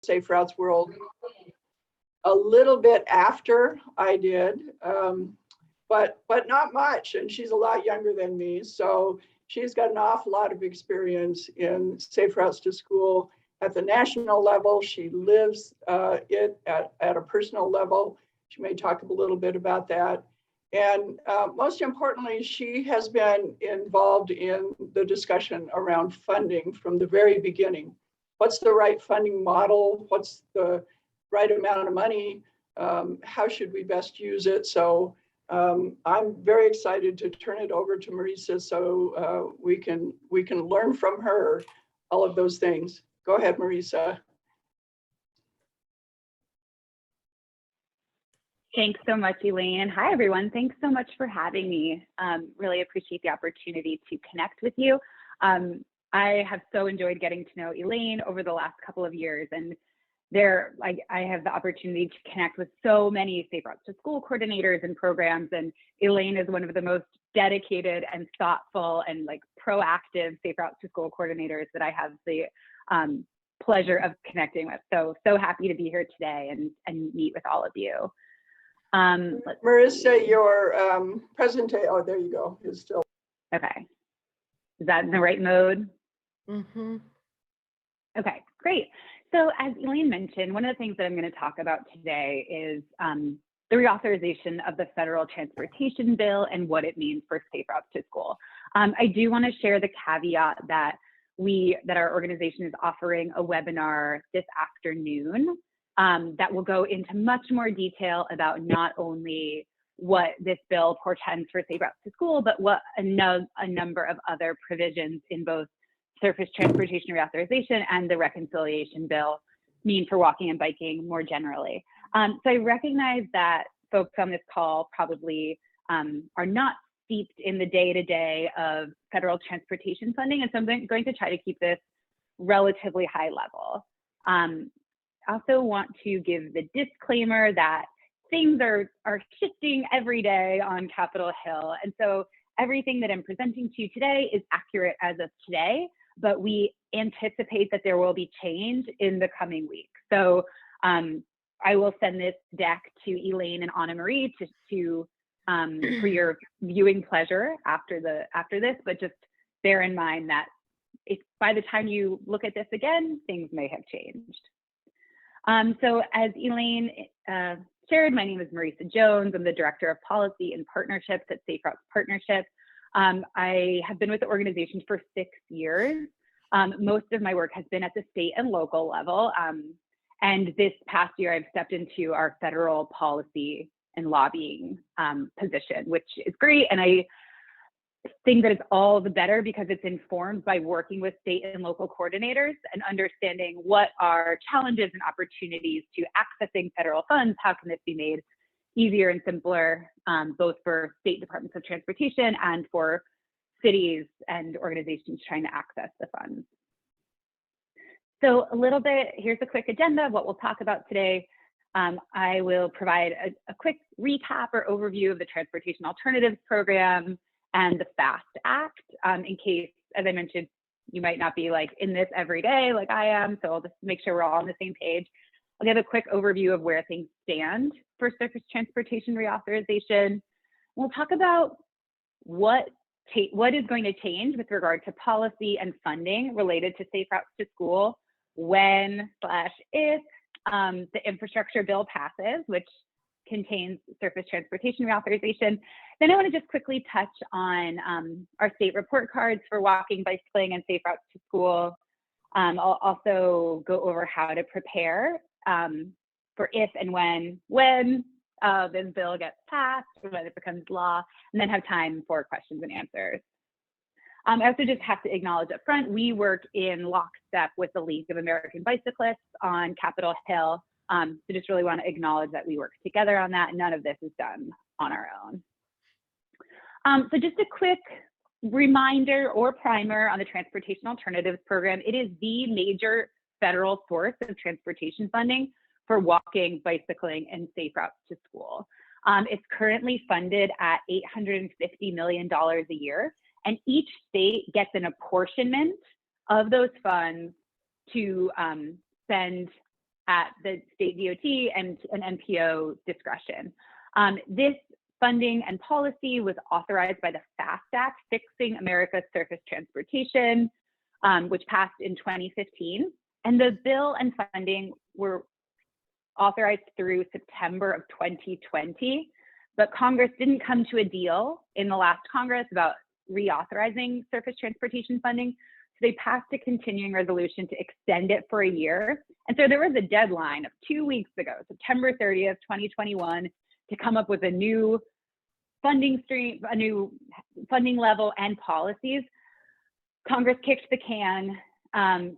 Safe Routes world a little bit after I did, but not much. And she's a lot younger than me, so she's got an awful lot of experience in Safe Routes to School at the national level. She lives it at a personal level. She may talk a little bit about that. And most importantly, she has been involved in the discussion around funding from the very beginning. What's the right funding model? What's the right amount of money? How should we best use it? So I'm very excited to turn it over to Marisa so we can learn from her all of those things. Go ahead, Marisa. Thanks so much, Elaine. Hi, everyone. Thanks so much for having me. Really appreciate the opportunity to connect with you. I have so enjoyed getting to know Elaine over the last couple of years, and I have the opportunity to connect with so many Safe Routes to School coordinators and programs, and Elaine is one of the most dedicated and thoughtful and proactive Safe Routes to School coordinators that I have the pleasure of connecting with. So happy to be here today and meet with all of you. Marisa, your presentation, oh, there you go, is still. Okay, is that in the right mode? Mm-hmm. Okay, great. So as Elaine mentioned, one of the things that I'm going to talk about today is the reauthorization of the federal transportation bill and what it means for Safe Routes to School. I do want to share the caveat that our organization is offering a webinar this afternoon that will go into much more detail about not only what this bill portends for Safe Routes to School, but what a number of other provisions in both Surface Transportation Reauthorization and the Reconciliation Bill mean for walking and biking more generally. So I recognize that folks on this call probably are not steeped in the day-to-day of federal transportation funding, and so I'm going to try to keep this relatively high level. I also want to give the disclaimer that things are shifting every day on Capitol Hill, and so everything that I'm presenting to you today is accurate as of today, but we anticipate that there will be change in the coming week. So I will send this deck to Elaine and Anna Marie for your viewing pleasure after this, but just bear in mind that if by the time you look at this again, things may have changed. So as Elaine shared, my name is Marisa Jones. I'm the Director of Policy and Partnerships at Safe Routes Partnership. I have been with the organization for 6 years. Most of my work has been at the state and local level. And this past year, I've stepped into our federal policy and lobbying position, which is great. And I think that it's all the better because it's informed by working with state and local coordinators and understanding what are challenges and opportunities to accessing federal funds. How can this be made easier and simpler, both for state departments of transportation and for cities and organizations trying to access the funds. So a little bit, here's a quick agenda of what we'll talk about today. I will provide a quick recap or overview of the Transportation Alternatives Program and the FAST Act, in case, as I mentioned, you might not be in this every day like I am, so I'll just make sure we're all on the same page. I'll give a quick overview of where things stand for surface transportation reauthorization. We'll talk about what is going to change with regard to policy and funding related to Safe Routes to School when/if the infrastructure bill passes, which contains surface transportation reauthorization. Then I want to just quickly touch on our state report cards for walking, bicycling, and Safe Routes to School. I'll also go over how to prepare for if and when this bill gets passed, when it becomes law, and then have time for questions and answers. I also just have to acknowledge up front, we work in lockstep with the League of American Bicyclists on Capitol Hill. So just really want to acknowledge that we work together on that. None of this is done on our own. So just a quick reminder or primer on the Transportation Alternatives Program. It is the major federal source of transportation funding for walking, bicycling, and Safe Routes to School. It's currently funded at $850 million a year, and each state gets an apportionment of those funds to spend at the state DOT and an NPO discretion. This funding and policy was authorized by the FAST Act, Fixing America's Surface Transportation, which passed in 2015. And the bill and funding were authorized through September of 2020, but Congress didn't come to a deal in the last Congress about reauthorizing surface transportation funding. So they passed a continuing resolution to extend it for a year. And so there was a deadline of 2 weeks ago, September 30th, 2021, to come up with a new funding stream, a new funding level and policies. Congress kicked the can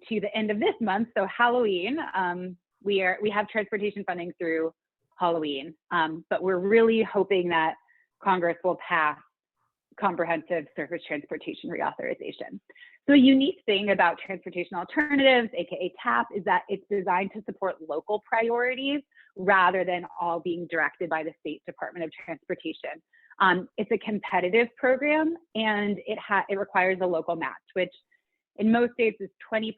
to the end of this month, so Halloween. We have transportation funding through Halloween, but we're really hoping that Congress will pass comprehensive surface transportation reauthorization. So a unique thing about transportation alternatives, aka TAP, is that it's designed to support local priorities rather than all being directed by the State Department of Transportation. It's a competitive program, and it requires a local match, which in most states is 20%,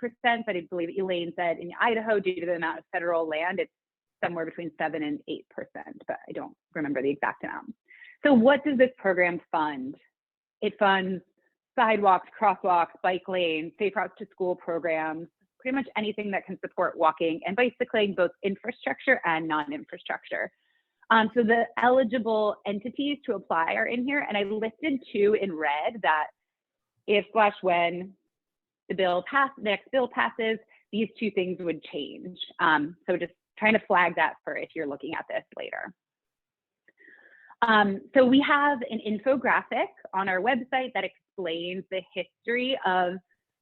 but I believe Elaine said in Idaho, due to the amount of federal land, it's somewhere between 7 and 8%, but I don't remember the exact amount. So what does this program fund? It funds sidewalks, crosswalks, bike lanes, safe routes to school programs, pretty much anything that can support walking and bicycling, both infrastructure and non-infrastructure. So the eligible entities to apply are in here, and I listed 2 in red that if/when the next bill passes, these 2 things would change. So just trying to flag that for if you're looking at this later. So we have an infographic on our website that explains the history of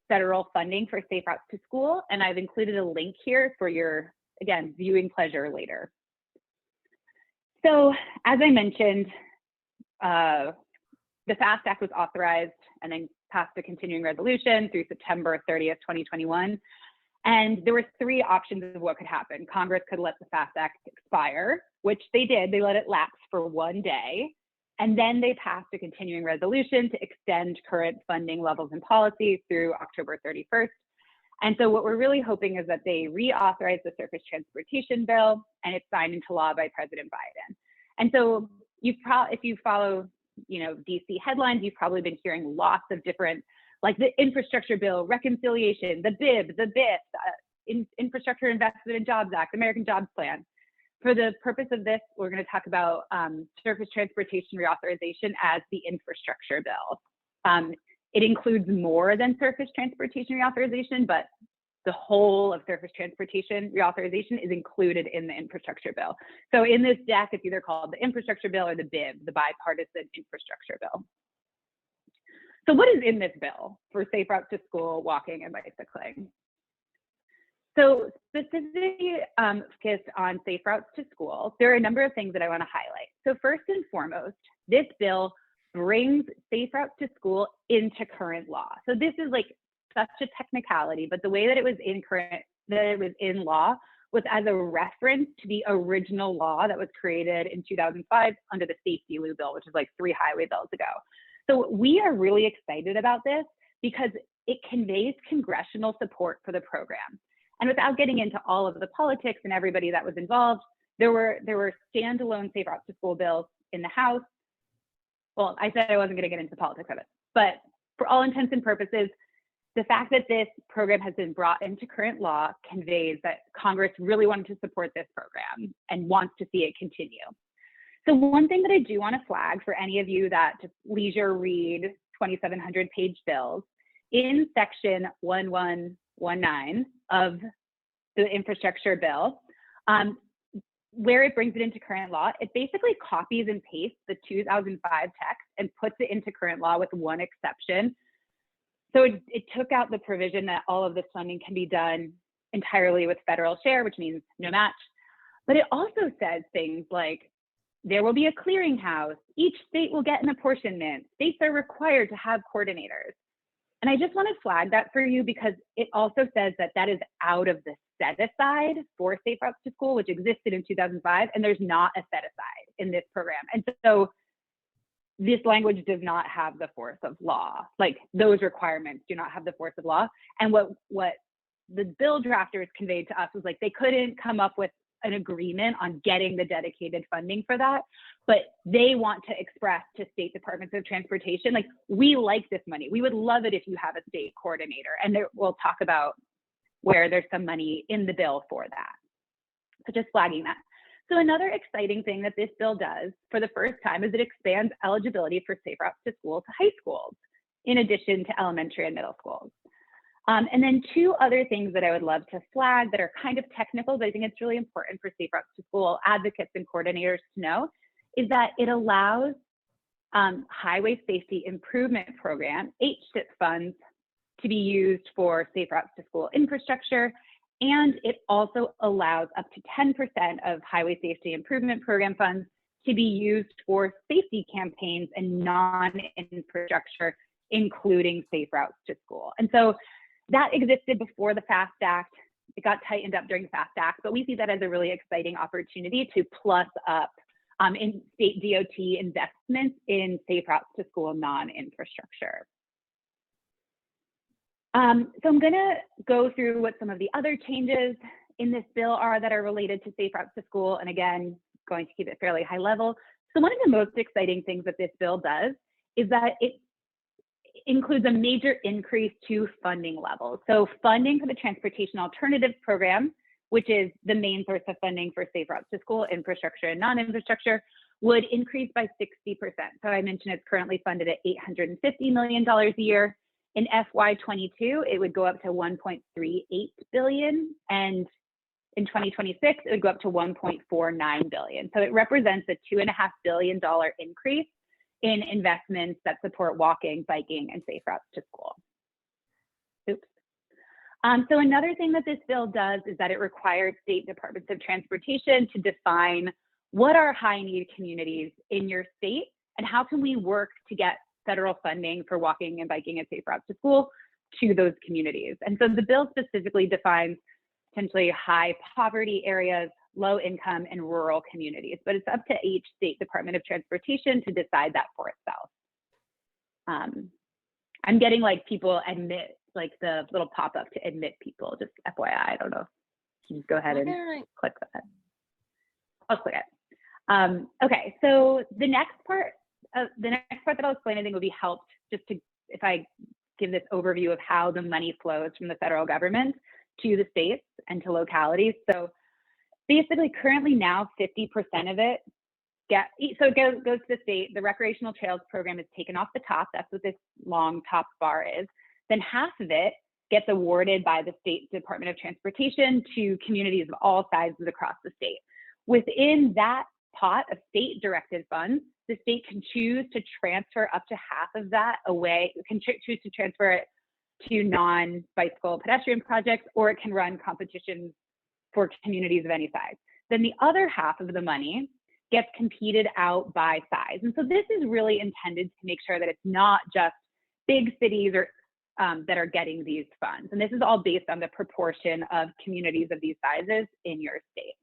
federal funding for safe routes to school, and I've included a link here for your, again, viewing pleasure later. So as I mentioned, the FAST Act was authorized and then passed a continuing resolution through September 30th, 2021. And there were 3 options of what could happen. Congress could let the FAST Act expire, which they did. They let it lapse for 1 day. And then they passed a continuing resolution to extend current funding levels and policies through October 31st. And so what we're really hoping is that they reauthorize the surface transportation bill and it's signed into law by President Biden. And so if you follow, DC headlines, you've probably been hearing lots of different, like the infrastructure bill, reconciliation, the BIB, the BIF, Infrastructure Investment and Jobs Act, American Jobs Plan. For the purpose of this, we're going to talk about surface transportation reauthorization as the infrastructure bill. It includes more than surface transportation reauthorization, but the whole of surface transportation reauthorization is included in the infrastructure bill. So in this deck, it's either called the infrastructure bill or the BIB, the bipartisan infrastructure bill. So what is in this bill for safe routes to school, walking, and bicycling? So specifically focused on safe routes to school, there are a number of things that I want to highlight. So first and foremost, this bill brings safe routes to school into current law. So this is like such a technicality, but the way that it was in law was as a reference to the original law that was created in 2005 under the Safety Lou bill, which is like 3 highway bills ago. So we are really excited about this because it conveys congressional support for the program. And without getting into all of the politics and everybody that was involved, there were standalone safe routes to school bills in the House. Well, I said I wasn't going to get into the politics of it, but for all intents and purposes, the fact that this program has been brought into current law conveys that Congress really wanted to support this program and wants to see it continue. So one thing that I do want to flag for any of you that just leisure read 2,700-page bills, in section 1119 of the infrastructure bill, where it brings it into current law, it basically copies and pastes the 2005 text and puts it into current law with one exception. So it took out the provision that all of this funding can be done entirely with federal share, which means no match. But it also says things like, there will be a clearinghouse, each state will get an apportionment, states are required to have coordinators. And I just want to flag that for you because it also says that that is out of the set aside for safe routes to school, which existed in 2005, and there's not a set aside in this program. And so this language does not have the force of law. Like those requirements do not have the force of law. And what the bill drafters conveyed to us was like, they couldn't come up with an agreement on getting the dedicated funding for that, but they want to express to state departments of transportation, like, we like this money. We would love it if you have a state coordinator. And we'll talk about where there's some money in the bill for that. So just flagging that. So another exciting thing that this bill does for the first time is it expands eligibility for safe routes to school to high schools, in addition to elementary and middle schools. And then two other things that I would love to flag that are kind of technical, but I think it's really important for safe routes to school advocates and coordinators to know, is that it allows Highway Safety Improvement Program, HSIP funds, to be used for safe routes to school infrastructure. And it also allows up to 10% of Highway Safety Improvement Program funds to be used for safety campaigns and non-infrastructure, including safe routes to school. And so that existed before the FAST Act. It got tightened up during the FAST Act, but we see that as a really exciting opportunity to plus up in state DOT investments in safe routes to school non-infrastructure. So I'm gonna go through what some of the other changes in this bill are that are related to safe routes to school. And again, going to keep it fairly high level. So one of the most exciting things that this bill does is that it includes a major increase to funding levels. So funding for the Transportation Alternatives Program, which is the main source of funding for safe routes to school infrastructure and non-infrastructure, would increase by 60%. So I mentioned it's currently funded at $850 million a year. In FY22, it would go up to $1.38 billion, and in 2026, it would go up to $1.49 billion. So it represents a $2.5 billion increase in investments that support walking, biking, and safe routes to school. Oops. So another thing that this bill does is that it requires state departments of transportation to define what are high-need communities in your state, and how can we work to get federal funding for walking and biking and safe routes to school to those communities. And so the bill specifically defines potentially high poverty areas, low income, and rural communities, but it's up to each state department of transportation to decide that for itself. I'm getting like people admit, like the little pop-up to admit people, just FYI, I don't know. You just go ahead and click that. I'll click it. Okay, so the next part that I'll explain, I think, will be helped just to, if I give this overview of how the money flows from the federal government to the states and to localities. So basically, currently now 50% of it goes to the state. The recreational trails program is taken off the top. That's what this long top bar is. Then half of it gets awarded by the state Department of Transportation to communities of all sizes across the state. Within that pot of state directed funds, the state can choose to transfer up to half of that away, can choose to transfer it to non-bicycle pedestrian projects, or it can run competitions for communities of any size. Then the other half of the money gets competed out by size. And so this is really intended to make sure that it's not just big cities or that are getting these funds. And this is all based on the proportion of communities of these sizes in your state.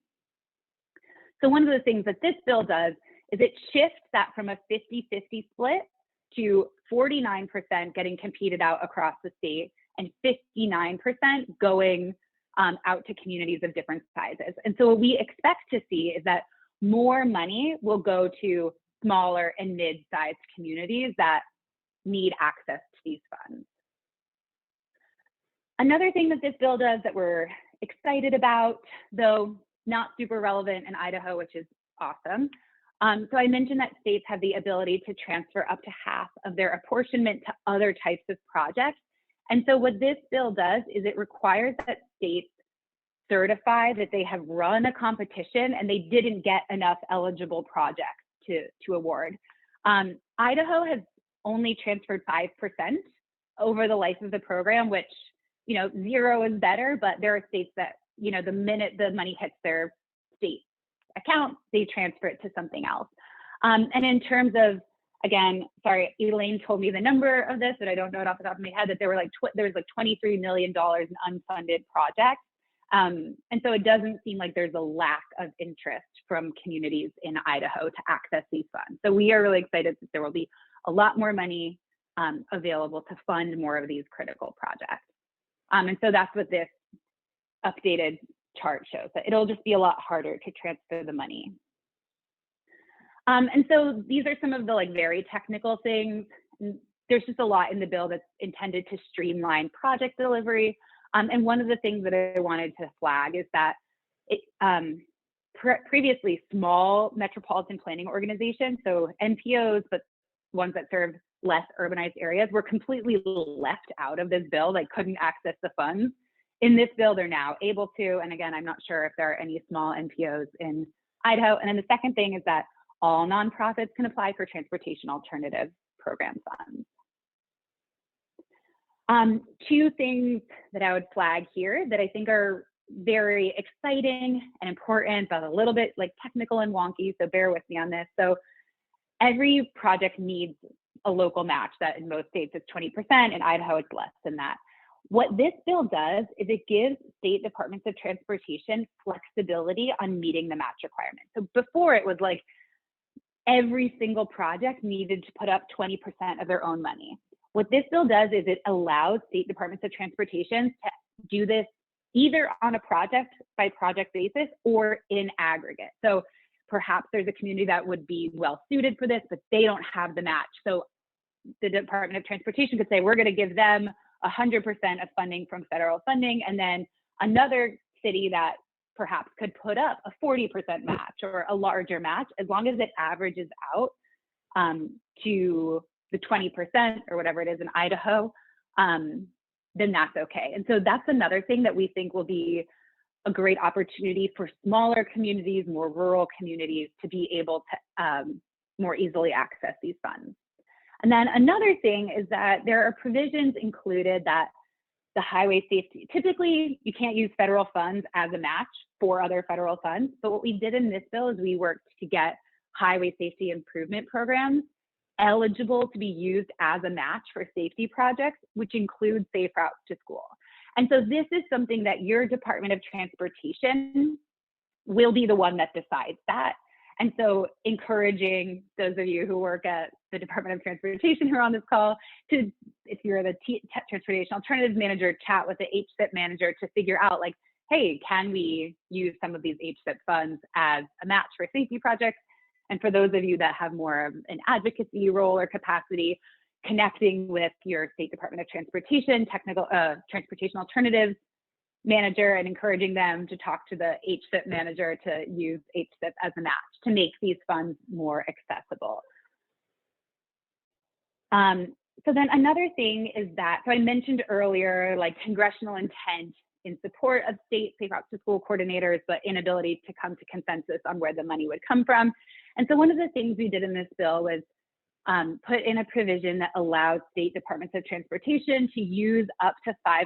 So one of the things that this bill does is it shifts that from a 50-50 split to 49% getting competed out across the state and 59% going out to communities of different sizes. And so what we expect to see is that more money will go to smaller and mid-sized communities that need access to these funds. Another thing that this bill does that we're excited about, though not super relevant in Idaho, which is awesome. So I mentioned that states have the ability to transfer up to half of their apportionment to other types of projects. And so what this bill does is it requires that states certify that they have run a competition and they didn't get enough eligible projects to award. Idaho has only transferred 5% over the life of the program, which, you know, 0 is better, but there are states that, you know, the minute the money hits their state account, they transfer it to something else. And in terms of, again, sorry, Elaine told me the number of this, but I don't know it off the top of my head, that there were like there's like $23 million in unfunded projects. And so it doesn't seem like there's a lack of interest from communities in Idaho to access these funds. So we are really excited that there will be a lot more money available to fund more of these critical projects. And so that's what this updated chart shows, that it'll just be a lot harder to transfer the money. And so these are some of the like very technical things. There's just a lot in the bill that's intended to streamline project delivery. And one of the things that I wanted to flag is that it, previously small metropolitan planning organizations, so NPOs, but ones that serve less urbanized areas, were completely left out of this bill. They couldn't access the funds. In this bill, they're now able to. And again, I'm not sure if there are any small NPOs in Idaho. And then the second thing is that all nonprofits can apply for transportation alternative program funds. Two things that I would flag here that I think are very exciting and important, but a little bit like technical and wonky, so bear with me on this. So every project needs a local match that in most states is 20%, in Idaho it's less than that. What this bill does is it gives state departments of transportation flexibility on meeting the match requirement. So before it was like every single project needed to put up 20% of their own money. What this bill does is it allows state departments of transportation to do this either on a project by project basis or in aggregate. So perhaps there's a community that would be well suited for this, but they don't have the match. So the Department of Transportation could say, we're going to give them 100% of funding from federal funding, and then another city that perhaps could put up a 40% match or a larger match, as long as it averages out to the 20% or whatever it is in Idaho, then that's okay. And so that's another thing that we think will be a great opportunity for smaller communities, more rural communities, to be able to more easily access these funds. And then another thing is that there are provisions included that the highway safety, typically you can't use federal funds as a match for other federal funds, but what we did in this bill is we worked to get highway safety improvement programs eligible to be used as a match for safety projects, which include safe routes to school. And so this is something that your Department of Transportation will be the one that decides that. And so encouraging those of you who work at the Department of Transportation who are on this call to, if you're the Transportation Alternatives Manager, chat with the HSIP manager to figure out like, hey, can we use some of these HSIP funds as a match for safety projects? And for those of you that have more of an advocacy role or capacity, connecting with your State Department of Transportation, Transportation Alternatives Manager, and encouraging them to talk to the HSIP manager to use HSIP as a match to make these funds more accessible. So then another thing is that, so I mentioned earlier, like congressional intent in support of state safe routes to school coordinators, but inability to come to consensus on where the money would come from. And so one of the things we did in this bill was put in a provision that allows state departments of transportation to use up to 5%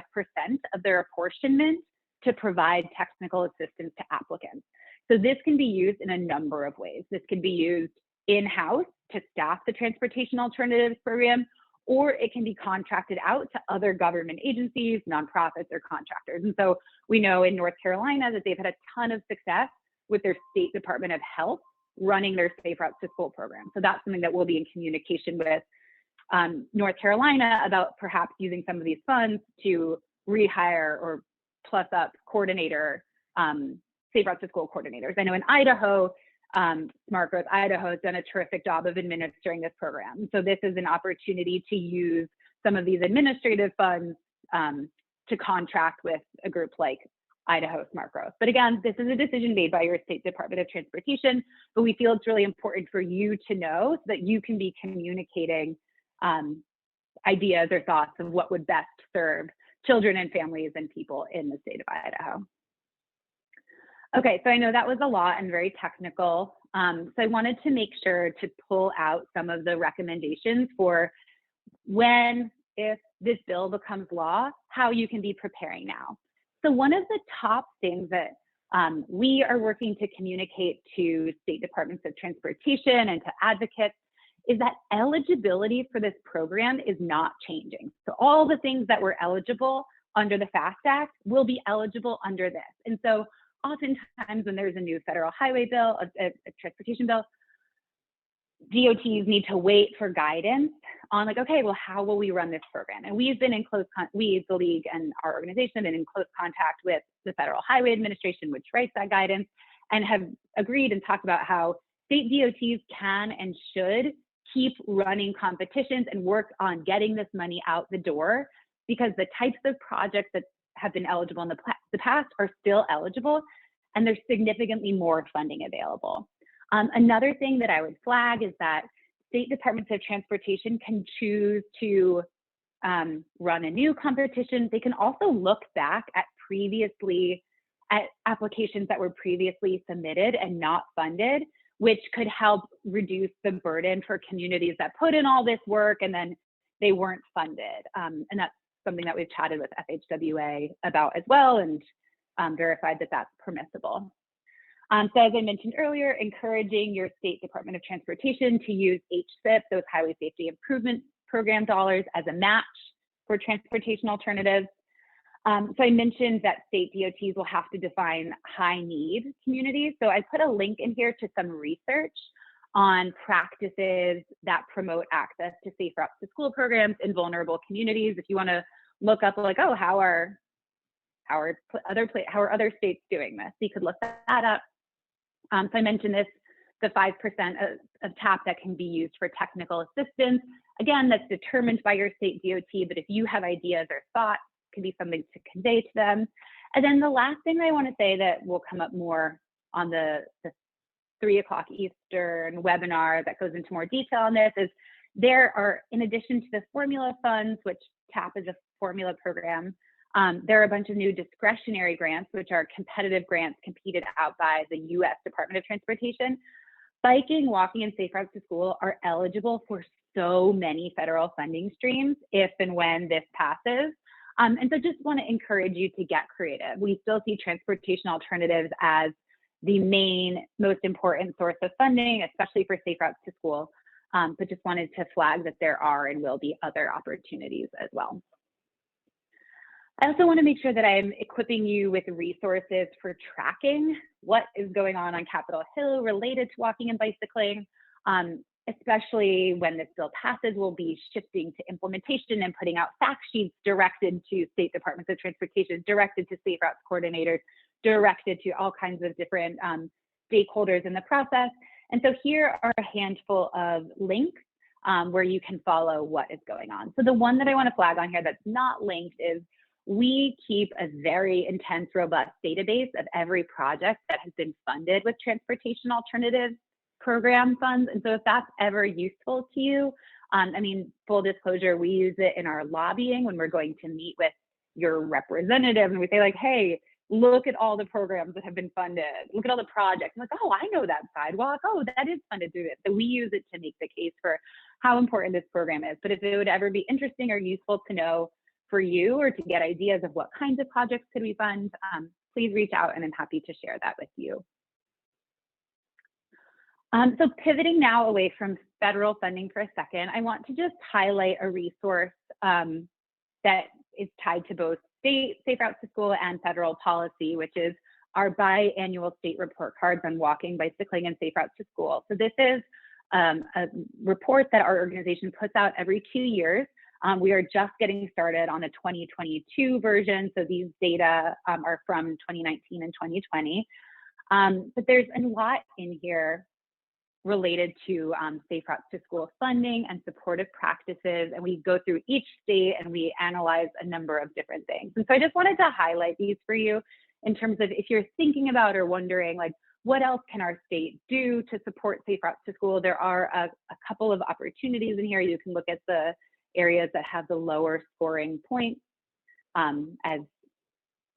of their apportionment to provide technical assistance to applicants. So this can be used in a number of ways. This can be used in-house to staff the Transportation Alternatives Program, or it can be contracted out to other government agencies, nonprofits, or contractors. And so we know in North Carolina that they've had a ton of success with their State Department of Health running their Safe Routes to School program. So that's something that we'll be in communication with North Carolina about perhaps using some of these funds to rehire or plus up coordinator, Safe Routes to School coordinators. I know in Idaho, Smart Growth Idaho has done a terrific job of administering this program. So this is an opportunity to use some of these administrative funds to contract with a group like Idaho Smart Growth. But again, this is a decision made by your State Department of Transportation, but we feel it's really important for you to know so that you can be communicating ideas or thoughts of what would best serve children and families and people in the state of Idaho. Okay, so I know that was a lot and very technical. So I wanted to make sure to pull out some of the recommendations for when, if this bill becomes law, how you can be preparing now. So one of the top things that we are working to communicate to state departments of transportation and to advocates is that eligibility for this program is not changing. So all the things that were eligible under the FAST Act will be eligible under this. And so oftentimes when there's a new federal highway bill, a transportation bill, DOTs need to wait for guidance on like, okay, well, how will we run this program? And we've been in we, the league and our organization, have been in close contact with the Federal Highway Administration, which writes that guidance, and have agreed and talked about how state DOTs can and should keep running competitions and work on getting this money out the door, because the types of projects that have been eligible in the past are still eligible, and there's significantly more funding available. Another thing that I would flag is that state departments of transportation can choose to run a new competition. They can also look back at applications that were previously submitted and not funded, which could help reduce the burden for communities that put in all this work and then they weren't funded. And that's something that we've chatted with FHWA about as well, and verified that that's permissible. So as I mentioned earlier, encouraging your state Department of Transportation to use HSIP, those Highway Safety Improvement Program dollars, as a match for transportation alternatives. So I mentioned that state DOTs will have to define high need communities. So I put a link in here to some research on practices that promote access to safe routes to school programs in vulnerable communities. If you want to look up like, oh, how are other states doing this? You could look that up. So I mentioned this, the 5% of TAP that can be used for technical assistance. Again, that's determined by your state DOT, but if you have ideas or thoughts, it can be something to convey to them. And then the last thing I want to say that will come up more on the 3 o'clock Eastern webinar that goes into more detail on this is there are, in addition to the formula funds, which TAP is a formula program, there are a bunch of new discretionary grants, which are competitive grants competed out by the US Department of Transportation. Biking, walking, and safe routes to school are eligible for so many federal funding streams if and when this passes. And so just want to encourage you to get creative. We still see transportation alternatives as the main, most important source of funding, especially for safe routes to school. But just wanted to flag that there are and will be other opportunities as well. I also want to make sure that I'm equipping you with resources for tracking what is going on Capitol Hill related to walking and bicycling, especially when this bill passes. We'll be shifting to implementation and putting out fact sheets directed to state departments of transportation, directed to safe routes coordinators, directed to all kinds of different stakeholders in the process. And so here are a handful of links where you can follow what is going on. So the one that I want to flag on here that's not linked is we keep a very intense, robust database of every project that has been funded with transportation alternatives program funds. And so if that's ever useful to you, I mean, full disclosure, we use it in our lobbying when we're going to meet with your representative and we say like, hey, look at all the programs that have been funded. Look at all the projects. I'm like, oh, I know that sidewalk. Oh, that is funded through this. So we use it to make the case for how important this program is. But if it would ever be interesting or useful to know for you or to get ideas of what kinds of projects could we fund, please reach out and I'm happy to share that with you. So pivoting now away from federal funding for a second, I want to just highlight a resource that is tied to both state safe routes to school and federal policy, which is our biannual state report cards on walking, bicycling, and safe routes to school. So this is a report that our organization puts out every 2 years. We are just getting started on the 2022 version. So these data are from 2019 and 2020. But there's a lot in here related to safe routes to school funding and supportive practices. And we go through each state and we analyze a number of different things. And so I just wanted to highlight these for you in terms of if you're thinking about or wondering like, what else can our state do to support safe routes to school? There are a couple of opportunities in here. You can look at the areas that have the lower scoring points as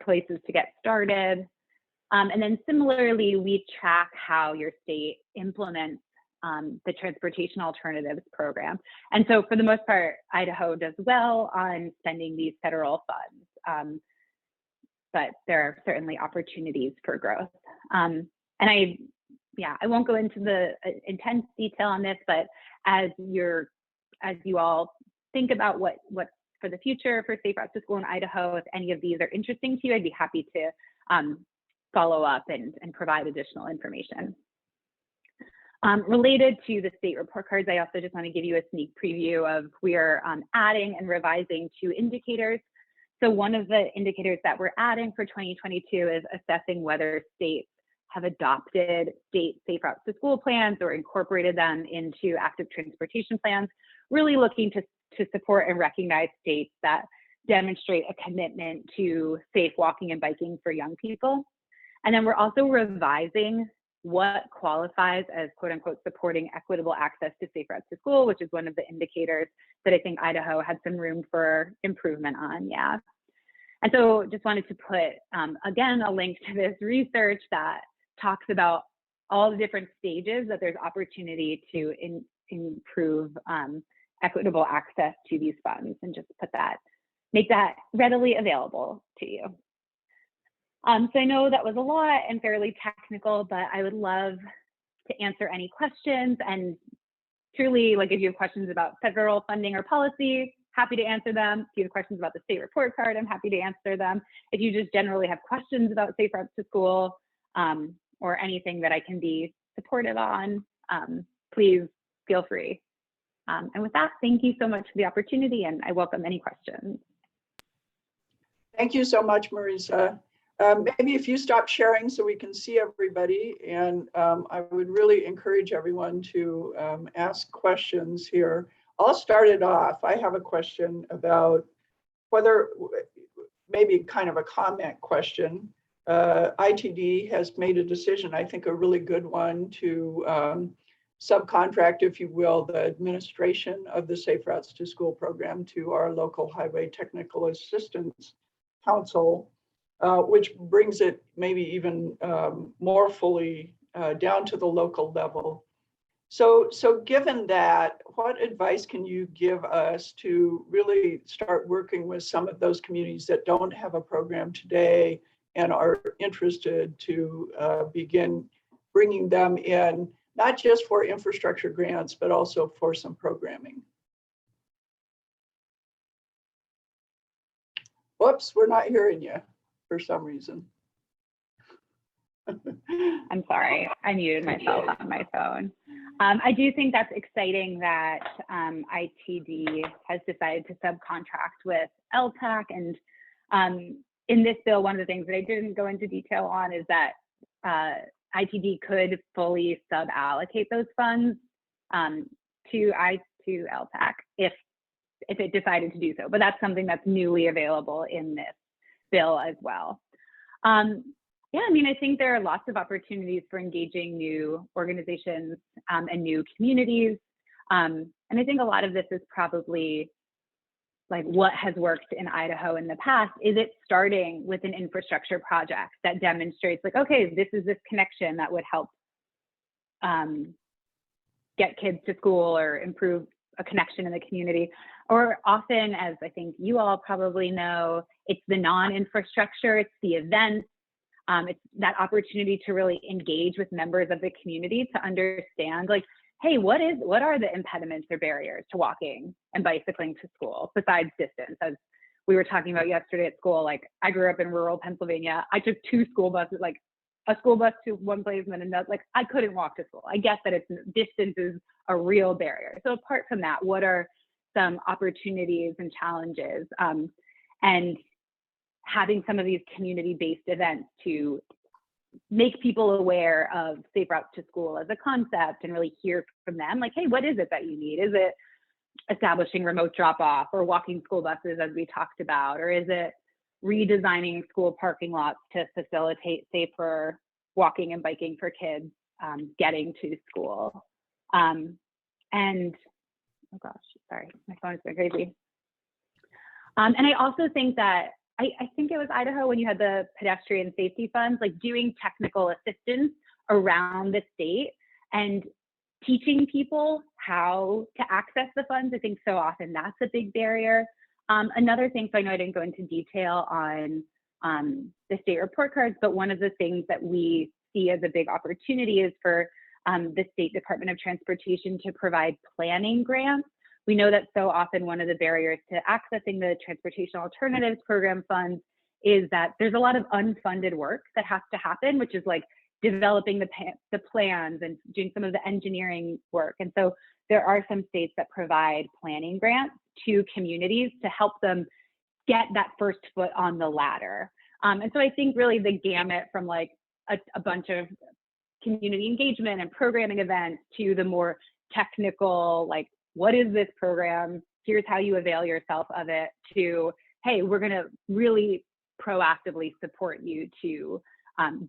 places to get started. And then similarly, we track how your state implements the transportation alternatives program. And so for the most part, Idaho does well on spending these federal funds, but there are certainly opportunities for growth. And I won't go into the intense detail on this, but as you all think about what for the future for safe routes to school in Idaho, if any of these are interesting to you, I'd be happy to follow up and provide additional information. Related to the state report cards, I also just want to give you a sneak preview of we are adding and revising 2 indicators. So one of the indicators that we're adding for 2022 is assessing whether states have adopted state safe routes to school plans or incorporated them into active transportation plans, really looking to support and recognize states that demonstrate a commitment to safe walking and biking for young people. And then we're also revising what qualifies as quote unquote supporting equitable access to safe routes to school, which is one of the indicators that I think Idaho had some room for improvement on, yeah. And so just wanted to put, again, a link to this research that talks about all the different stages that there's opportunity to improve equitable access to these funds, and just put that, make that readily available to you. So I know that was a lot and fairly technical, but I would love to answer any questions, and truly, like, if you have questions about federal funding or policy, happy to answer them. If you have questions about the state report card, I'm happy to answer them. If you just generally have questions about safe routes to school or anything that I can be supportive on, please feel free. And with that, thank you so much for the opportunity, and I welcome any questions. Thank you so much, Marisa. Maybe if you stop sharing so we can see everybody, and I would really encourage everyone to ask questions here. I'll start it off. I have a question about whether, maybe kind of a comment question. ITD has made a decision, I think a really good one, to subcontract, if you will, the administration of the Safe Routes to School program to our local Highway Technical Assistance Council, which brings it maybe even more fully down to the local level. So given that, what advice can you give us to really start working with some of those communities that don't have a program today and are interested to begin bringing them in, not just for infrastructure grants, but also for some programming? Whoops, we're not hearing you for some reason. I'm sorry, I muted myself on my phone. I do think that's exciting that ITD has decided to subcontract with Ltac. And in this bill, one of the things that I didn't go into detail on is that ITD could fully sub-allocate those funds to Ltac if it decided to do so. But that's something that's newly available in this bill as well. Yeah, I mean, I think there are lots of opportunities for engaging new organizations and new communities. And I think a lot of this is probably like what has worked in Idaho in the past. Is it starting with an infrastructure project that demonstrates like, okay, this is this connection that would help get kids to school or improve a connection in the community. Or often, as I think you all probably know, it's the non-infrastructure, it's the events, it's that opportunity to really engage with members of the community to understand, like, hey, what are the impediments or barriers to walking and bicycling to school besides distance? As we were talking about yesterday at school, like I grew up in rural Pennsylvania. I took 2 school buses, like a school bus to one place and then another. Like I couldn't walk to school. I get that distance is a real barrier. So apart from that, what are some opportunities and challenges? And having some of these community-based events to make people aware of safe routes to school as a concept and really hear from them, like, hey, what is it that you need? Is it establishing remote drop-off or walking school buses, as we talked about, or is it redesigning school parking lots to facilitate safer walking and biking for kids getting to school? And oh gosh, sorry, my phone is going crazy. And I also think that I think it was Idaho when you had the pedestrian safety funds, like doing technical assistance around the state and teaching people how to access the funds. I think so often that's a big barrier. Another thing, so I know I didn't go into detail on the state report cards, but one of the things that we see as a big opportunity is for the State Department of Transportation to provide planning grants. We know that so often one of the barriers to accessing the Transportation Alternatives Program funds is that there's a lot of unfunded work that has to happen, which is like developing the plans and doing some of the engineering work. And so there are some states that provide planning grants to communities to help them get that first foot on the ladder. And so I think really the gamut from like a bunch of community engagement and programming events to the more technical, like, what is this program? Here's how you avail yourself of it, to, hey, we're going to really proactively support you to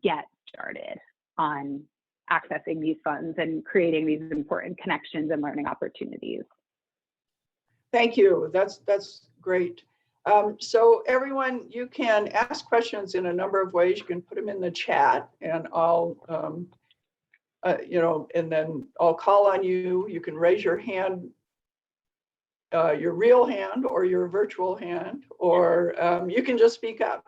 get started on accessing these funds and creating these important connections and learning opportunities. Thank you. That's great. So everyone, you can ask questions in a number of ways. You can put them in the chat, and I'll, and then I'll call on you. You can raise your hand, your real hand or your virtual hand, or you can just speak up.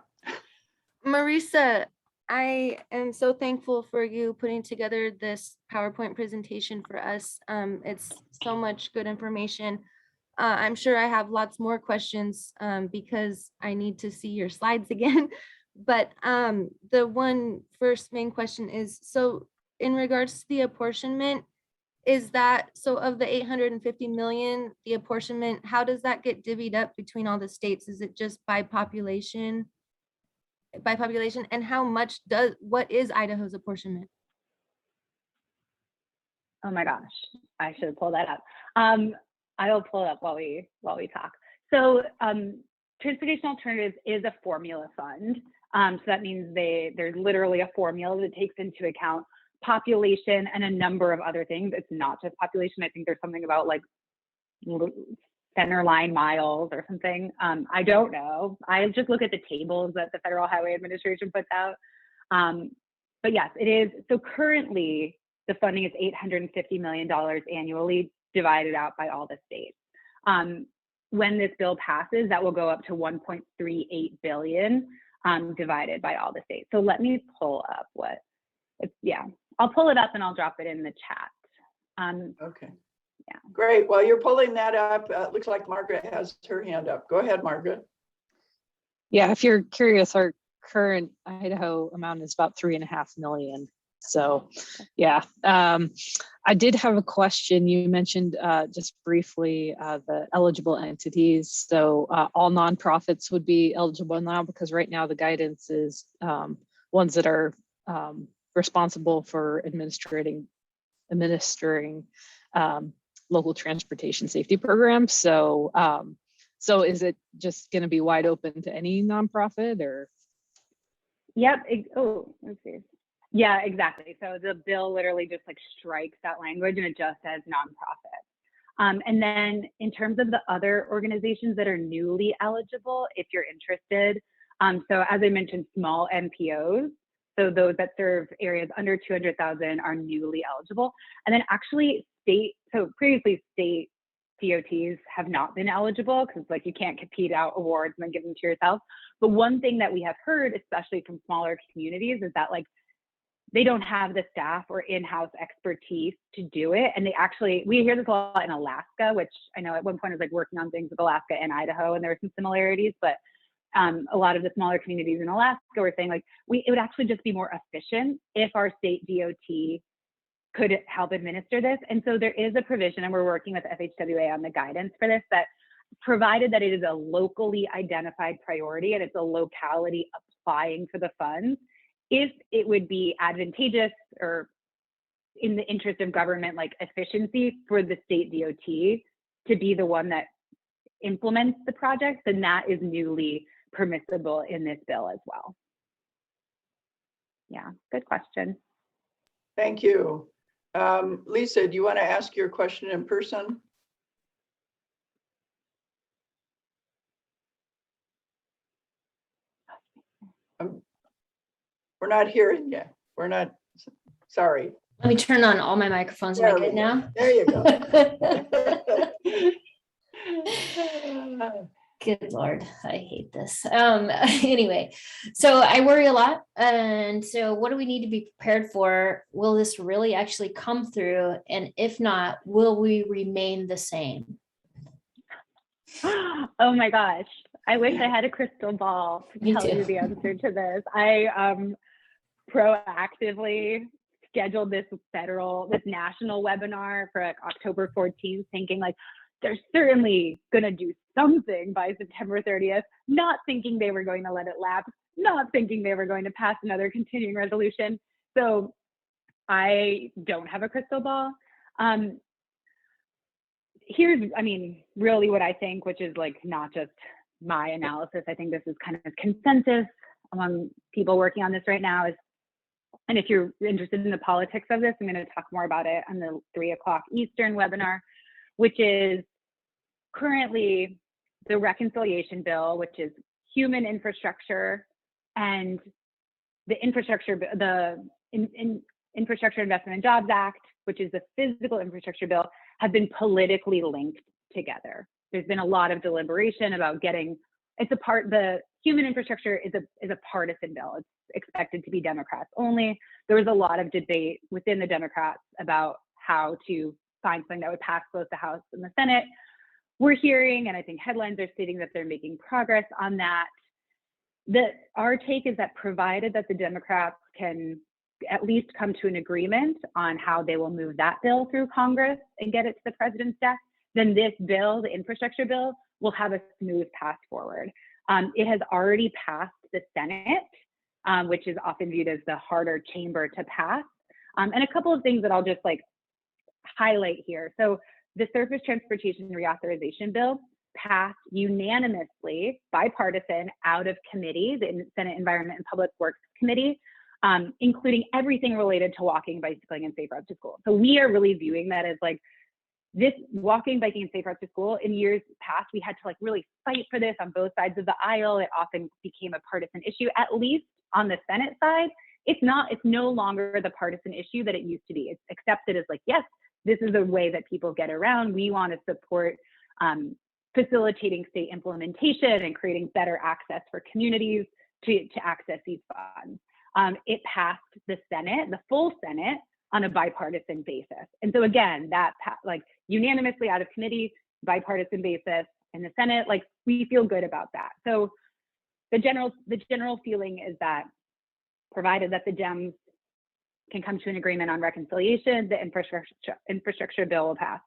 Marisa, I am so thankful for you putting together this PowerPoint presentation for us. It's so much good information. I'm sure I have lots more questions because I need to see your slides again. But the one first main question is, so in regards to the apportionment, is that, so of the 850 million, the apportionment, how does that get divvied up between all the states? Is it just by population? And how much what is Idaho's apportionment? Oh my gosh, I should pull that up. I will pull it up while we talk. So Transportation Alternatives is a formula fund. So that means there's literally a formula that takes into account population and a number of other things. It's not just population. I think there's something about like center line miles or something. I don't know. I just look at the tables that the Federal Highway Administration puts out. But yes, it is. So currently the funding is $850 million annually, divided out by all the states. When this bill passes, that will go up to 1.38 billion divided by all the states. So let me pull up I'll pull it up and I'll drop it in the chat. Okay. Yeah. Great. While you're pulling that up, looks like Margaret has her hand up. Go ahead, Margaret. Yeah, if you're curious, our current Idaho amount is about 3.5 million. So yeah, I did have a question. You mentioned just briefly the eligible entities. So all nonprofits would be eligible now, because right now the guidance is ones that are responsible for administering local transportation safety programs. So so is it just going to be wide open to any nonprofit, or? Yep. Let's see. Yeah, exactly. So the bill literally just like strikes that language and it just says nonprofit. And then in terms of the other organizations that are newly eligible, if you're interested, so as I mentioned, small MPOs, so those that serve areas under 200,000 are newly eligible. And then actually previously state DOTs have not been eligible, because like you can't compete out awards and then give them to yourself. But one thing that we have heard, especially from smaller communities, is that like they don't have the staff or in-house expertise to do it. And we hear this a lot in Alaska, which I know at one point I was like working on things with Alaska and Idaho, and there were some similarities, but a lot of the smaller communities in Alaska were saying like, it would actually just be more efficient if our state DOT could help administer this. And so there is a provision, and we're working with FHWA on the guidance for this, that provided that it is a locally identified priority and it's a locality applying for the funds, if it would be advantageous or in the interest of government like efficiency for the state DOT to be the one that implements the project, then that is newly permissible in this bill as well. Yeah, good question. Thank you. Lisa, do you want to ask your question in person? We're not hearing you. We're not, sorry. Let me turn on all my microphones. Am I good now? There you go. Good Lord, I hate this. Anyway, so I worry a lot. And so what do we need to be prepared for? Will this really actually come through? And if not, will we remain the same? Oh my gosh. I wish I had a crystal ball to tell you the answer to this. proactively scheduled this national webinar for like October 14th, thinking like they're certainly going to do something by September 30th, not thinking they were going to let it lapse, not thinking they were going to pass another continuing resolution. So I don't have a crystal ball. Here's, I mean, really what I think, which is like not just my analysis, I think this is kind of consensus among people working on this right now is, and if you're interested in the politics of this, I'm going to talk more about it on the 3 o'clock Eastern webinar, which is currently the reconciliation bill, which is human infrastructure, and the Infrastructure Investment and Jobs Act, which is the physical infrastructure bill, have been politically linked together. There's been a lot of deliberation about the human infrastructure is a partisan bill. It's expected to be Democrats only. There was a lot of debate within the Democrats about how to find something that would pass both the House and the Senate. We're hearing, and I think headlines are stating that they're making progress on that. Our take is that provided that the Democrats can at least come to an agreement on how they will move that bill through Congress and get it to the president's desk, then this bill, the infrastructure bill, will have a smooth path forward. It has already passed the Senate, which is often viewed as the harder chamber to pass. And a couple of things that I'll just like highlight here. So the Surface Transportation Reauthorization Bill passed unanimously, bipartisan, out of committee, the Senate Environment and Public Works Committee, including everything related to walking, bicycling, and safe routes to school. So we are really viewing that as like this walking, biking, and safe routes to school. In years past, we had to like really fight for this on both sides of the aisle. It often became a partisan issue. At least on the Senate side, it's no longer the partisan issue that it used to be. It's accepted as like, yes, this is a way that people get around. We want to support facilitating state implementation and creating better access for communities to access these funds. It passed the Senate, the full Senate, on a bipartisan basis. And so again, that like unanimously out of committee, bipartisan basis, in the Senate, like we feel good about that. So the general feeling is that provided that the Dems can come to an agreement on reconciliation, the infrastructure bill will pass.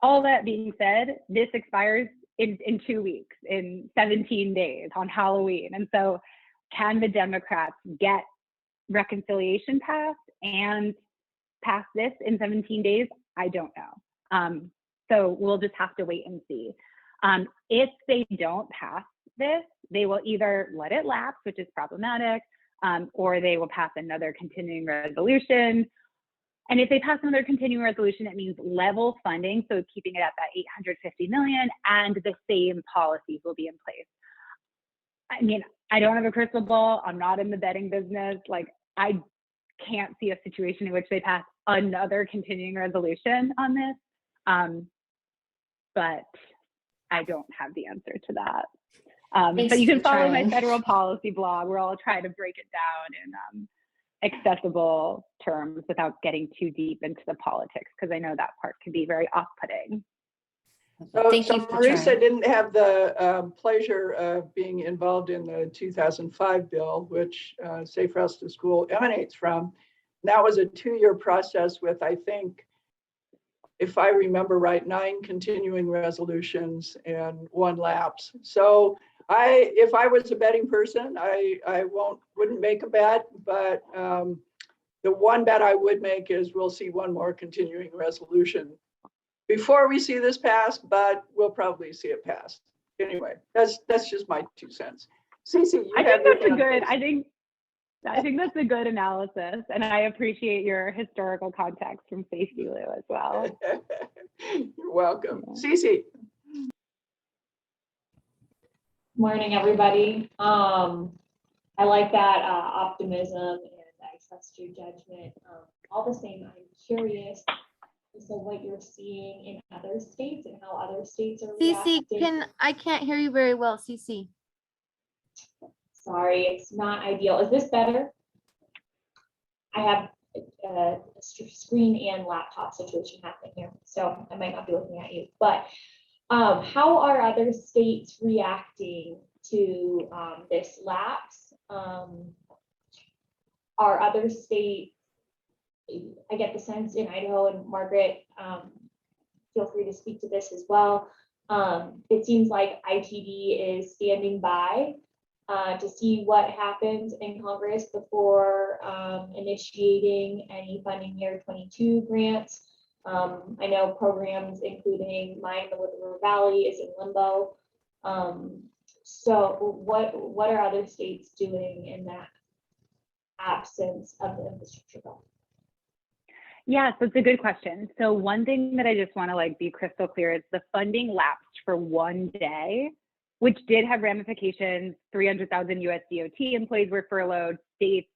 All that being said, this expires in 2 weeks, in 17 days on Halloween. And so can the Democrats get reconciliation passed and pass this in 17 days? I don't know. So we'll just have to wait and see. If they don't pass this, they will either let it lapse, which is problematic, or they will pass another continuing resolution. And if they pass another continuing resolution, it means level funding, so keeping it at that 850 million, and the same policies will be in place. I mean, I don't have a crystal ball. I'm not in the betting business. Like, I can't see a situation in which they pass another continuing resolution on this, but I don't have the answer to that. But you can follow my federal policy blog where I'll try to break it down in accessible terms without getting too deep into the politics, because I know that part can be very off-putting. So Marisa didn't have the pleasure of being involved in the 2005 bill, which Safe Routes to School emanates from. That was a 2-year process with, I think, if I remember right, 9 continuing resolutions and 1 lapse. So if I was a betting person, I wouldn't make a bet, but the one bet I would make is we'll see 1 more continuing resolution before we see this passed, but we'll probably see it passed. Anyway, that's just my 2 cents. Cece, I think that's a good analysis, and I appreciate your historical context from Safety Lou as well. You're welcome. Cece. Morning, everybody. I like that optimism, and I trust your judgment. All the same, I'm curious as to what you're seeing in other states and how other states are reacting. I can't hear you very well, CC. Sorry, it's not ideal. Is this better? I have a screen and laptop situation happening here, so I might not be looking at you. But how are other states reacting to this lapse? Are other states, I get the sense in Idaho, and Margaret, feel free to speak to this as well. It seems like ITD is standing by to see what happens in Congress before initiating any funding year 22 grants. I know programs including mine, the River Valley, is in limbo. So what are other states doing in that absence of the infrastructure bill? Yeah, so it's a good question. So one thing that I just want to be crystal clear is the funding lapsed for one day, which did have ramifications. 300,000 US DOT employees were furloughed. States,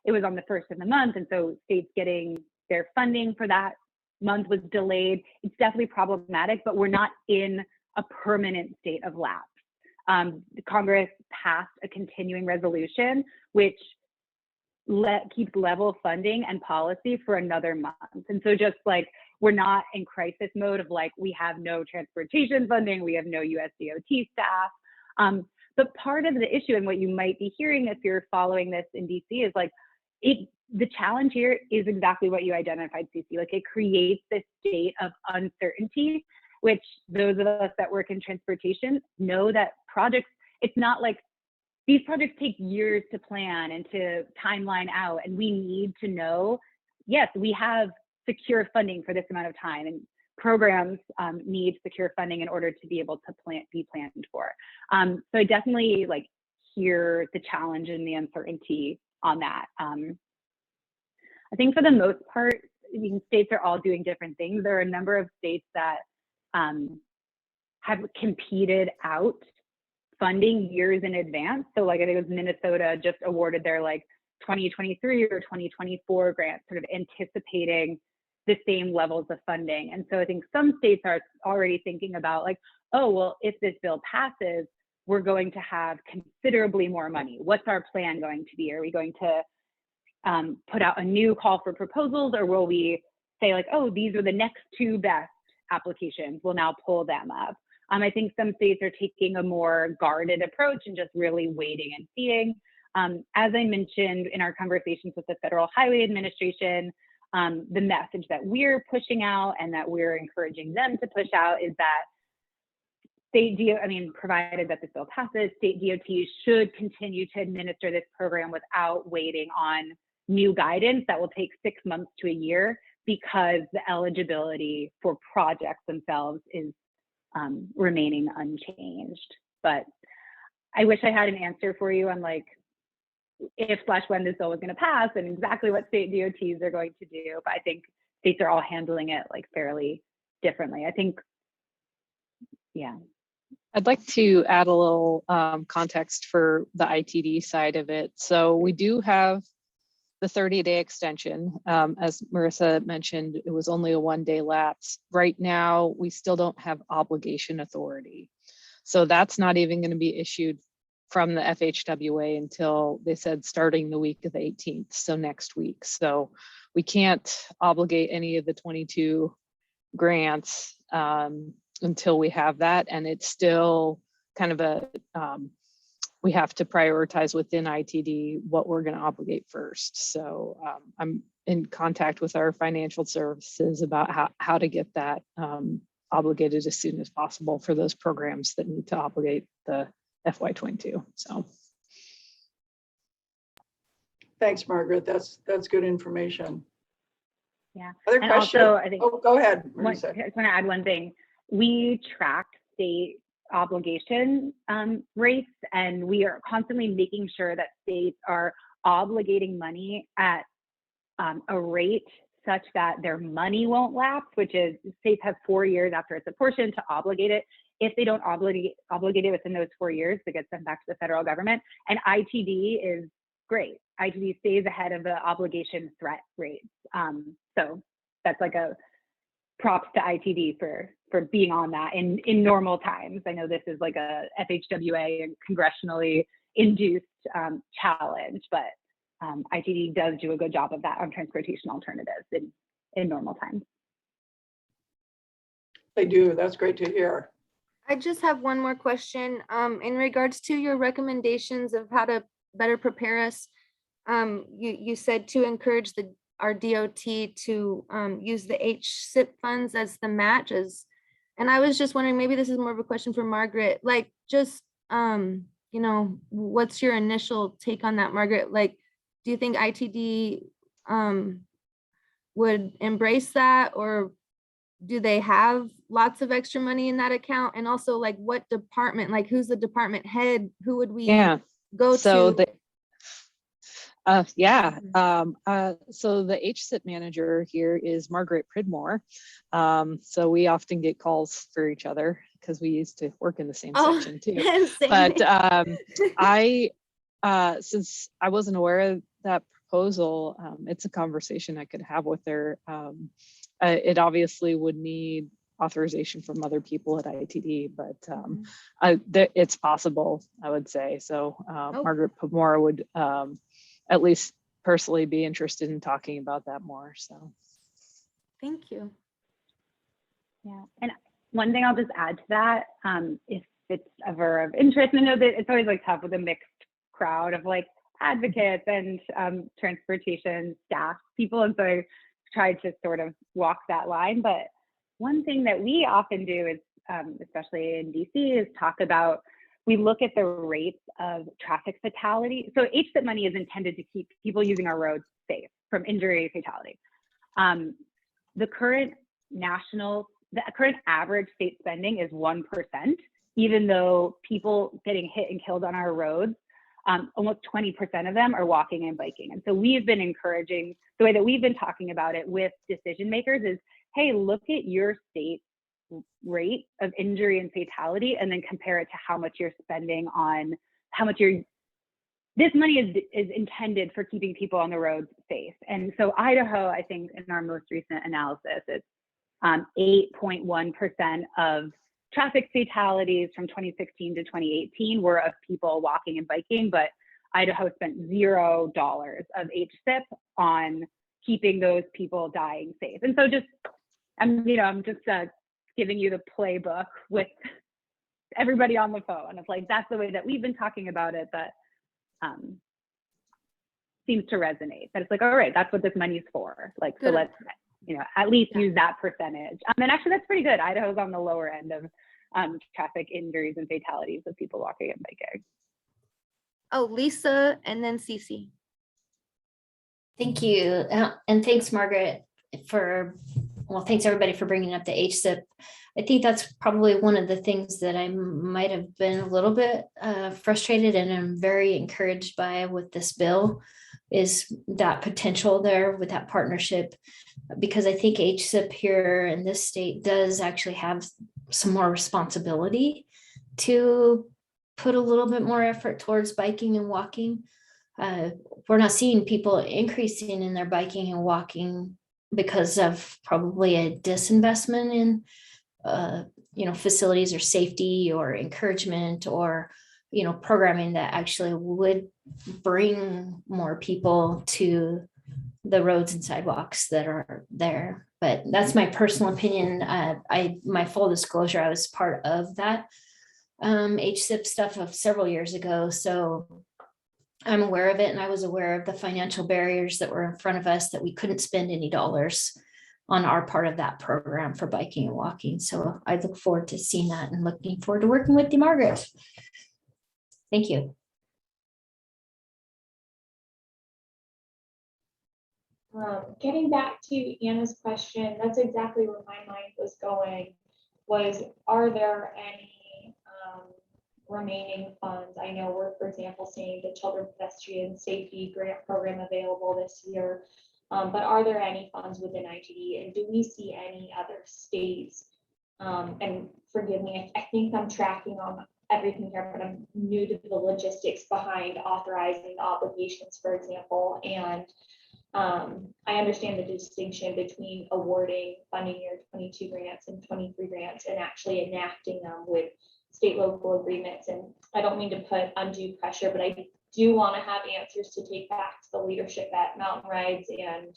it was on the first of the month, and so states getting their funding for that month was delayed. It's definitely problematic, but we're not in a permanent state of lapse. Congress passed a continuing resolution, which keeps level funding and policy for another month. And so just we're not in crisis mode of we have no transportation funding, we have no US DOT staff. But part of the issue, and what you might be hearing if you're following this in DC, is the challenge here is exactly what you identified, Cece. It creates this state of uncertainty, which those of us that work in transportation know that projects, it's not these projects take years to plan and to timeline out, and we need to know, yes, we have secure funding for this amount of time, and programs need secure funding in order to be able to be planned for. So I definitely hear the challenge and the uncertainty on that. I think for the most part, states are all doing different things. There are a number of states that have competed out funding years in advance. So I think it was Minnesota just awarded their 2023 or 2024 grants, sort of anticipating the same levels of funding. And so I think some states are already thinking about oh, well, if this bill passes, we're going to have considerably more money. What's our plan going to be? Are we going to put out a new call for proposals, or will we say oh, these are the next two best applications, we'll now pull them up? I think some states are taking a more guarded approach and just really waiting and seeing. As I mentioned in our conversations with the Federal Highway Administration, the message that we're pushing out and that we're encouraging them to push out is that provided that this bill passes, state DOTs should continue to administer this program without waiting on new guidance that will take 6 months to a year, because the eligibility for projects themselves is remaining unchanged. But I wish I had an answer for you on if/when this bill was going to pass and exactly what state DOTs are going to do. But I think states are all handling it fairly differently. I think, yeah. I'd like to add a little context for the ITD side of it. So we do have the 30-day extension. As Marisa mentioned, it was only a one-day lapse. Right now, we still don't have obligation authority. So that's not even going to be issued from the FHWA until, they said, starting the week of the 18th, so next week. So we can't obligate any of the 22 grants until we have that. And it's still kind of a, we have to prioritize within ITD what we're going to obligate first. So I'm in contact with our financial services about how to get that obligated as soon as possible for those programs that need to obligate the FY22. So Thanks, Margaret. That's good information. Yeah. Other And question? also, I think Go ahead, I Marisa. just want to add one thing. We track state obligation rates, and we are constantly making sure that states are obligating money at a rate such that their money won't lapse, which is states have 4 years after it's apportioned to obligate it. If they don't obligate it within those 4 years, it gets sent back to the federal government. And ITD is great. ITD stays ahead of the obligation threat rates. So that's a props to ITD for being on that in normal times. I know this is a FHWA and congressionally induced challenge, but ITD does do a good job of that on transportation alternatives in normal times. They do. That's great to hear. I just have one more question in regards to your recommendations of how to better prepare us you said to encourage our DOT to use the HSIP funds as the matches. And I was just wondering, maybe this is more of a question for Margaret, like just, you know, what's your initial take on that, Margaret? Like, do you think ITD would embrace that, or do they have lots of extra money in that account? And also, like, what department, like who's the department head? Who would we go so to? So the HSIP manager here is Margaret Pridmore. So we often get calls for each other because we used to work in the same section too. But since I wasn't aware of that proposal, it's a conversation I could have with her. It obviously would need authorization from other people at ITD, but it's possible, I would say. So Margaret Pridmore would at least personally be interested in talking about that more. So thank you. Yeah, and one thing I'll just add to that, if it's ever of interest, I know that it's always like tough with a mixed crowd of like advocates and transportation staff people, and so I tried to sort of walk that line. But one thing that we often do is, especially in DC, is talk about, we look at the rates of traffic fatality. So HSIP money is intended to keep people using our roads safe from injury fatality. The current average state spending is 1%, even though people getting hit and killed on our roads, almost 20% of them are walking and biking. And so we've been encouraging, the way that we've been talking about it with decision makers is, hey, look at your state rate of injury and fatality and then compare it to how much you're spending on this money is intended for keeping people on the roads safe. And so Idaho, I think in our most recent analysis, it's 8.1% of traffic fatalities from 2016 to 2018 were of people walking and biking, but Idaho spent $0 of HSIP on keeping those people dying safe. And so I'm just giving you the playbook with everybody on the phone. It's like, that's the way that we've been talking about it, that seems to resonate. That it's like, all right, that's what this money's for. Like, so let's, at least use that percentage. And actually that's pretty good. Idaho's on the lower end of traffic injuries and fatalities of people walking and biking. Oh, Lisa, and then Cece. Thank you. And thanks, Margaret, thanks everybody for bringing up the HSIP. I think that's probably one of the things that I might have been a little bit frustrated, and I'm very encouraged by with this bill, is that potential there with that partnership, because I think HSIP here in this state does actually have some more responsibility to put a little bit more effort towards biking and walking. We're not seeing people increasing in their biking and walking because of probably a disinvestment in facilities or safety or encouragement or programming that actually would bring more people to the roads and sidewalks that are there. But that's my personal opinion. My full disclosure, I was part of that HSIP stuff of several years ago, so I'm aware of it, and I was aware of the financial barriers that were in front of us, that we couldn't spend any dollars on our part of that program for biking and walking. So I look forward to seeing that and looking forward to working with you, Margaret. Thank you. Getting back to Anna's question, that's exactly where my mind was going, was are there any remaining funds? I know we're, for example, seeing the Children Pedestrian Safety Grant Program available this year, but are there any funds within ITD, and do we see any other states? And forgive me, I think I'm tracking on everything here, but I'm new to the logistics behind authorizing the obligations, for example, and I understand the distinction between awarding funding year 22 grants and 23 grants and actually enacting them with state local agreements. And I don't mean to put undue pressure, but I do want to have answers to take back to the leadership at Mountain Rides. And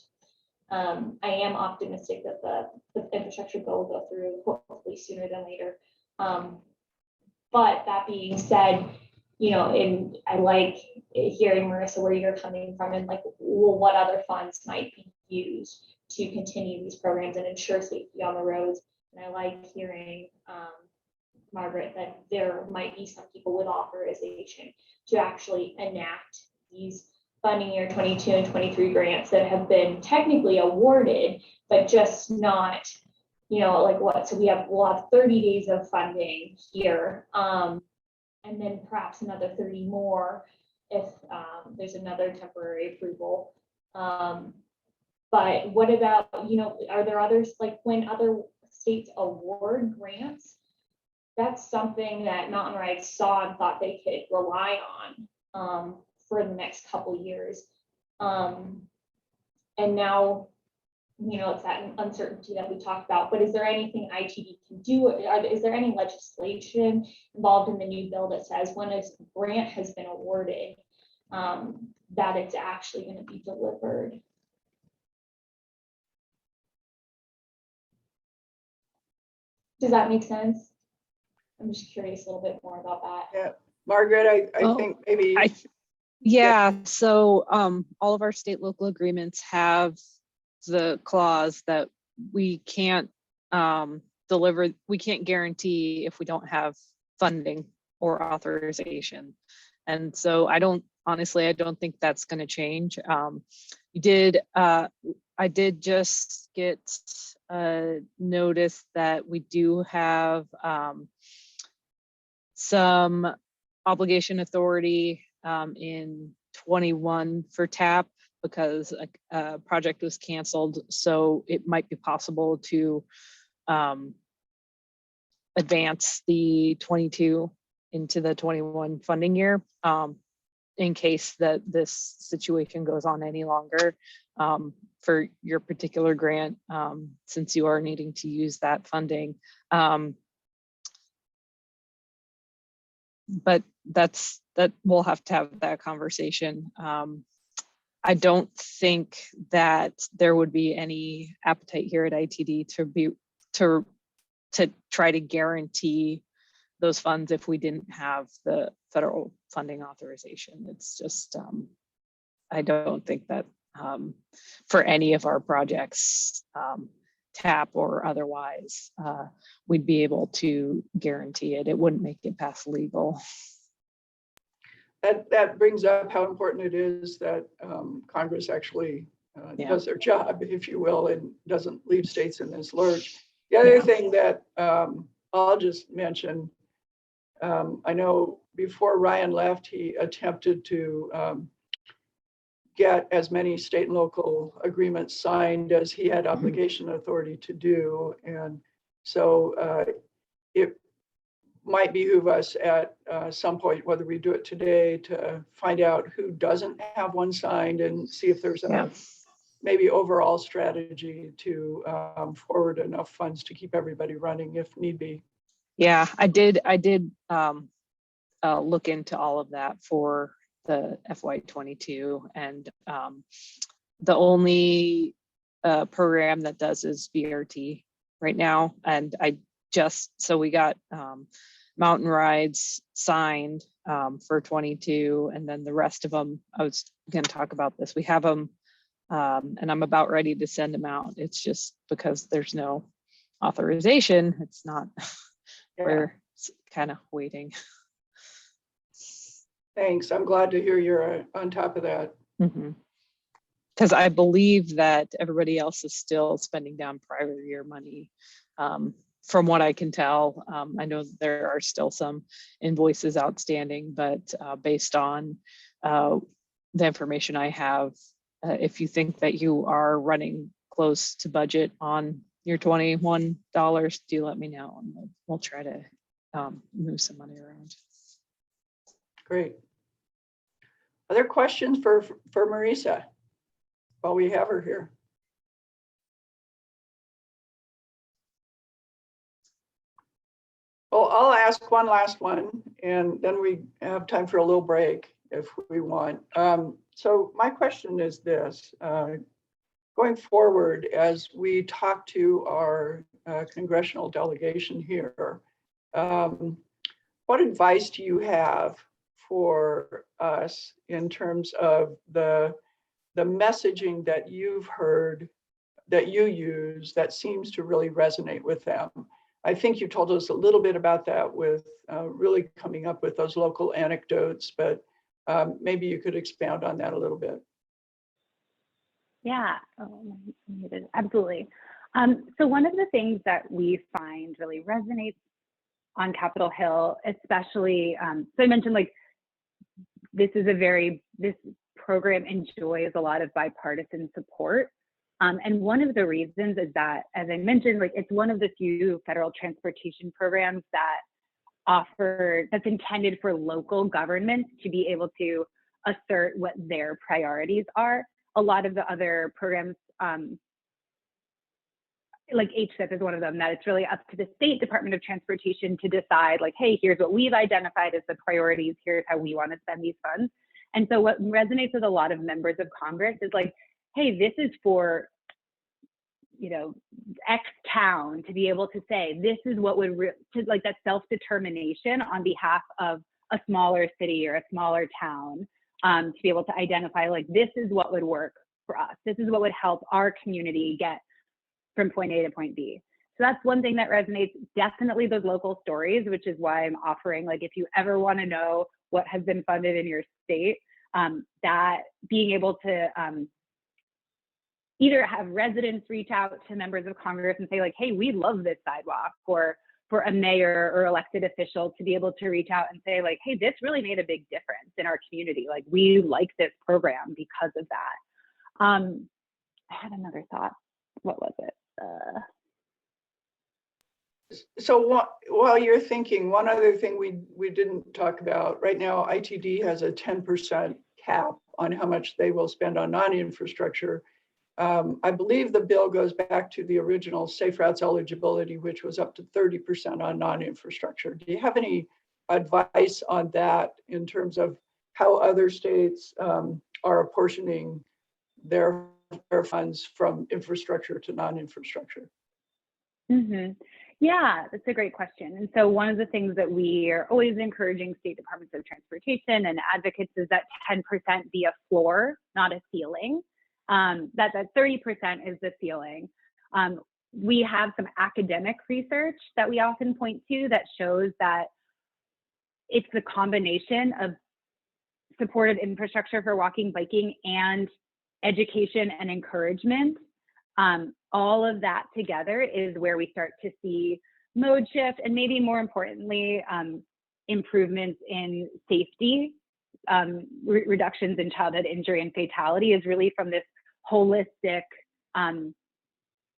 I am optimistic that the infrastructure bill will go through hopefully sooner than later. But that being said, and I like hearing, Marisa, where you're coming from and like, well, what other funds might be used to continue these programs and ensure safety on the roads. And I like hearing, Margaret, that there might be some people with authorization to actually enact these funding year 22 and 23 grants that have been technically awarded, but just not, like what, so we'll have 30 days of funding here. And then perhaps another 30 more if there's another temporary approval. But what about, are there others, like when other states award grants, that's something that Mountain Ride saw and thought they could rely on for the next couple years. And now, it's that uncertainty that we talked about, but is there anything ITD can do? Is there any legislation involved in the new bill that says when a grant has been awarded, that it's actually going to be delivered? Does that make sense? I'm just curious a little bit more about that. Yeah, Margaret, I think maybe. Yeah, so all of our state local agreements have the clause that we can't deliver, we can't guarantee if we don't have funding or authorization. And so honestly, I don't think that's going to change. I did just get a notice that we do have some obligation authority in 21 for TAP because a project was canceled. So it might be possible to advance the 22 into the 21 funding year in case that this situation goes on any longer for your particular grant, since you are needing to use that funding. But that we'll have to have that conversation. I don't think that there would be any appetite here at ITD to try to guarantee those funds if we didn't have the federal funding authorization. It's just, I don't think that for any of our projects, TAP or otherwise, we'd be able to guarantee it. It wouldn't make it past legal. That brings up how important it is that Congress actually does their job, if you will, and doesn't leave states in this lurch. The other thing that I'll just mention, I know before Ryan left, he attempted to get as many state and local agreements signed as he had obligation authority to do. And so it might behoove us at some point, whether we do it today, to find out who doesn't have one signed and see if there's a maybe overall strategy to forward enough funds to keep everybody running if need be. Yeah, I did look into all of that for the FY22, and the only program that does is VRT right now. And so we got mountain rides signed for 22, and then the rest of them, I was going to talk about this. We have them, and I'm about ready to send them out. It's just because there's no authorization. It's not, we're kind of waiting. Thanks. I'm glad to hear you're on top of that. Because I believe that everybody else is still spending down prior year money. From what I can tell, I know there are still some invoices outstanding, but based on the information I have, if you think that you are running close to budget on your $21, do let me know, and we'll try to move some money around. Great. Other questions for Marisa while we have her here? Well, I'll ask one last one, and then we have time for a little break if we want. So my question is this, going forward, as we talk to our congressional delegation here, what advice do you have for us in terms of the messaging that you've heard, that you use, that seems to really resonate with them? I think you told us a little bit about that with really coming up with those local anecdotes, but maybe you could expound on that a little bit. Yeah, absolutely. So one of the things that we find really resonates on Capitol Hill, especially, so I mentioned like, this program enjoys a lot of bipartisan support. And one of the reasons is that, as I mentioned, like it's one of the few federal transportation programs that's intended for local governments to be able to assert what their priorities are. A lot of the other programs, like HSIP is one of them, that it's really up to the State Department of Transportation to decide like, hey, here's what we've identified as the priorities, here's how we want to spend these funds. And so what resonates with a lot of members of Congress is like, hey, this is for, X town to be able to say, this is what would, like that self-determination on behalf of a smaller city or a smaller town, to be able to identify like, this is what would work for us. This is what would help our community get from point A to point B. So that's one thing that resonates, definitely those local stories, which is why I'm offering, like, if you ever want to know what has been funded in your state, that being able to either have residents reach out to members of Congress and say like, hey, we love this sidewalk, or for a mayor or elected official to be able to reach out and say like, hey, this really made a big difference in our community. Like, we like this program because of that. I had another thought. What was it? So while you're thinking, one other thing we didn't talk about, right now, ITD has a 10% cap on how much they will spend on non-infrastructure. I believe the bill goes back to the original Safe Routes eligibility, which was up to 30% on non-infrastructure. Do you have any advice on that in terms of how other states are apportioning their funds from infrastructure to non-infrastructure? Mm-hmm. Yeah, that's a great question. And so one of the things that we are always encouraging state departments of transportation and advocates is that 10% be a floor, not a ceiling. That 30% is the ceiling. We have some academic research that we often point to that shows that it's the combination of supportive infrastructure for walking, biking, and education and encouragement. All of that together is where we start to see mode shift, and maybe more importantly, improvements in safety, reductions in childhood injury and fatality is really from this holistic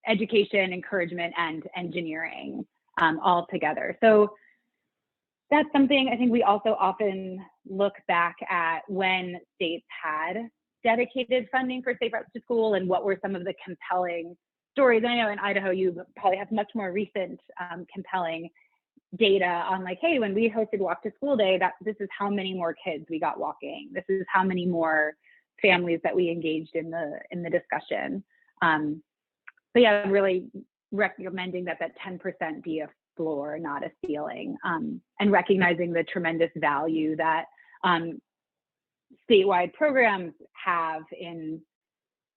education, encouragement, and engineering all together. So that's something I think we also often look back at when states had dedicated funding for Safe Routes to School, and what were some of the compelling stories. I know in Idaho, you probably have much more recent compelling data on like, hey, when we hosted Walk to School Day, this is how many more kids we got walking. This is how many more families that we engaged in the discussion. But yeah, I'm really recommending that 10% be a floor, not a ceiling, and recognizing the tremendous value that statewide programs have in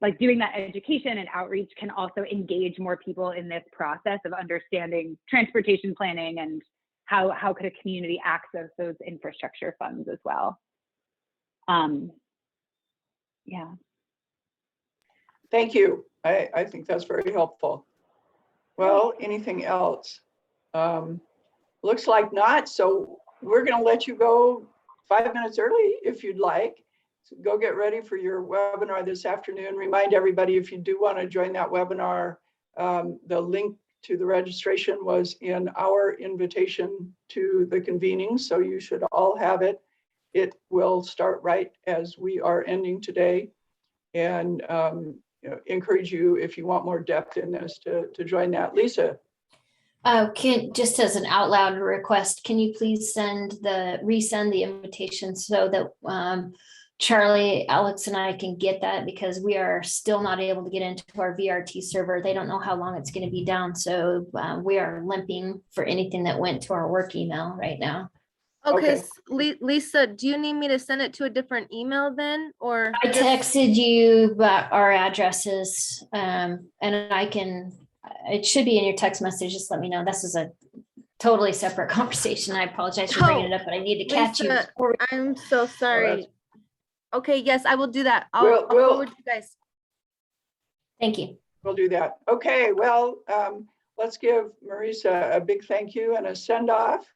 like doing that education and outreach can also engage more people in this process of understanding transportation planning and how could a community access those infrastructure funds as well. Yeah. Thank you. I think that's very helpful. Well, anything else? Looks like not. So we're going to let you go 5 minutes early if you'd like. So go get ready for your webinar this afternoon. Remind everybody, if you do want to join that webinar, the link to the registration was in our invitation to the convening, so you should all have it. It will start right as we are ending today, and encourage you, if you want more depth in this, to join that. Lisa. Just as an out loud request, can you please resend the invitation so that Charlie, Alex, and I can get that, because we are still not able to get into our VRT server. They don't know how long it's going to be down. So we are limping for anything that went to our work email right now. Okay, Okay. Lisa, do you need me to send it to a different email then, or? I texted you our addresses, and I can, it should be in your text message. Just let me know. This is a totally separate conversation. I apologize for bringing it up, but I need to catch you. Lisa, I'm so sorry. Okay, yes, I will do that. We'll- I'll forward you guys. Thank you. We'll do that. Okay, well, let's give Marisa a big thank you and a send off.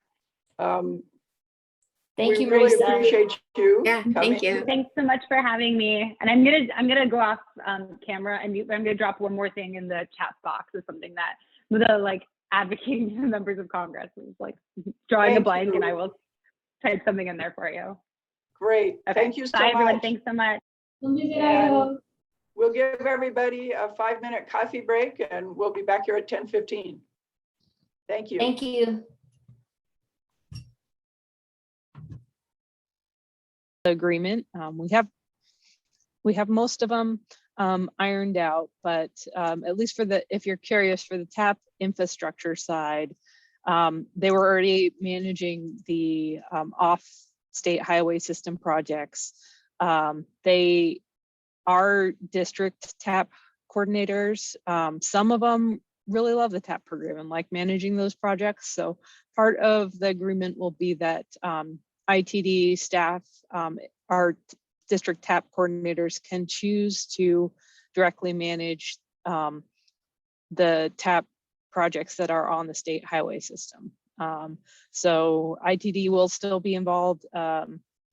Thank We you, really Marisa. appreciate you. Yeah, coming. thank you. Thanks so much for having me. And I'm gonna go off camera and I'm gonna drop one more thing in the chat box or something that the like advocating to members of Congress is like drawing a Thank blank, you. and I will type something in there for you. Great. Okay. Thank you so Bye, everyone. much. Thanks so much. And we'll give everybody a 5-minute coffee break and we'll be back here at 10:15. Thank you. Thank you. Agreement. We have most of them ironed out, but at least if you're curious, for the TAP infrastructure side, they were already managing the off-state highway system projects. They are district TAP coordinators. Some of them really love the TAP program and like managing those projects. So part of the agreement will be that ITD staff, our district TAP coordinators, can choose to directly manage the TAP projects that are on the state highway system. So ITD will still be involved,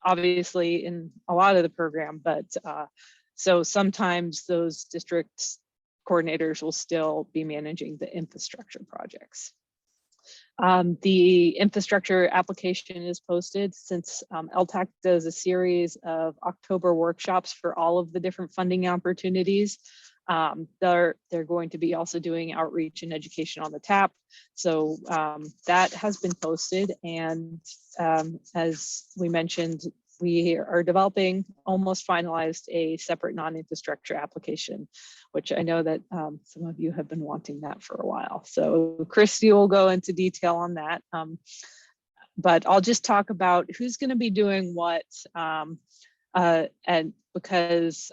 obviously, in a lot of the program, but so sometimes those district coordinators will still be managing the infrastructure projects. The infrastructure application is posted since Ltac does a series of October workshops for all of the different funding opportunities. They're going to be also doing outreach and education on the TAP. So that has been posted. And as we mentioned, we are developing, almost finalized, a separate non-infrastructure application, which I know that some of you have been wanting that for a while. So Christy will go into detail on that. But I'll just talk about who's going to be doing what, and because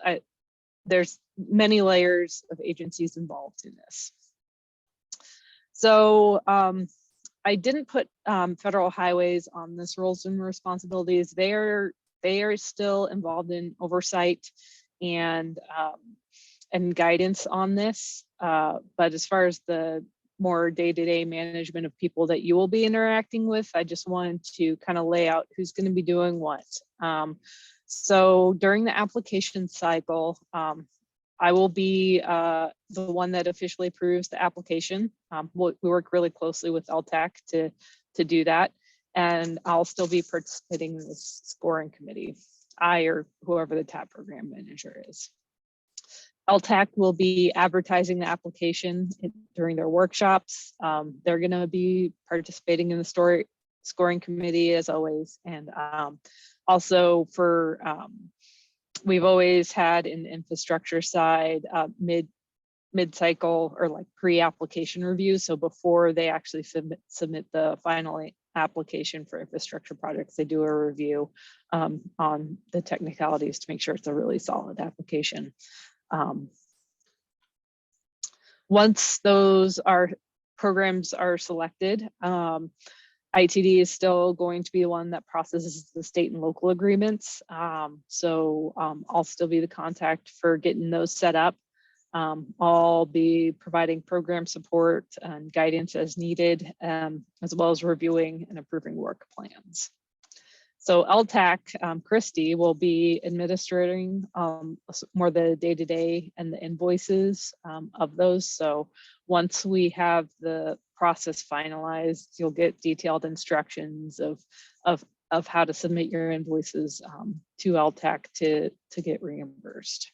there's many layers of agencies involved in this. So I didn't put federal highways on this roles and responsibilities. They are still involved in oversight and guidance on this. But as far as the more day-to-day management of people that you will be interacting with, I just wanted to kind of lay out who's going to be doing what. So during the application cycle, I will be the one that officially approves the application. We work really closely with Ltac to do that. And I'll still be participating in this scoring committee, or whoever the TAP program manager is. Ltac will be advertising the application during their workshops. They're going to be participating in the scoring committee as always. And also for we've always had in the infrastructure side mid-cycle or like pre-application review. So before they actually submit the final application for infrastructure projects, they do a review on the technicalities to make sure it's a really solid application. Once those programs are selected, ITD is still going to be the one that processes the state and local agreements. So I'll still be the contact for getting those set up. I'll be providing program support and guidance as needed, as well as reviewing and approving work plans. So Ltac, Christy will be administering more the day-to-day and the invoices of those. So once we have the process finalized, you'll get detailed instructions of how to submit your invoices to Ltac to get reimbursed.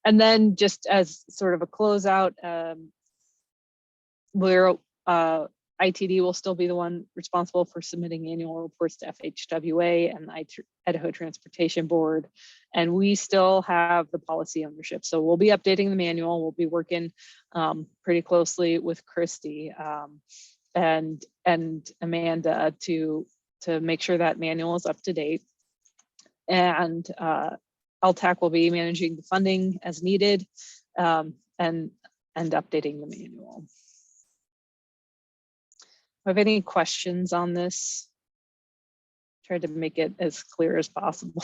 And then just as sort of a closeout, ITD will still be the one responsible for submitting annual reports to FHWA and the Idaho Transportation Board. And we still have the policy ownership. So we'll be updating the manual. We'll be working pretty closely with Christy and Amanda to make sure that manual is up to date. And Ltac will be managing the funding as needed, and updating the manual. Have any questions on this? Tried to make it as clear as possible.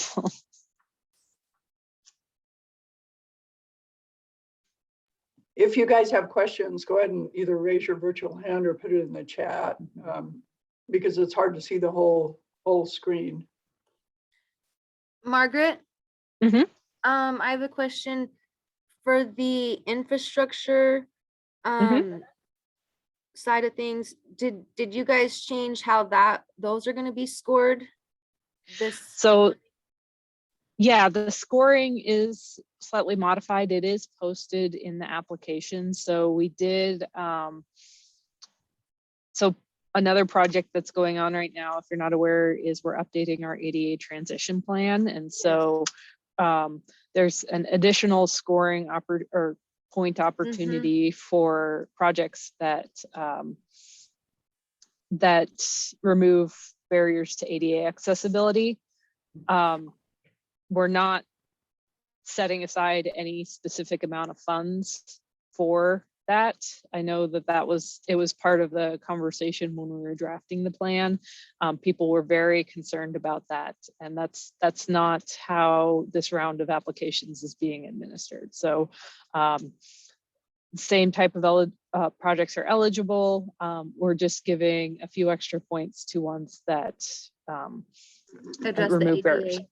If you guys have questions, go ahead and either raise your virtual hand or put it in the chat, because it's hard to see the whole screen. Margaret? Mhm. I have a question for the infrastructure side of things. Did you guys change how those are going to be scored? So yeah, the scoring is slightly modified. It is posted in the application. So we did, so another project that's going on right now, if you're not aware, is we're updating our ADA transition plan. And so there's an additional scoring point opportunity for projects that that remove barriers to ADA accessibility. We're not setting aside any specific amount of funds for that. I know that it was part of the conversation when we were drafting the plan. People were very concerned about that, and that's not how this round of applications is being administered. So same type of projects are eligible. We're just giving a few extra points to ones that address remove the barriers. ADA.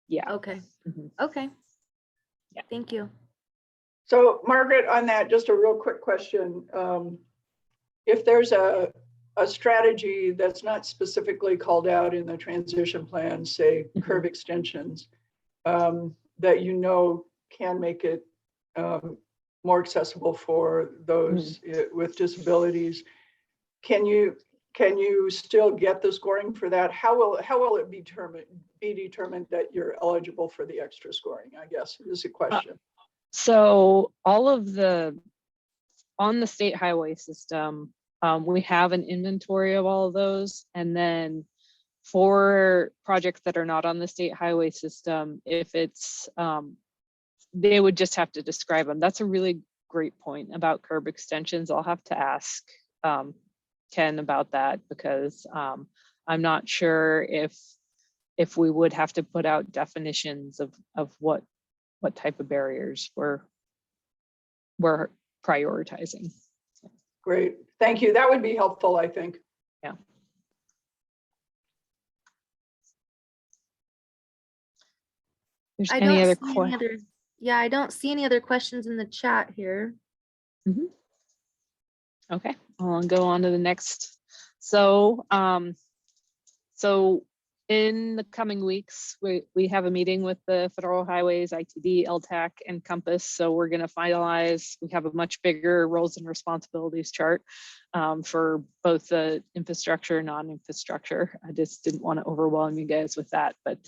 Yeah. Okay. Mhm. Okay. Yeah. Thank you. So Margaret, on that, just a real quick question. If there's a strategy that's not specifically called out in the transition plan, say curb extensions, that you know can make it more accessible for those with disabilities, can you still get the scoring for that? How will it be determined that you're eligible for the extra scoring, I guess, is the question. So all of on the state highway system, we have an inventory of all of those. And then for projects that are not on the state highway system, if it's, they would just have to describe them. That's a really great point about curb extensions. I'll have to ask Ken about that, because I'm not sure if we would have to put out definitions of what type of barriers we're prioritizing. Great, thank you. That would be helpful, I think. Yeah. There's any other questions? Yeah, I don't see any other questions in the chat here. Okay, I'll go on to the next. So, so in the coming weeks, we have a meeting with the Federal Highways, ITD, Ltac, and Compass. So we're going to finalize. We have a much bigger roles and responsibilities chart for both the infrastructure and non-infrastructure. I just didn't want to overwhelm you guys with that, but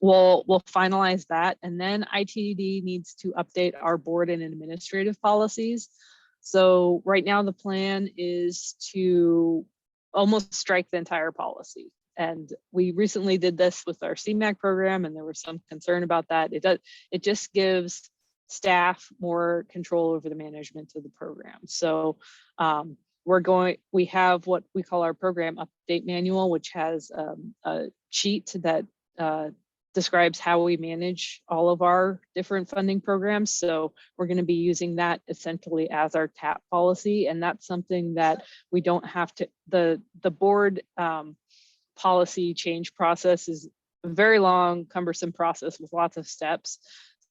we'll finalize that. And then ITD needs to update our board and administrative policies. So right now the plan is to almost strike the entire policy. And we recently did this with our CMAQ program, and there was some concern about that. It just gives staff more control over the management of the program. So we have what we call our program update manual, which has a sheet that describes how we manage all of our different funding programs. So we're going to be using that essentially as our TAP policy. And that's something that we don't have to, the board policy change process is a very long, cumbersome process with lots of steps.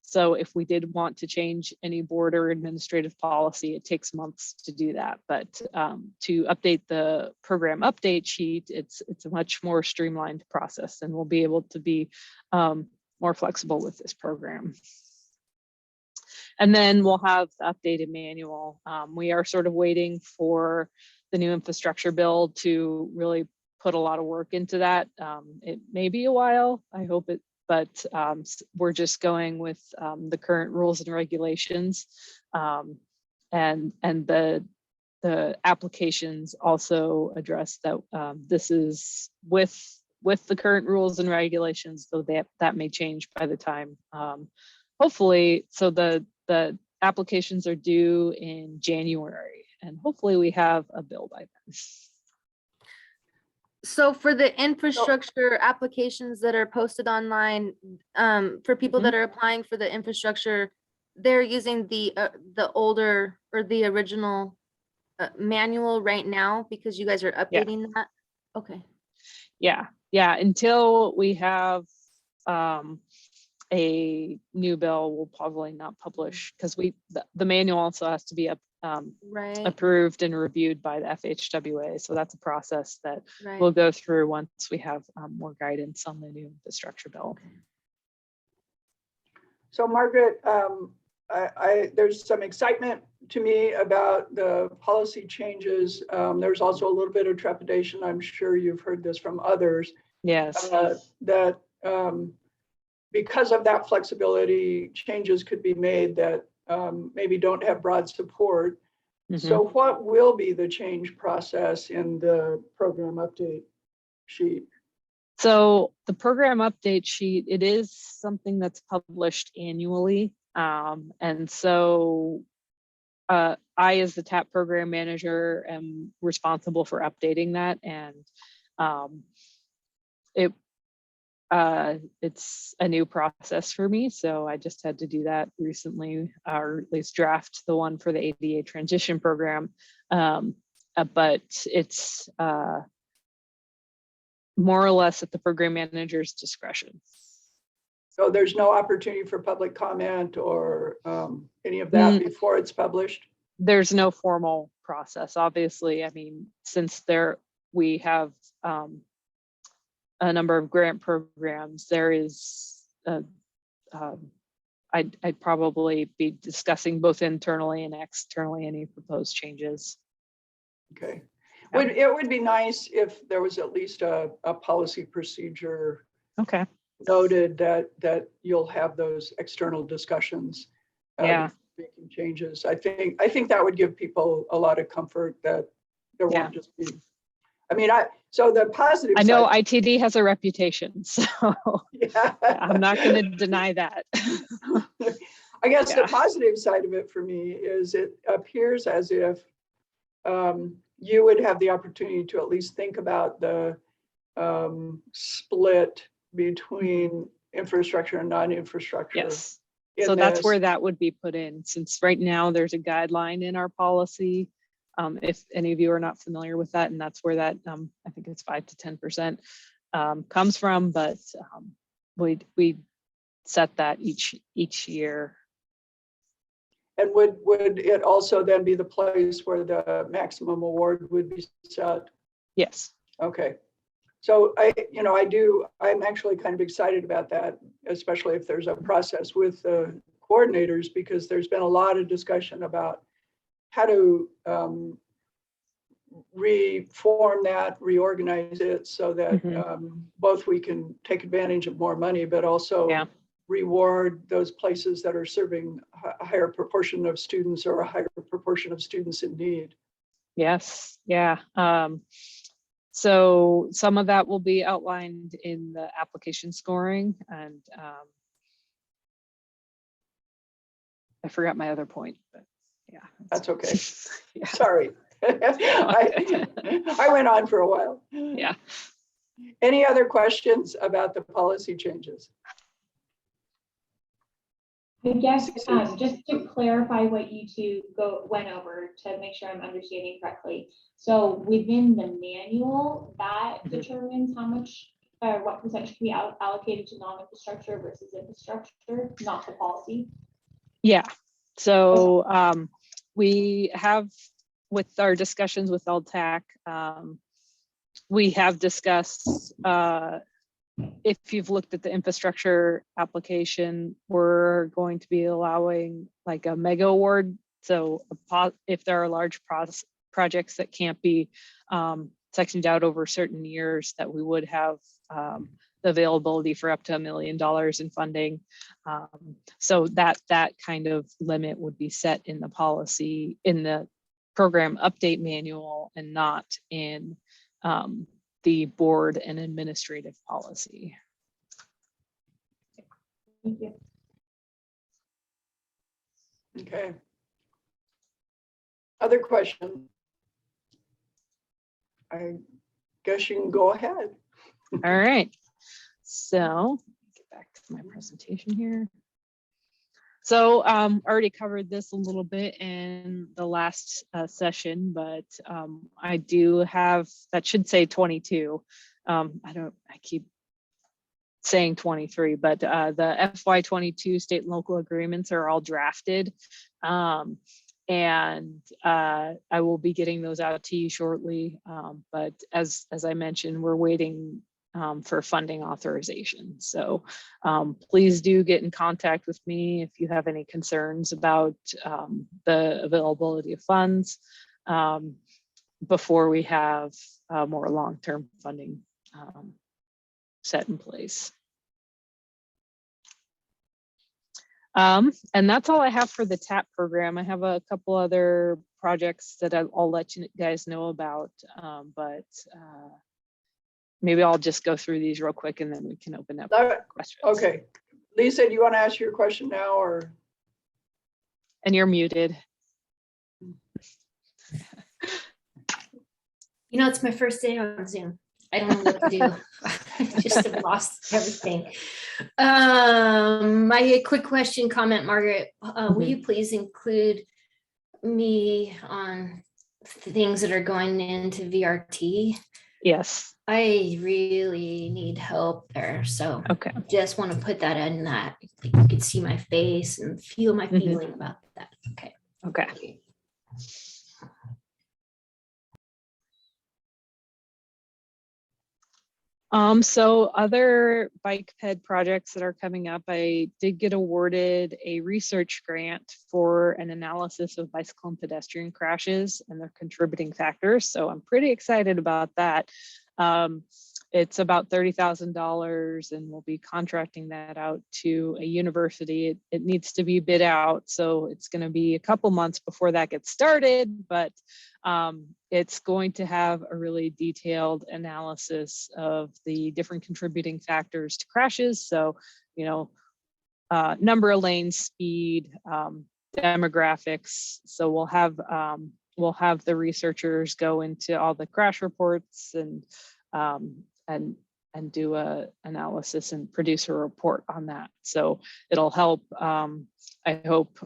So if we did want to change any board or administrative policy, it takes months to do that. But to update the program update sheet, it's a much more streamlined process, and we'll be able to be more flexible with this program. And then we'll have the updated manual. We are sort of waiting for the new infrastructure bill to really put a lot of work into that. It may be a while, I hope it, but we're just going with the current rules and regulations. And the the applications also address that this is with the current rules and regulations, though that may change by the time, hopefully. So the applications are due in January, and hopefully we have a bill by then. So for the infrastructure applications that are posted online, for people that are applying for the infrastructure, they're using the older or the original manual right now because you guys are updating that? Okay. Yeah, until we have a new bill, we'll probably not publish, because the manual also has to be Right. approved and reviewed by the FHWA. So that's a process that Right. we'll go through once we have more guidance on the new infrastructure bill. So Margaret, there's some excitement to me about the policy changes. There's also a little bit of trepidation. I'm sure you've heard this from others. Yes. That because of that flexibility, changes could be made that maybe don't have broad support. So what will be the change process in the program update sheet? So the program update sheet, it is something that's published annually. And so I, as the TAP program manager, am responsible for updating that. And it's a new process for me. So I just had to do that recently, or at least draft the one for the ADA transition program. But it's more or less at the program manager's discretion. So there's no opportunity for public comment or any of that before it's published? There's no formal process, obviously. I mean, since we have a number of grant programs, there is I'd probably be discussing both internally and externally any proposed changes. Okay. It would be nice if there was at least a policy procedure noted that you'll have those external discussions. Making changes. I think that would give people a lot of comfort that there won't just be. I mean, so the positive. I know ITD has a reputation, so I'm not going to deny that. I guess the positive side of it for me is it appears as if you would have the opportunity to at least think about the split between infrastructure and non-infrastructure. Yes. So that's where that would be put in, since right now there's a guideline in our policy. If any of you are not familiar with that, and that's where that I think it's 5 to 10% comes from, but we set that each year. And would it also then be the place where the maximum award would be set? Yes. Okay. So I'm actually kind of excited about that, especially if there's a process with the coordinators, because there's been a lot of discussion about how to reform that, reorganize it so that both we can take advantage of more money, but also reward those places that are serving a higher proportion of students or a higher proportion of students in need. Yes. Yeah. So some of that will be outlined in the application scoring, and I forgot my other point, but yeah. That's okay. Sorry. I went on for a while. Yeah. Any other questions about the policy changes? I guess just to clarify what you two went over to make sure I'm understanding correctly. So within the manual, that determines how much, what percentage can be allocated to non-infrastructure versus infrastructure, not the policy. Yeah. So we have, with our discussions with Ltac, we have discussed, if you've looked at the infrastructure application, we're going to be allowing like a mega award. So if there are large projects that can't be sectioned out over certain years, that we would have the availability for up to $1 million in funding. So that kind of limit would be set in the policy, in the program update manual and not in the board and administrative policy. Thank you. Okay. Other questions? I guess you can go ahead. All right. So get back to my presentation here. So already covered this a little bit in the last session, but I do have, that should say 22. I keep saying 23, but the FY22 state and local agreements are all drafted. And I will be getting those out to you shortly. But as I mentioned, we're waiting for funding authorization. So please do get in contact with me if you have any concerns about the availability of funds before we have more long-term funding set in place. And that's all I have for the TAP program. I have a couple other projects that I'll let you guys know about, but maybe I'll just go through these real quick and then we can open up questions. Okay. Lisa, do you want to ask your question now or? And you're muted. You know, it's my first day on Zoom. I don't know what to do. Just have lost everything. My quick question, comment, Margaret, will you please include me on things that are going into VRT? Yes. I really need help there. So Okay. just want to put that in that you can see my face and feel my feeling about that. Okay. Okay. So other bike ped projects that are coming up, I did get awarded a research grant for an analysis of bicycle and pedestrian crashes and their contributing factors. So I'm pretty excited about that. It's about $30,000 and we'll be contracting that out to a university. It needs to be bid out. So it's going to be a couple months before that gets started, but it's going to have a really detailed analysis of the different contributing factors to crashes. So, you know, number of lanes, speed, demographics. So we'll have the researchers go into all the crash reports and do a analysis and produce a report on that. So it'll help, I hope,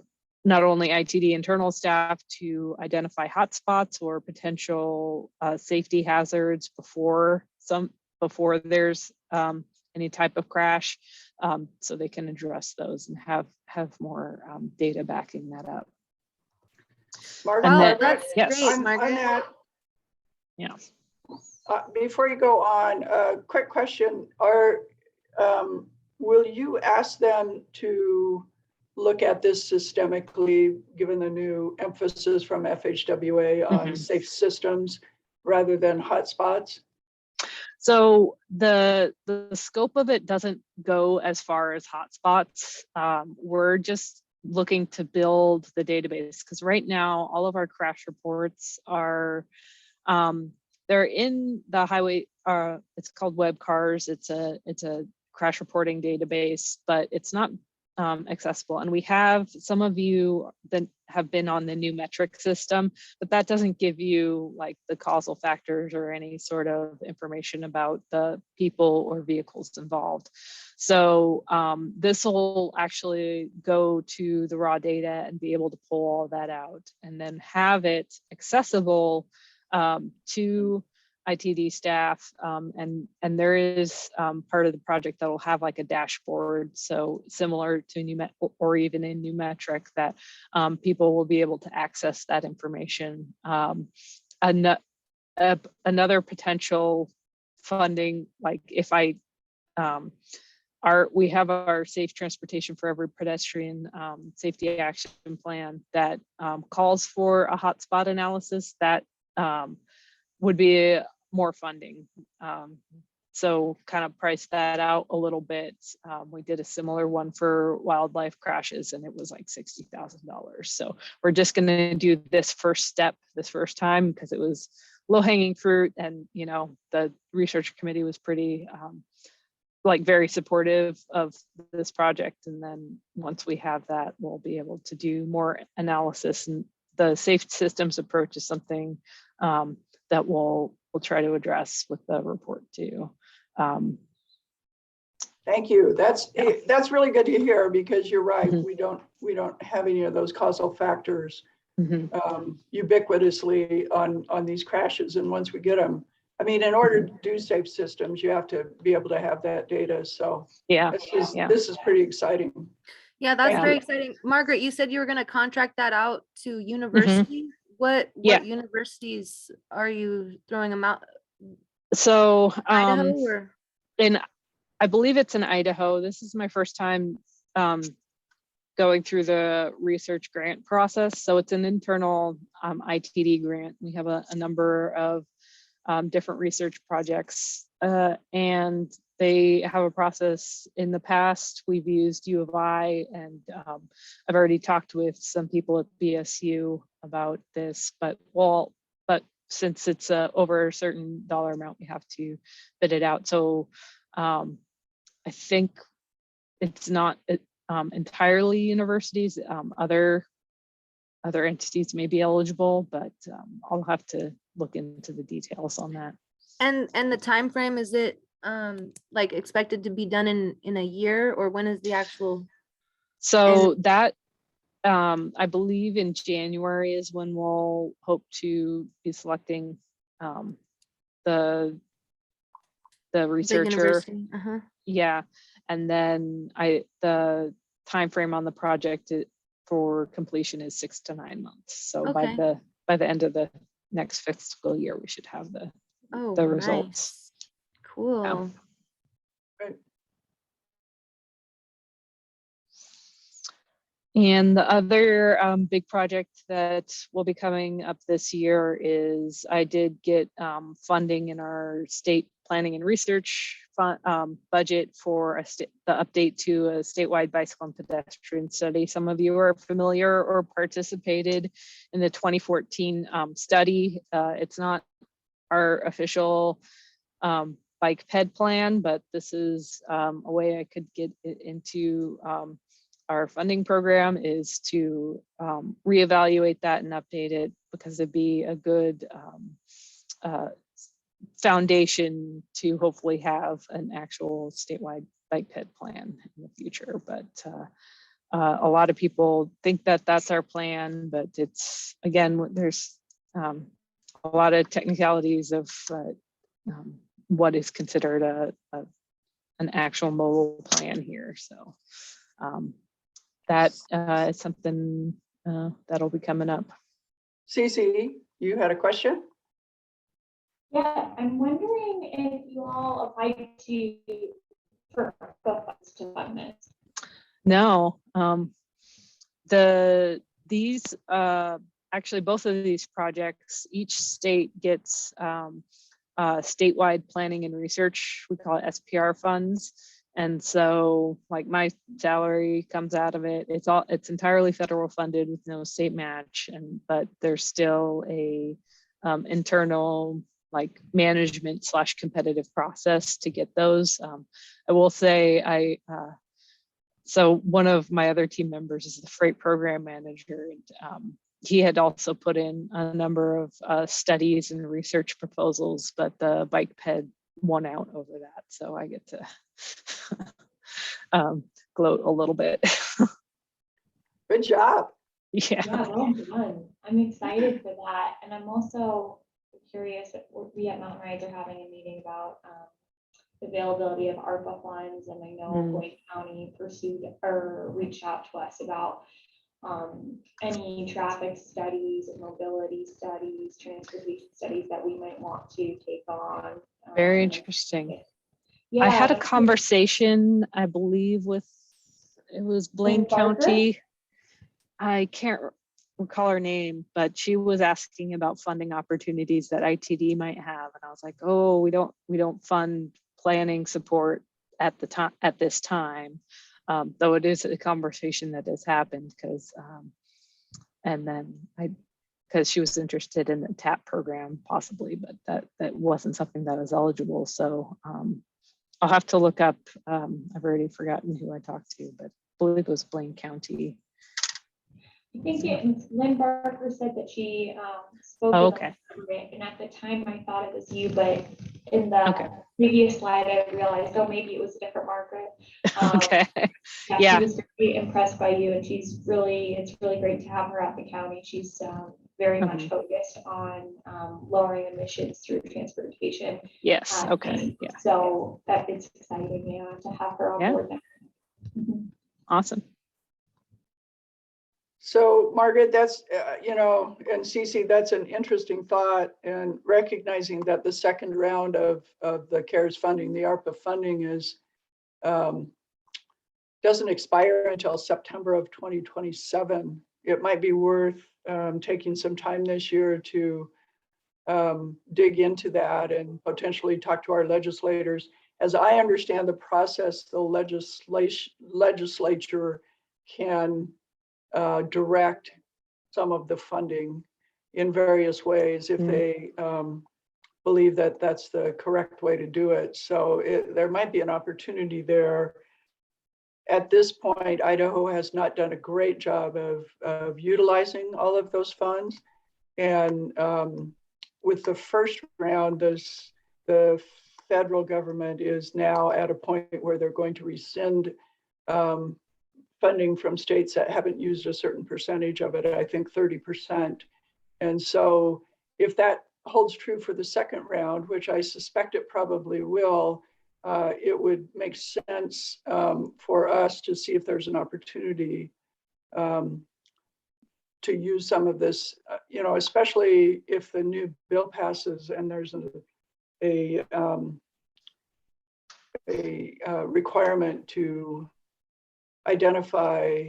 not only ITD internal staff to identify hotspots or potential safety hazards before there's any type of crash, so they can address those and have more data backing that up. Margaret, Wow, that's yes. great, on Margaret. that, Yeah. before you go on, a quick question. Will you ask them to look at this systemically, given the new emphasis from FHWA on safe systems rather than hotspots? So the scope of it doesn't go as far as hotspots. We're just looking to build the database because right now all of our crash reports are they're in the highway. It's called WebCars. It's a crash reporting database, but it's not accessible. And we have some of you that have been on the new metric system, but that doesn't give you like the causal factors or any sort of information about the people or vehicles involved. So this will actually go to the raw data and be able to pull all that out and then have it accessible to ITD staff, and there is part of the project that will have like a dashboard, so similar to or even in New Metric, that people will be able to access that information. Another potential funding, like if we have our Safe Transportation for Every Pedestrian Safety Action Plan that calls for a hotspot analysis that would be more funding. so kind of price that out a little bit. We did a similar one for wildlife crashes and it was like $60,000. So we're just going to do this first step this first time because it was low hanging fruit. And, you know, the research committee was pretty like very supportive of this project. And then once we have that, we'll be able to do more analysis, and the safe systems approach is something that we'll try to address with the report too. Thank you. That's really good to hear, because you're right. Mhm. We don't have any of those causal factors Mhm. ubiquitously on these crashes. And once we get them, I mean, in order to do safe systems, you have to be able to have that data. So Yeah, this is pretty exciting. Yeah, that's Thank very you. exciting. Margaret, you said you were going to contract that out to Mm-hmm. universities. What Yeah. universities are you throwing them out? So Idaho or? and I believe it's in Idaho. This is my first time going through the research grant process. So it's an internal ITD grant. We have a number of different research projects, and they have a process. In the past, we've used U of I, and I've already talked with some people at BSU about this, but since it's over a certain dollar amount, we have to bid it out. So I think it's not entirely universities. Other entities may be eligible, but I'll have to look into the details on that. And the time frame, is it like expected to be done in a year, or when is the actual? So that I believe in January is when we'll hope to be selecting the researcher. university? Yeah, and then the time frame on the project for completion is 6 to 9 months. So Okay. by the end of the next fiscal year, we should have the results. Nice. Cool. Yeah. Right. And the other big project that will be coming up this year is I did get funding in our state planning and research budget for the update to a statewide bicycle and pedestrian study. Some of you are familiar or participated in the 2014 study. It's not our official bike ped plan, but this is a way I could get it into our funding program, is to reevaluate that and update it, because it'd be a good foundation to hopefully have an actual statewide bike ped plan in the future. But a lot of people think that that's our plan, but it's, again, there's a lot of technicalities of what is considered an actual mobile plan here. So that is something that'll be coming up. Cece, you had a question? Yeah, I'm wondering if you all applied for funds to fund this. No, these actually, both of these projects, each state gets statewide planning and research, we call it SPR funds. And so like my salary comes out of it. It's entirely federal funded with no state match, but there's still a internal like management / competitive process to get those. I will say so one of my other team members is the freight program manager, and he had also put in a number of studies and research proposals, but the bike ped won out over that. So I get to gloat a little bit. Good job. Yeah. Well done. I'm excited for that. And I'm also curious, we at Mountain Rides are having a meeting about the availability of ARPA funds. And I know Boyd County pursued or reached out to us about any traffic studies, mobility studies, transportation studies that we might want to take on. Very interesting. Yeah, I had a conversation, I believe, with, it was Blaine County. I can't recall her name, but she was asking about funding opportunities that ITD might have. And I was like, oh, we don't fund planning support at this time, though it is a conversation that has happened because, and then because she was interested in the TAP program possibly, but that wasn't something that was eligible. So I'll have to look up, I've already forgotten who I talked to, but I believe it was Blaine County. I think Lynn Barker said that she spoke Oh, with okay. Rick, and at the time I thought it was you, but in the previous slide I realized, oh, maybe it was a different Margaret. Okay. Yeah, Yeah. she was very impressed by you, and it's really great to have her at the county. She's very much focused on lowering emissions through transportation. Yes. Okay. Yeah. So that it's exciting, to have her on board now. Awesome. So Margaret, that's, and Cece, that's an interesting thought, and recognizing that the second round of the CARES funding, the ARPA funding is, doesn't expire until September of 2027. It might be worth taking some time this year to dig into that and potentially talk to our legislators. As I understand the process, the legislature can direct some of the funding in various ways if they believe that that's the correct way to do it. So there might be an opportunity there. At this point, Idaho has not done a great job of utilizing all of those funds. And with the first round, the federal government is now at a point where they're going to rescind funding from states that haven't used a certain percentage of it, I think 30%. And so if that holds true for the second round, which I suspect it probably will, it would make sense for us to see if there's an opportunity to use some of this, especially if the new bill passes and there's a requirement to identify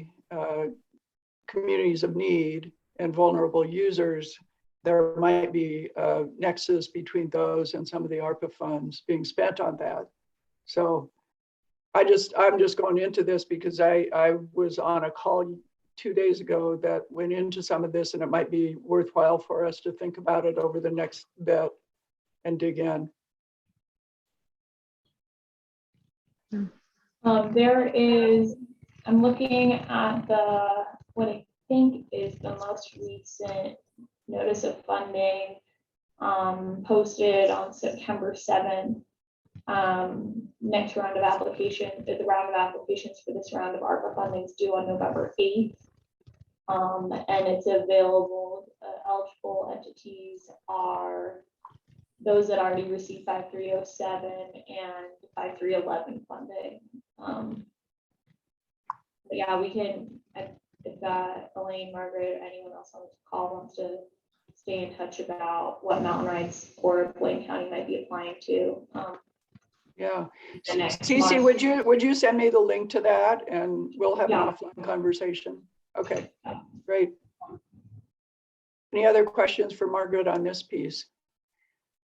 communities of need and vulnerable users. There might be a nexus between those and some of the ARPA funds being spent on that. So I'm just going into this because I was on a call 2 days ago that went into some of this, and it might be worthwhile for us to think about it over the next bit and dig in. I'm looking at what I think is the most recent notice of funding posted on September 7th. Next round of applications, the round of applications for this round of ARPA funding is due on November 8th. And it's available. Eligible entities are those that already received 5307 and 5311 funding. But yeah, we can, if Elaine, Margaret, anyone else on this call wants to stay in touch about what Mountain Rides or Blaine County might be applying to. Yeah, Cece, would you send me the link to that and we'll have an offline conversation? Okay, great. Any other questions for Margaret on this piece?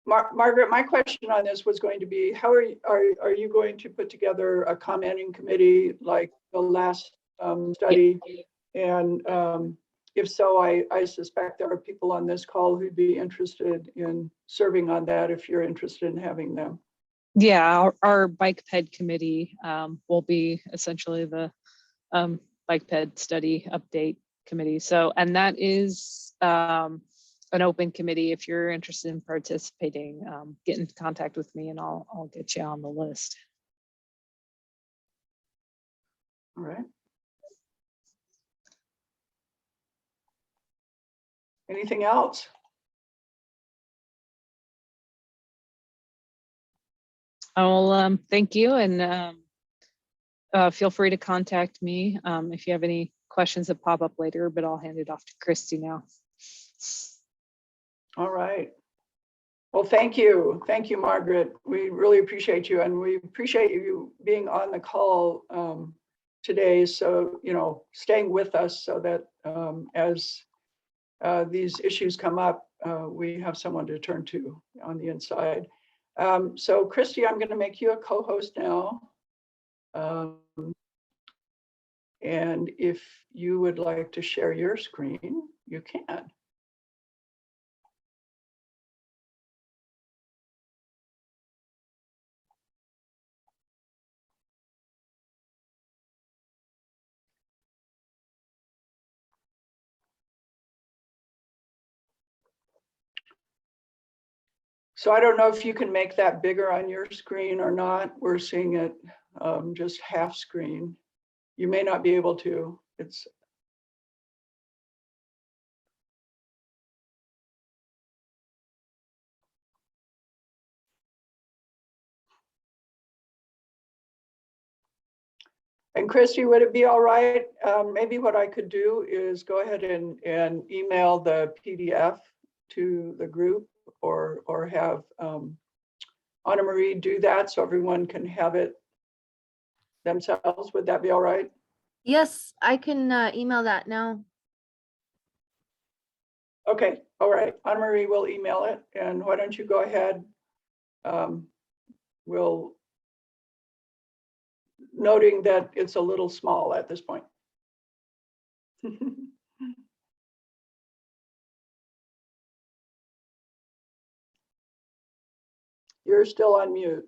Margaret, my question on this was going to be, how are you going to put together a commenting committee like the last study? And if so, I suspect there are people on this call who'd be interested in serving on that if you're interested in having them. Yeah, our bike ped committee will be essentially the bike ped study update committee. So, and that is an open committee. If you're interested in participating, get in contact with me and I'll get you on the list. All right. Anything else? I'll thank you, and feel free to contact me if you have any questions that pop up later, but I'll hand it off to Christy now. All right. Well, thank you. Thank you, Margaret. We really appreciate you, and we appreciate you being on the call today. So, staying with us so that as these issues come up, we have someone to turn to on the inside. So Christy, I'm going to make you a co-host now. And if you would like to share your screen, you can. So I don't know if you can make that bigger on your screen or not. We're seeing it just half screen. You may not be able to. It's And Christy, would it be all right? Maybe what I could do is go ahead and email the PDF to the group, or have Anna Marie do that so everyone can have it themselves. Would that be all right? Yes, I can email that now. Okay, all right. Anna Marie will email it, and why don't you go ahead? We'll, noting that it's a little small at this point. You're still on mute.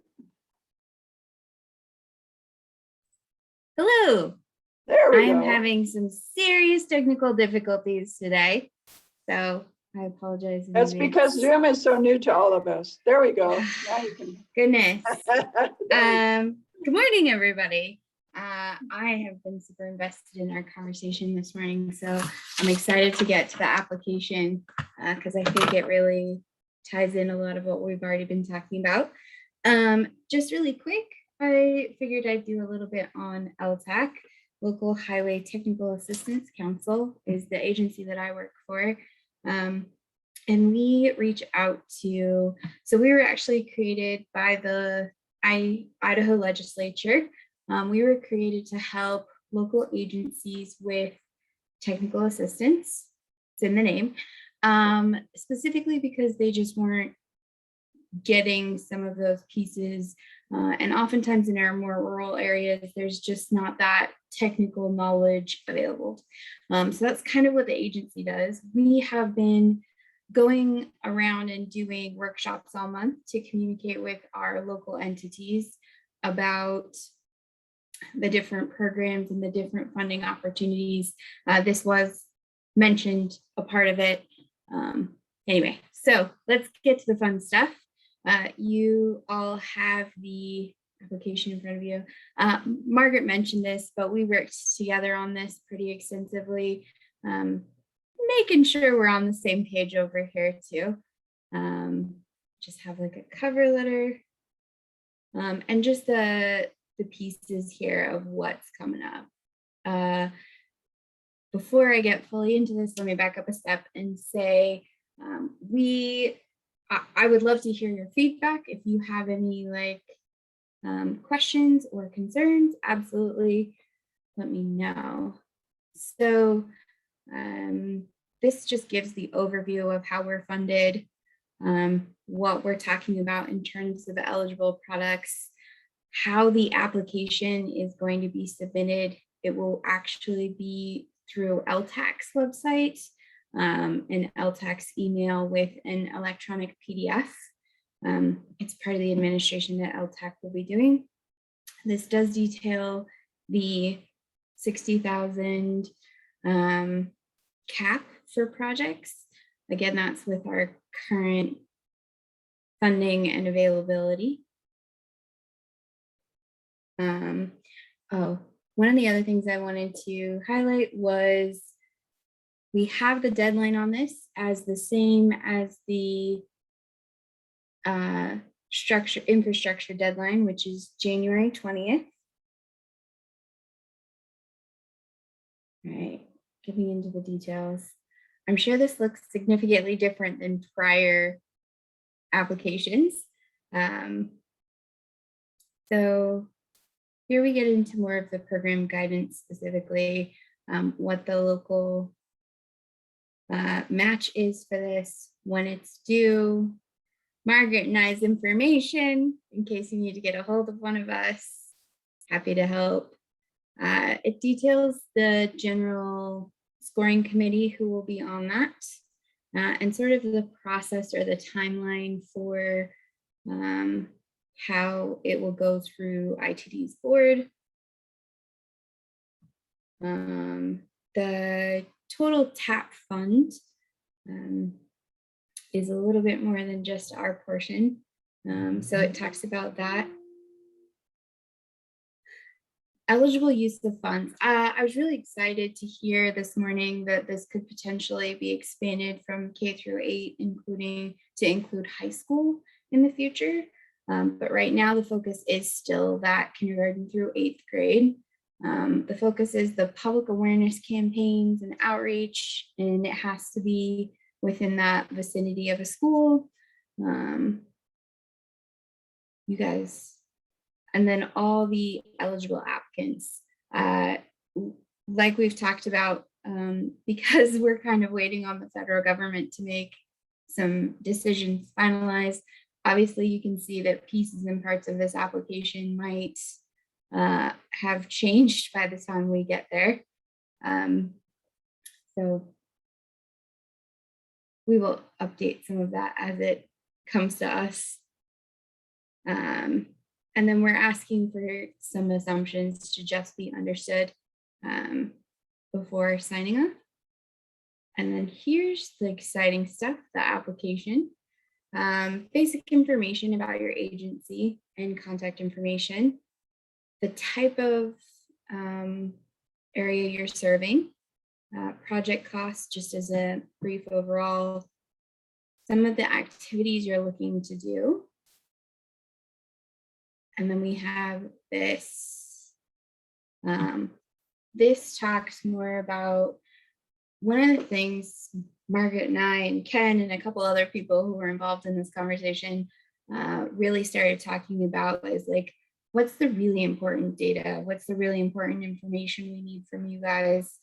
Hello. There we I am go. having some serious technical difficulties today, so I apologize. in That's because advance. Zoom is so new to all of us. There we go. Now you can. Goodness. There we Good morning, everybody. I have been super invested in our conversation this morning, so I'm excited to get to the application because I think it really ties in a lot of what we've already been talking about. Just really quick, I figured I'd do a little bit on Ltac. Local Highway Technical Assistance Council is the agency that I work for. And we reach out to, so we were actually created by the Idaho legislature. We were created to help local agencies with technical assistance. It's in the name, specifically because they just weren't getting some of those pieces. And oftentimes in our more rural areas, there's just not that technical knowledge available. So that's kind of what the agency does. We have been going around and doing workshops all month to communicate with our local entities about the different programs and the different funding opportunities. This was mentioned, a part of it. Anyway, so let's get to the fun stuff. You all have the application in front of you. Margaret mentioned this, but we worked together on this pretty extensively, making sure we're on the same page over here too. Just have like a cover letter and just the pieces here of what's coming up. Before I get fully into this, let me back up a step and say I would love to hear your feedback. If you have any questions or concerns, absolutely let me know. So this just gives the overview of how we're funded, what we're talking about in terms of eligible products, how the application is going to be submitted. It will actually be through Ltac's website, and Ltac's email with an electronic PDF. It's part of the administration that Ltac will be doing. This does detail the 60,000 cap for projects. Again, that's with our current funding and availability. One of the other things I wanted to highlight was we have the deadline on this as the same as the infrastructure deadline, which is January 20th. All right, getting into the details. I'm sure this looks significantly different than prior applications. So here we get into more of the program guidance, specifically what the local match is for this, when it's due, Margaret and I's information in case you need to get a hold of one of us. Happy to help. It details the general scoring committee who will be on that, and sort of the process or the timeline for how it will go through ITD's board. The total TAP fund is a little bit more than just our portion. So it talks about that. Eligible use of funds. I was really excited to hear this morning that this could potentially be expanded from K through 8, including to include high school in the future. But right now the focus is still that kindergarten through 8th grade. The focus is the public awareness campaigns and outreach, and it has to be within that vicinity of a school. You guys, and then all the eligible applicants, like we've talked about, because we're kind of waiting on the federal government to make some decisions finalized. Obviously, you can see that pieces and parts of this application might have changed by the time we get there. So we will update some of that as it comes to us. And then we're asking for some assumptions to just be understood before signing up. And then here's the exciting stuff, the application. Basic information about your agency and contact information, the type of area you're serving, project costs, just as a brief overall, some of the activities you're looking to do. And then we have this. This talks more about one of the things Margaret and I and Ken and a couple other people who were involved in this conversation really started talking about is like, what's the really important data? What's the really important information we need from you guys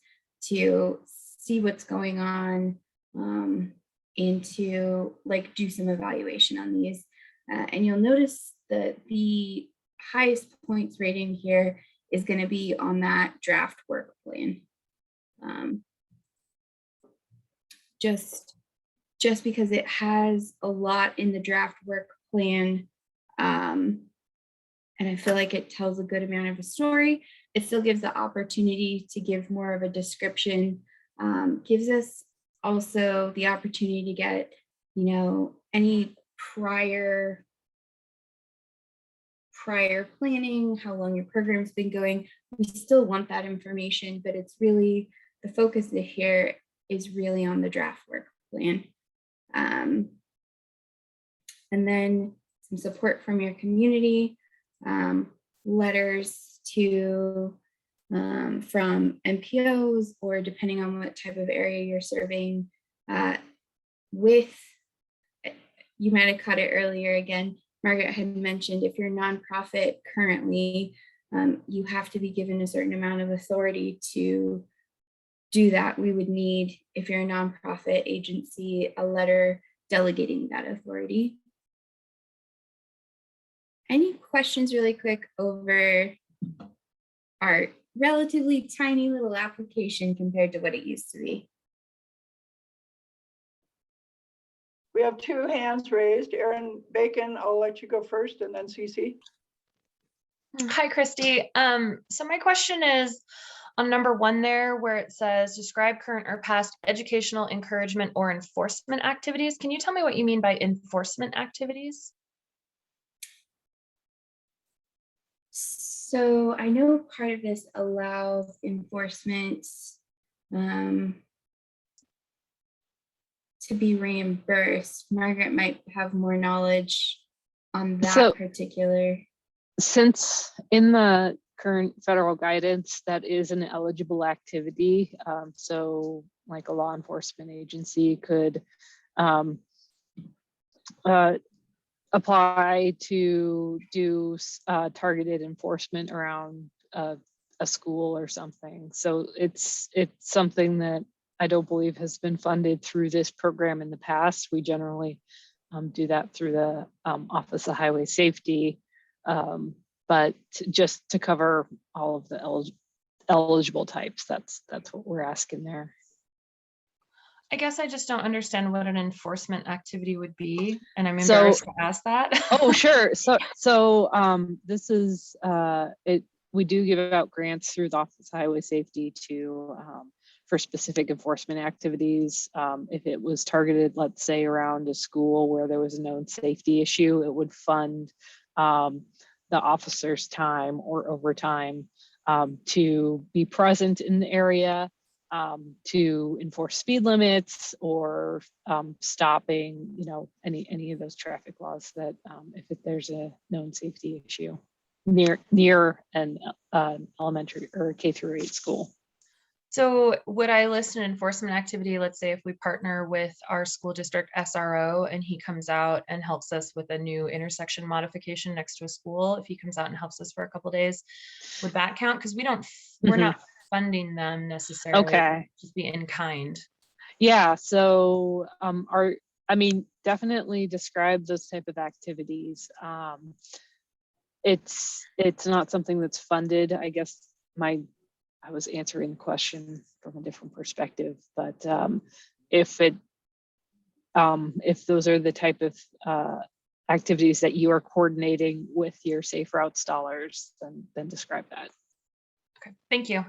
to see what's going on and to like do some evaluation on these. And you'll notice that the highest points rating here is going to be on that draft work plan. Just because it has a lot in the draft work plan, and I feel like it tells a good amount of a story. It still gives the opportunity to give more of a description, gives us also the opportunity to get, you know, any prior planning, how long your program's been going. We still want that information, but it's really, the focus here is really on the draft work plan. And then some support from your community, letters to from MPOs, or depending on what type of area you're serving, with, you might have caught it earlier again, Margaret had mentioned if you're a nonprofit currently, you have to be given a certain amount of authority to do that. We would need, if you're a nonprofit agency, a letter delegating that authority. Any questions really quick over our relatively tiny little application compared to what it used to be? We have 2 hands raised. Erin Bacon, I'll let you go first, and then Cece. Hi, Christy. So my question is on number 1 there, where it says describe current or past educational encouragement or enforcement activities. Can you tell me what you mean by enforcement activities? So I know part of this allows enforcement to be reimbursed. Margaret might have more knowledge on that particular. Since in the current federal guidance, that is an eligible activity. So like a law enforcement agency could apply to do targeted enforcement around a school or something. So it's something that I don't believe has been funded through this program in the past. We generally do that through the Office of Highway Safety, but just to cover all of the eligible types. That's what we're asking there. I guess I just don't understand what an enforcement activity would be, and I'm embarrassed to ask that. Oh, sure. So this is it. We do give out grants through the Office of Highway Safety to for specific enforcement activities. If it was targeted, let's say, around a school where there was a known safety issue, it would fund the officer's time or overtime to be present in the area, to enforce speed limits or stopping, any of those traffic laws that if there's a known safety issue near an elementary or K through 8 school. So would I list an enforcement activity, let's say if we partner with our school district SRO and he comes out and helps us with a new intersection modification next to a school, if he comes out and helps us for a couple days, would that count? Because we're not funding them necessarily. Okay. Just be in kind. Yeah, so definitely describe those type of activities. It's not something that's funded. I guess I was answering the question from a different perspective, but if those are the type of activities that you are coordinating with your Safe Routes dollars, then describe that. Okay, thank you.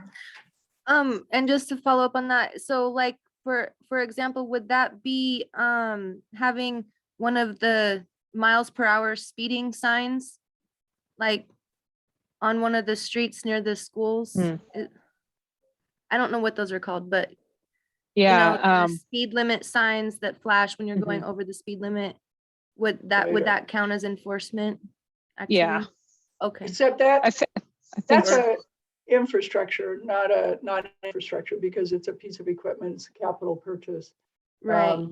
And just to follow up on that, so like for example, would that be having one of the miles per hour speeding signs, like on one of the streets near the schools? I don't know what those are called, but yeah, the speed limit signs that flash when you're going over the speed limit. Would that count as enforcement activity? Yeah. Okay. Except that I think that's so. a infrastructure, not an infrastructure, because it's a piece of equipment, it's a capital purchase. Right.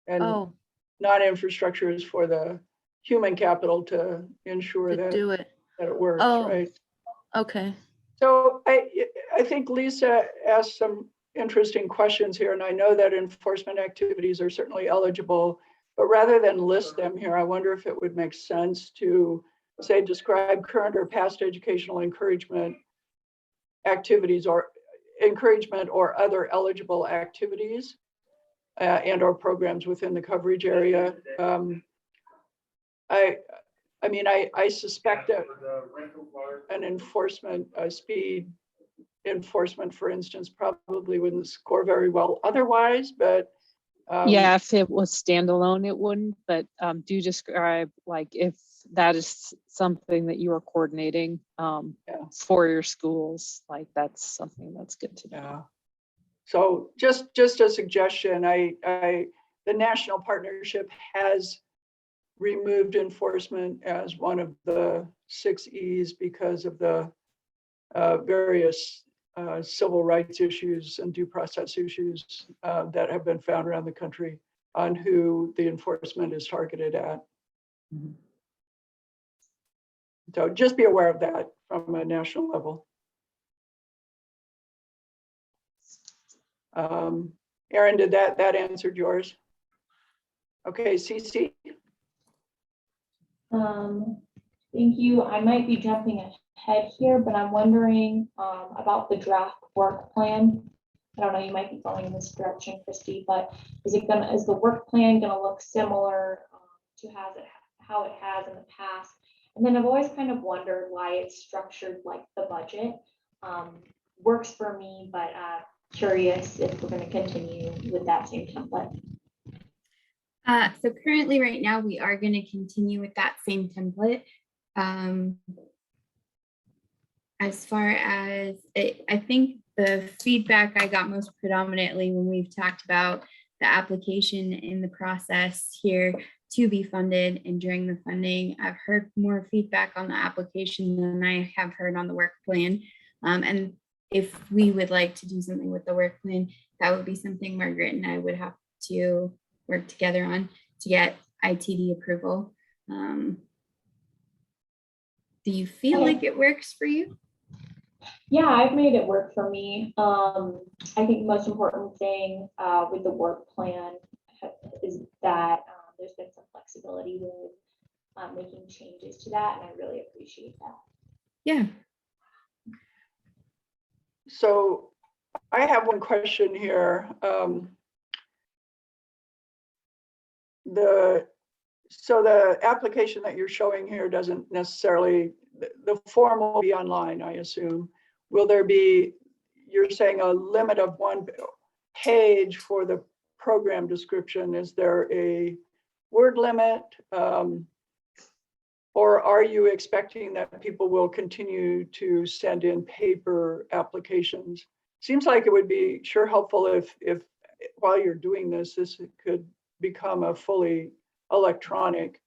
And non-infrastructure is for the human capital to ensure to that do it. that it works, right? Okay. So I think Lisa asked some interesting questions here, and I know that enforcement activities are certainly eligible, but rather than list them here, I wonder if it would make sense to say describe current or past educational encouragement activities or encouragement or other eligible activities and or programs within the coverage area. I suspect that an enforcement, speed enforcement, for instance, probably wouldn't score very well otherwise, but yeah, if it was standalone, it wouldn't, but do describe like if that is something that you are coordinating for your schools, like that's something that's good to know. Yeah. So just a suggestion, the national partnership has removed enforcement as one of the 6 E's because of the various civil rights issues and due process issues that have been found around the country on who the enforcement is targeted at. So just be aware of that from a national level. Erin, did that answered yours? Okay, CC. Thank you. I might be jumping ahead here, but I'm wondering about the draft work plan. I don't know, you might be going in this direction, Christy, but is the work plan gonna look similar to how it has in the past? And then I've always kind of wondered why it's structured like the budget. Works for me, but curious if we're gonna continue with that same template. So currently right now we are going to continue with that same template. As far as I think the feedback I got most predominantly when we've talked about the application in the process here to be funded and during the funding, I've heard more feedback on the application than I have heard on the work plan. And if we would like to do something with the work plan, that would be something Margaret and I would have to work together on to get ITD approval. Do you feel like it works for you? Yeah, I've made it work for me. I think the most important thing with the work plan is that there's been some flexibility flexibility with making changes to that, and I really appreciate that. Yeah. So I have one question here. So the application that you're showing here doesn't necessarily, the form will be online, I assume. Will there be, you're saying a limit of 1 page for the program description? Is there a word limit? Or are you expecting that people will continue to send in paper applications? Seems like it would be sure helpful if while you're doing this could become a fully electronic,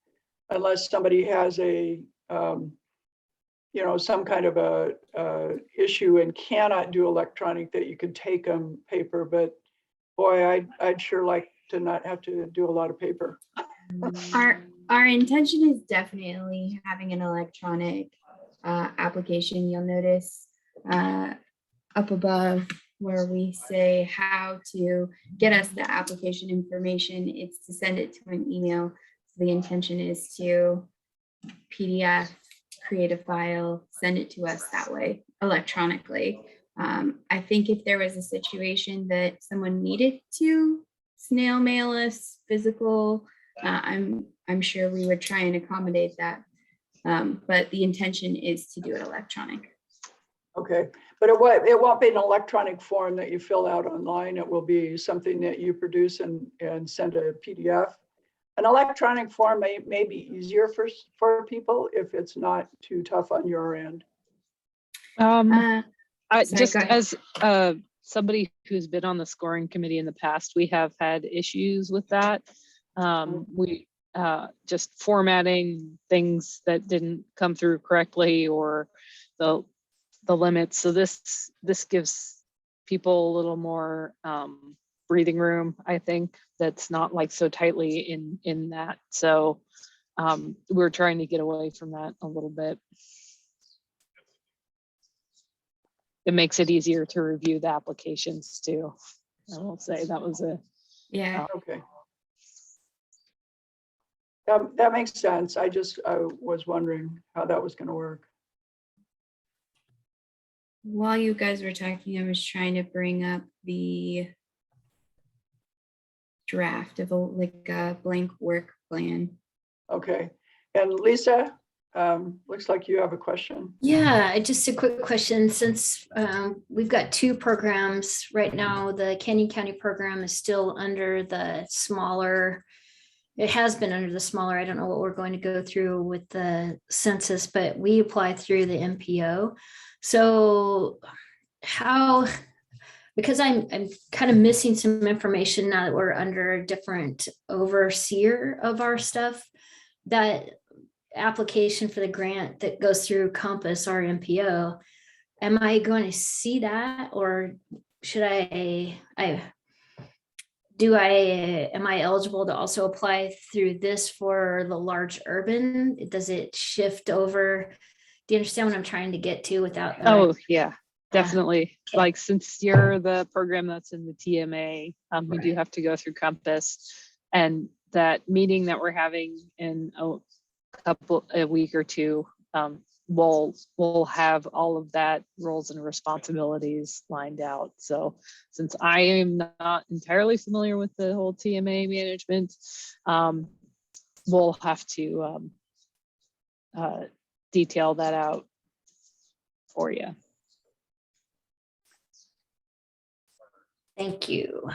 unless somebody has a, some kind of a issue and cannot do electronic, that you could take them paper. But boy, I'd sure like to not have to do a lot of paper. Our intention is definitely having an electronic application. You'll notice up above where we say how to get us the application information. It's to send it to an email. So the intention is to PDF, create a file, send it to us that way electronically. I think if there was a situation that someone needed to snail mail us physical, I'm sure we would try and accommodate that. But the intention is to do it electronic. Okay, but it won't be an electronic form that you fill out online. It will be something that you produce and send a PDF. An electronic form may be easier for people if it's not too tough on your end. I Sorry, just go ahead. as somebody who's been on the scoring committee in the past, we have had issues with that. We just formatting things that didn't come through correctly, or the limits. So this gives people a little more breathing room, I think, that's not like so tightly in that. So we're trying to get away from that a little bit. It makes it easier to review the applications too. I will say that was a Yeah. Okay. That makes sense. I was wondering how that was going to work. While you guys were talking, I was trying to bring up the draft of a blank work plan. Okay. And Lisa, looks like you have a question. Yeah, just a quick question. Since we've got 2 programs right now, the Canyon County program is still under the smaller. It has been under the smaller. I don't know what we're going to go through with the census, but we apply through the MPO. So how, because I'm kind of missing some information now that we're under a different overseer of our stuff, that application for the grant that goes through Compass, our MPO, am I going to see that, or should am I eligible to also apply through this for the large urban? Does it shift over? Do you understand what I'm trying to get to without? Oh yeah, definitely. Okay. Like, since you're the program that's in the TMA, we do have to go through Compass, and that meeting that we're having in a week or two, we'll have all of that roles and responsibilities lined out. So since I am not entirely familiar with the whole TMA management, we'll have to detail that out for you. Thank you.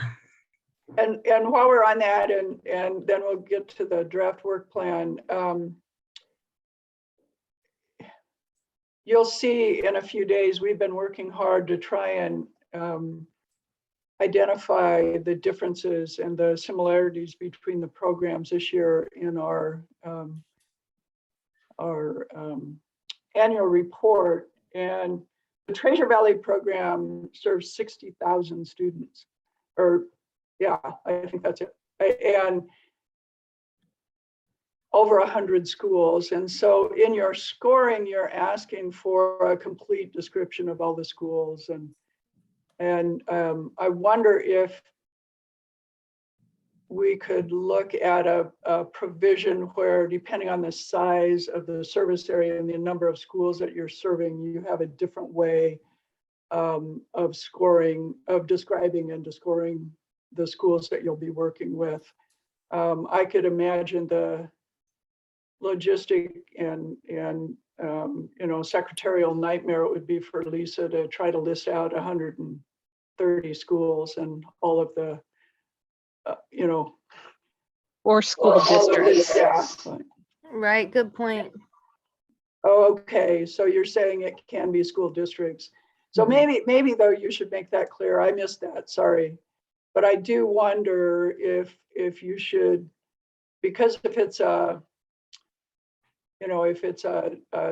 And while we're on that, and then we'll get to the draft work plan. You'll see in a few days, we've been working hard to try and identify the differences and the similarities between the programs this year in our annual report. And the Treasure Valley program serves 60,000 students, or yeah, I think that's it. And over 100 schools. And so in your scoring, you're asking for a complete description of all the schools. And I wonder if we could look at a provision where, depending on the size of the service area and the number of schools that you're serving, you have a different way of scoring, of describing and scoring the schools that you'll be working with. I could imagine the logistic and secretarial nightmare it would be for Lisa to try to list out 130 schools and all of the, Or school all of this, districts. yeah. Right, good point. Oh, okay, so you're saying it can be school districts. So maybe though you should make that clear. I missed that, sorry. But I do wonder if you should, because if it's a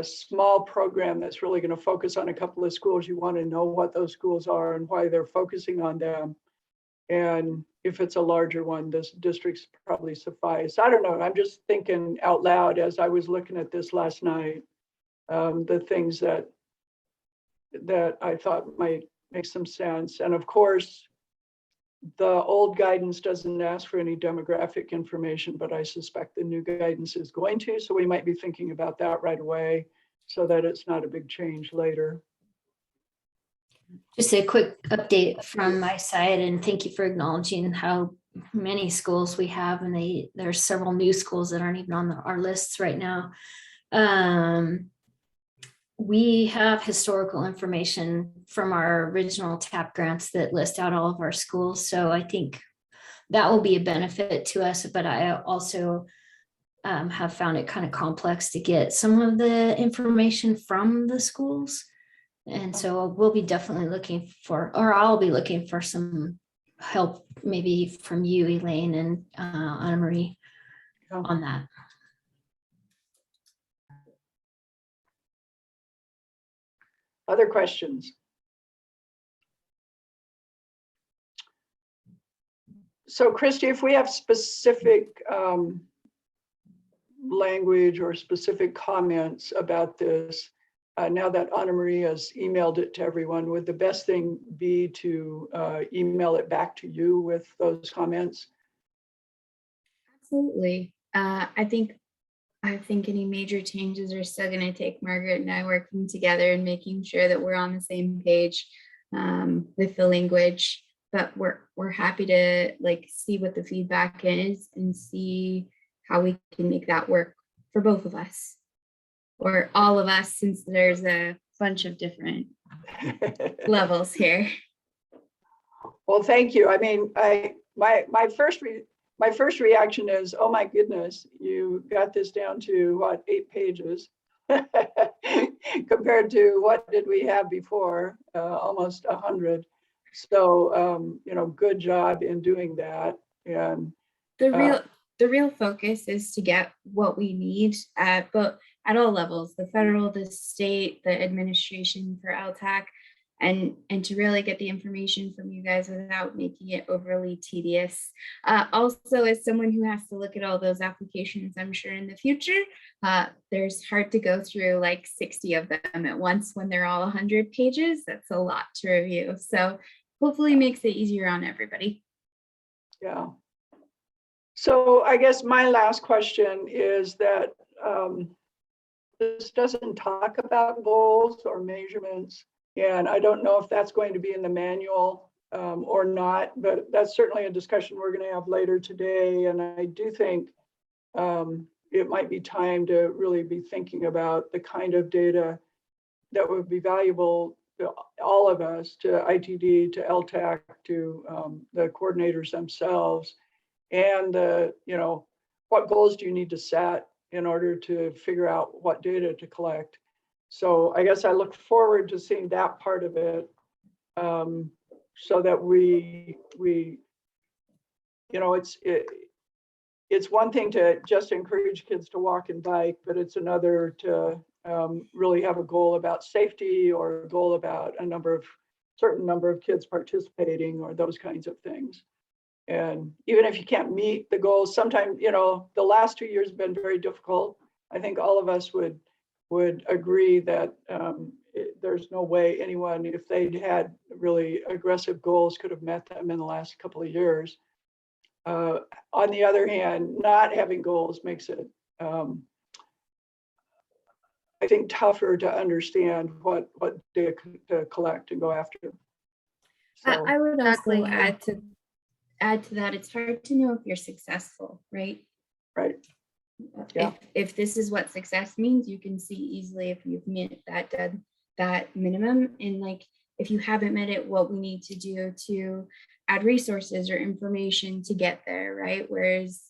small program that's really going to focus on a couple of schools, you want to know what those schools are and why they're focusing on them. And if it's a larger one, this districts probably suffice. I don't know. I'm just thinking out loud as I was looking at this last night, the things that I thought might make some sense. And of course, the old guidance doesn't ask for any demographic information, but I suspect the new guidance is going to. So we might be thinking about that right away so that it's not a big change later. Just a quick update from my side, and thank you for acknowledging how many schools we have, and there's several new schools that aren't even on our lists right now. We have historical information from our original TAP grants that list out all of our schools. So I think that will be a benefit to us, but I also have found it kind of complex to get some of the information from the schools. And so we'll be definitely looking for, or I'll be looking for some help maybe from you, Elaine and Anna Marie on that. Other questions? So Christy, if we have specific language or specific comments about this, now that Anna Marie has emailed it to everyone, would the best thing be to email it back to you with those comments? Absolutely. I think any major changes are still going to take Margaret and I working together and making sure that we're on the same page with the language. But we're happy to see what the feedback is and see how we can make that work for both of us or all of us, since there's a bunch of different levels here. Well, thank you. I mean, my first reaction is, oh my goodness, you got this down to what, 8 pages compared to what did we have before, almost 100. So, good job in doing that. And the real focus is to get what we need at all levels, the federal, the state, the administration for Ltac, and to really get the information from you guys without making it overly tedious. Also, as someone who has to look at all those applications, I'm sure in the future, there's hard to go through 60 of them at once when they're all 100 pages. That's a lot to review. So hopefully makes it easier on everybody. Yeah. So I guess my last question is that this doesn't talk about goals or measurements. And I don't know if that's going to be in the manual or not, but that's certainly a discussion we're going to have later today. And I do think it might be time to really be thinking about the kind of data that would be valuable to all of us, to ITD, to Ltac, to the coordinators themselves, and what goals do you need to set in order to figure out what data to collect. So I guess I look forward to seeing that part of it, so that it's one thing to just encourage kids to walk and bike, but it's another to really have a goal about safety or a goal about certain number of kids participating or those kinds of things. And even if you can't meet the goals, sometimes, the last 2 years have been very difficult. I think all of us would agree that there's no way anyone, if they'd had really aggressive goals, could have met them in the last couple of years. On the other hand, not having goals makes it, I think, tougher to understand what to collect and go after. So, I would Exactly, also yeah. add to that, it's hard to know if you're successful, right? right, Yeah. If this is what success means, you can see easily if you've met that minimum, and like if you haven't met it, what we need to do to add resources or information to get there, right? Whereas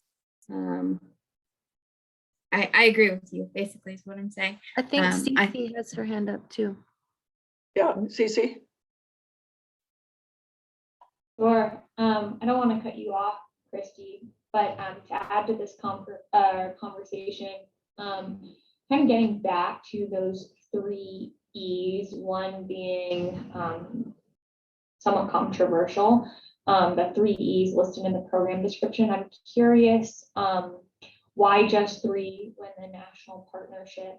I agree with you, basically is what I'm saying. I think I- Cece has her hand up too. yeah, Cece? Sure. I don't want to cut you off, Christy, but to add to this conversation, kind of getting back to those 3 E's, one being somewhat controversial, the 3 E's listed in the program description. I'm curious why just 3 when the national partnership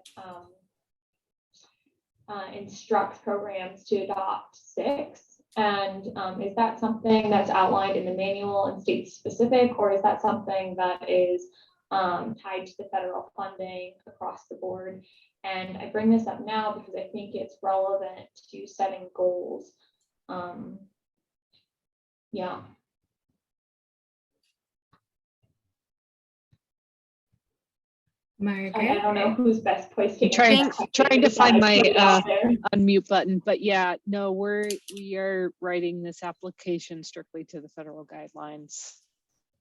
instructs programs to adopt 6? And is that something that's outlined in the manual and state specific, or is that something that is tied to the federal funding across the board? And I bring this up now because I think it's relevant to setting goals. Yeah. Margaret? I don't know who's best placed to Trying answer that. trying to find my Put it out there. unmute button, but yeah, no, we are writing this application strictly to the federal guidelines.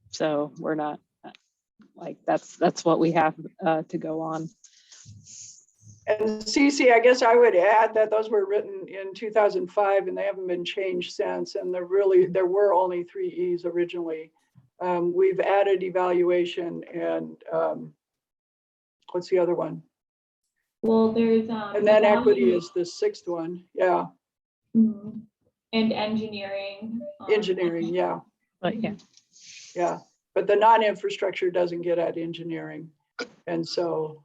So we're not like, that's what we have to go on. And Cece, I guess I would add that those were written in 2005 and they haven't been changed since. And there were only 3 E's originally. We've added evaluation and what's the other one? Well, there's And then equity is the 6th one. Yeah, Mhm. And engineering. engineering. Yeah, But yeah, yeah. But the non-infrastructure doesn't get at engineering, and so.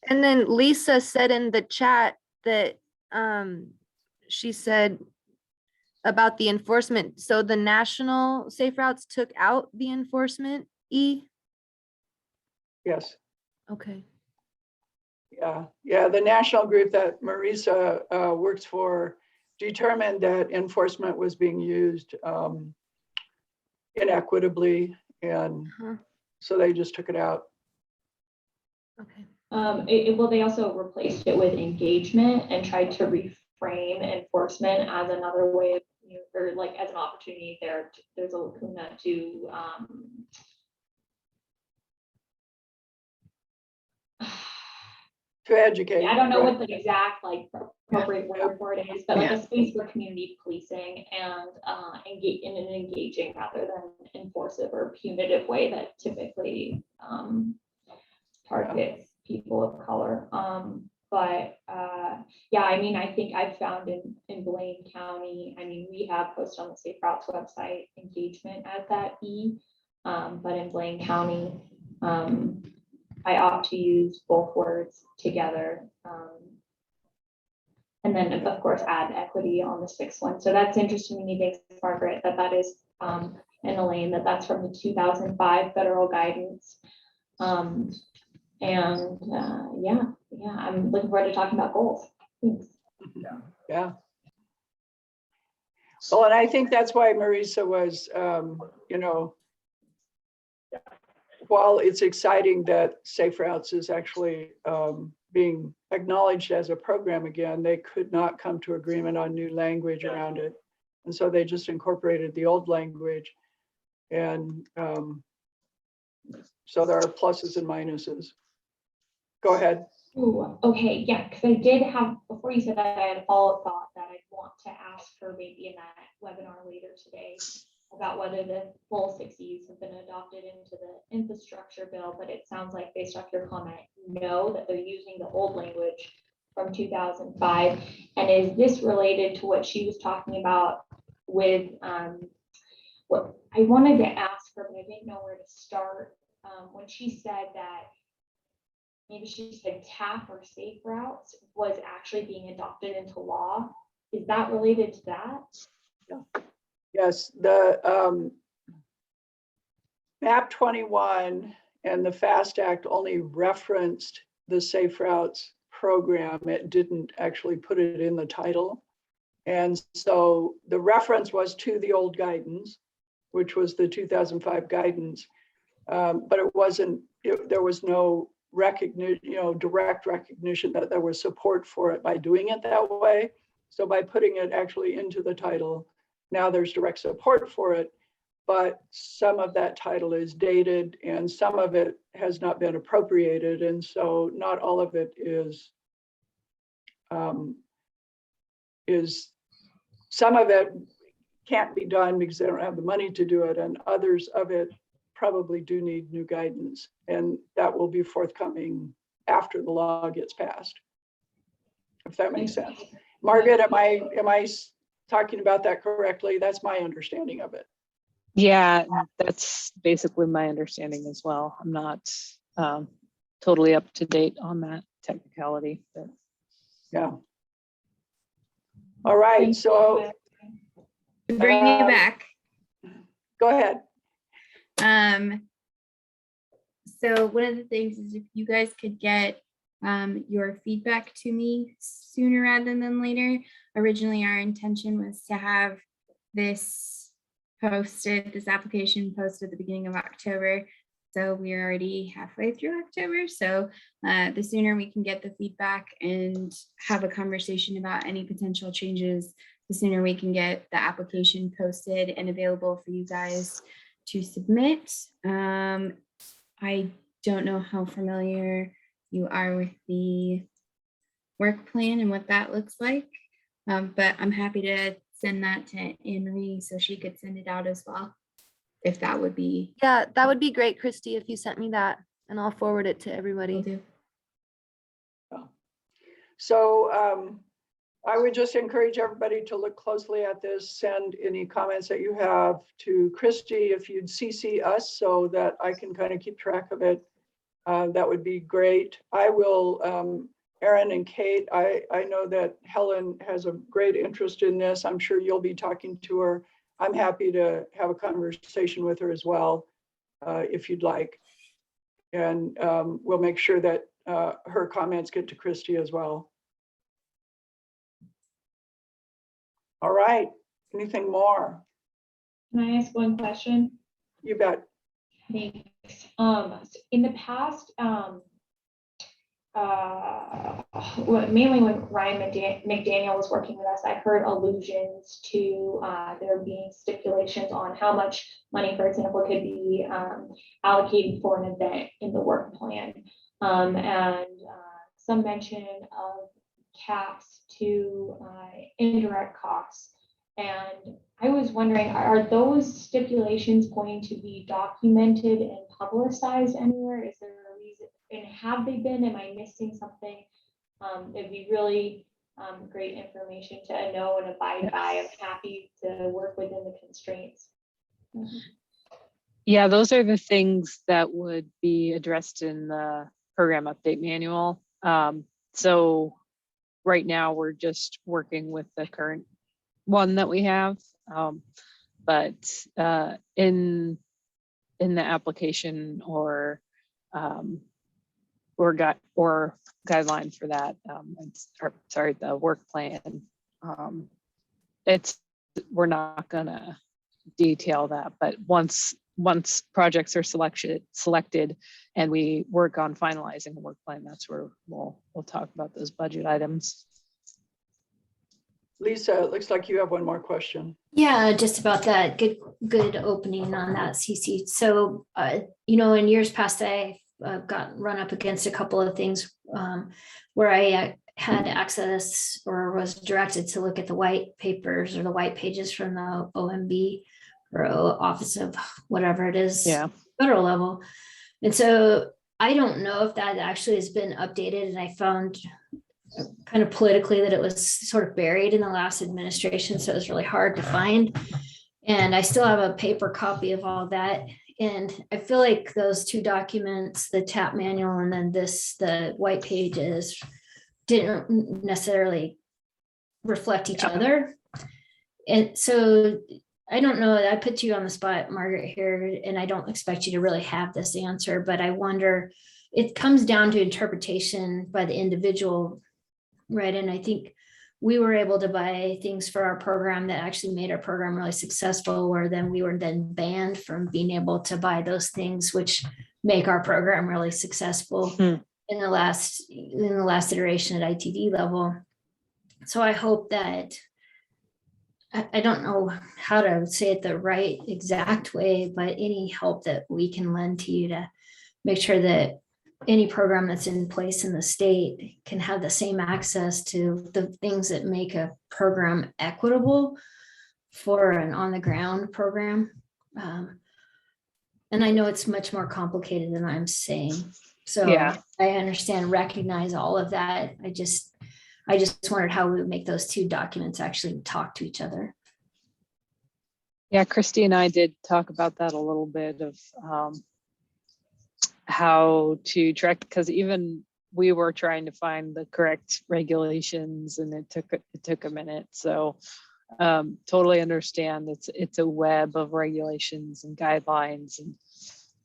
And then Lisa said in the chat that she said about the enforcement. So the national safe routes took out the enforcement E. Yes. Okay. Yeah. The national group that Marisa works for determined that enforcement was being used inequitably, and so they just took it out. Okay. Well, they also replaced it with engagement and tried to reframe enforcement as another way of, or like as an opportunity there. There's a lacuna to To educate. I don't know right? what the exact like appropriate word for it is, but like a space for community policing and engage in an engaging rather than enforcive or punitive way that typically targets people of color. But yeah, I mean, I think I've found in Blaine County, I mean, we have posted on the Safe Routes website engagement as that E, but in Blaine County, I opt to use both words together. And then of course add equity on the 6th one. So that's interesting to me, thanks Margaret, that is and Elaine, that's from the 2005 federal guidance. And yeah, I'm looking forward to talking about goals. Thanks. Yeah. Well, and I think that's why Marisa was, while it's exciting that Safe Routes is actually being acknowledged as a program again, they could not come to agreement on new language around it. And so they just incorporated the old language. And so there are pluses and minuses. Go ahead. Ooh, okay, yeah, because I did have, before you said that, I had a follow-up thought that I'd want to ask her maybe in that webinar later today about whether the full 6 E's have been adopted into the infrastructure bill, but it sounds like based off your comment, no, that they're using the old language from 2005. And is this related to what she was talking about with what I wanted to ask her, but I didn't know where to start when she said that maybe she said TAC or safe routes was actually being adopted into law. Is that related to that? Yeah. Yes, the map 21 and the FAST Act only referenced the Safe Routes program. It didn't actually put it in the title. And so the reference was to the old guidance, which was the 2005 guidance. But it wasn't, there was no recognition, direct recognition that there was support for it by doing it that way. So by putting it actually into the title, now there's direct support for it, but some of that title is dated and some of it has not been appropriated. And so not all of it is some of it can't be done because they don't have the money to do it, and others of it probably do need new guidance, and that will be forthcoming after the law gets passed, if that makes sense. Margaret, am I talking about that correctly? That's my understanding of it. Yeah, that's basically my understanding as well. I'm not totally up to date on that technicality, but Yeah. All right, so Bring it back. go ahead. So one of the things is if you guys could get your feedback to me sooner rather than later. Originally, our intention was to have this application posted at the beginning of October. So we're already halfway through October. So the sooner we can get the feedback and have a conversation about any potential changes, the sooner we can get the application posted and available for you guys to submit. I don't know how familiar you are with the work plan and what that looks like, but I'm happy to send that to Anne Marie so she could send it out as well, if that would be. Yeah, that would be great, Christy, if you sent me that, and I'll forward it to everybody. Will do. So I would just encourage everybody to look closely at this, send any comments that you have to Christy. If you'd CC us so that I can kind of keep track of it, that would be great. I will, Erin and Kate, I know that Helen has a great interest in this. I'm sure you'll be talking to her. I'm happy to have a conversation with her as well, if you'd like. And we'll make sure that her comments get to Christy as well. All right, anything more? Can I ask one question? You bet. Thanks. In the past, mainly when Ryan McDaniel was working with us, I heard allusions to there being stipulations on how much money, for example, could be allocated for an event in the work plan, and some mention of caps to indirect costs. And I was wondering, are those stipulations going to be documented and publicized anywhere? Is there a reason? And have they been? Am I missing something? It'd be really great information to know and abide by. I'm happy to work within the constraints. yeah, those are the things that would be addressed in the program update manual. So right now we're just working with the current one that we have, but in the application or guideline for that, the work plan, we're not gonna detail that, but once projects are selected and we work on finalizing the work plan, that's where we'll talk about those budget items. Lisa, it looks like you have one more question. Yeah, just about that. Good opening on that, CC. So, in years past, I got run up against a couple of things where I had access or was directed to look at the white papers or the white pages from the OMB or Office of whatever it is, federal level. And so I don't know if that actually has been updated, and I found kind of politically that it was sort of buried in the last administration, so it was really hard to find. And I still have a paper copy of all that. And I feel like those two documents, the TAP manual and then the white pages, didn't necessarily reflect each other. And so I don't know, I put you on the spot, Margaret, here, and I don't expect you to really have this answer, but I wonder, it comes down to interpretation by the individual, right? And I think we were able to buy things for our program that actually made our program really successful, where then we were then banned from being able to buy those things which make our program really successful in the last iteration at ITD level. So I hope that, I don't know how to say it the right exact way, but any help that we can lend to you to make sure that any program that's in place in the state can have the same access to the things that make a program equitable for an on the ground program. And I know it's much more complicated than I'm saying. So Yeah. I understand, recognize all of that. I just wondered how we would make those two documents actually talk to each other. Yeah, Christy and I did talk about that a little bit of how to track, because even we were trying to find the correct regulations and it took a minute. So totally understand it's a web of regulations and guidelines. And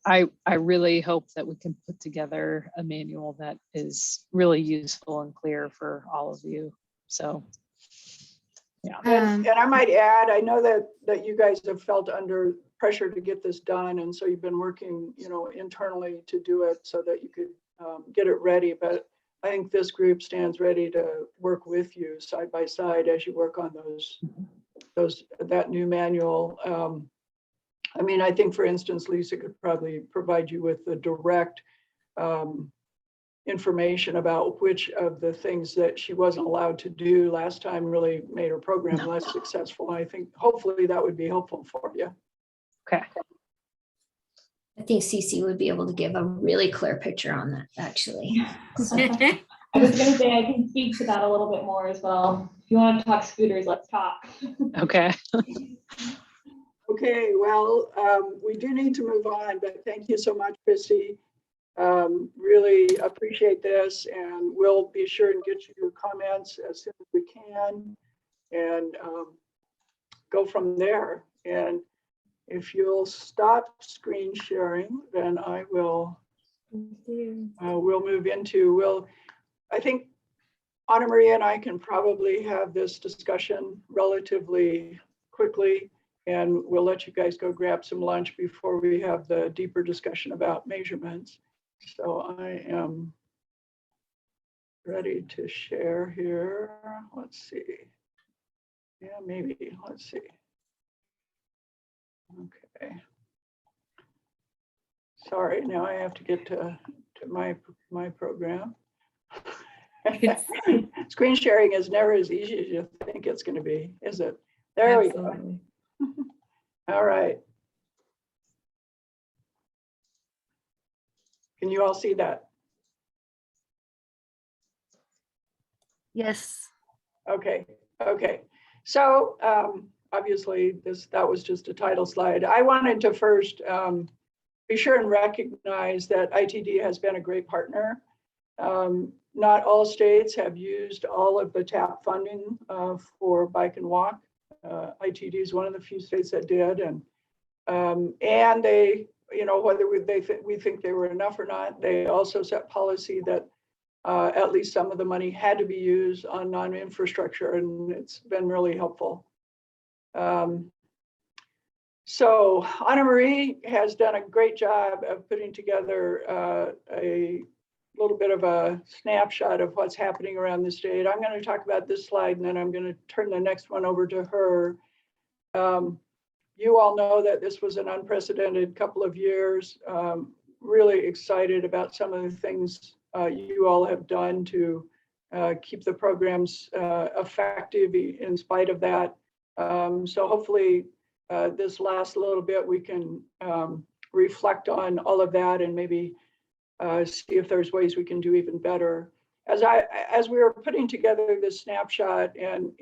I really hope that we can put together a manual that is really useful and clear for all of you. So yeah. And I might add, I know that you guys have felt under pressure to get this done, and so you've been working, internally to do it so that you could get it ready. But I think this group stands ready to work with you side by side as you work on that new manual. I think, for instance, Lisa could probably provide you with the direct information about which of the things that she wasn't allowed to do last time really made her program less successful. I think hopefully that would be helpful for you. Okay. I think Cece would be able to give a really clear picture on that, actually. I was going to say, I can speak to that a little bit more as well. If you want to talk scooters, let's talk. Okay. Okay, well, we do need to move on, but thank you so much, Christy. Really appreciate this, and we'll be sure and get you your comments as soon as we can and go from there. And if you'll stop screen sharing, then I will, we'll move into, I think Anna Maria and I can probably have this discussion relatively quickly, and we'll let you guys go grab some lunch before we have the deeper discussion about measurements. So I am ready to share here. Let's see. Yeah, maybe. Let's see. Okay. Sorry, now I have to get to my program. Screen sharing is never as easy as you think it's going to be, is it? There Absolutely. We go. All right. Can you all see that? Yes. Okay. So obviously that was just a title slide. I wanted to first be sure and recognize that ITD has been a great partner. Not all states have used all of the TAP funding for bike and walk. ITD is one of the few states that did, and they, whether we think they were enough or not, they also set policy that at least some of the money had to be used on non-infrastructure, and it's been really helpful. So Anna Marie has done a great job of putting together a little bit of a snapshot of what's happening around the state. I'm going to talk about this slide, and then I'm going to turn the next one over to her. You all know that this was an unprecedented couple of years. Really excited about some of the things you all have done to keep the programs effective in spite of that. So hopefully this last little bit we can reflect on all of that and maybe see if there's ways we can do even better. As we were putting together this snapshot, and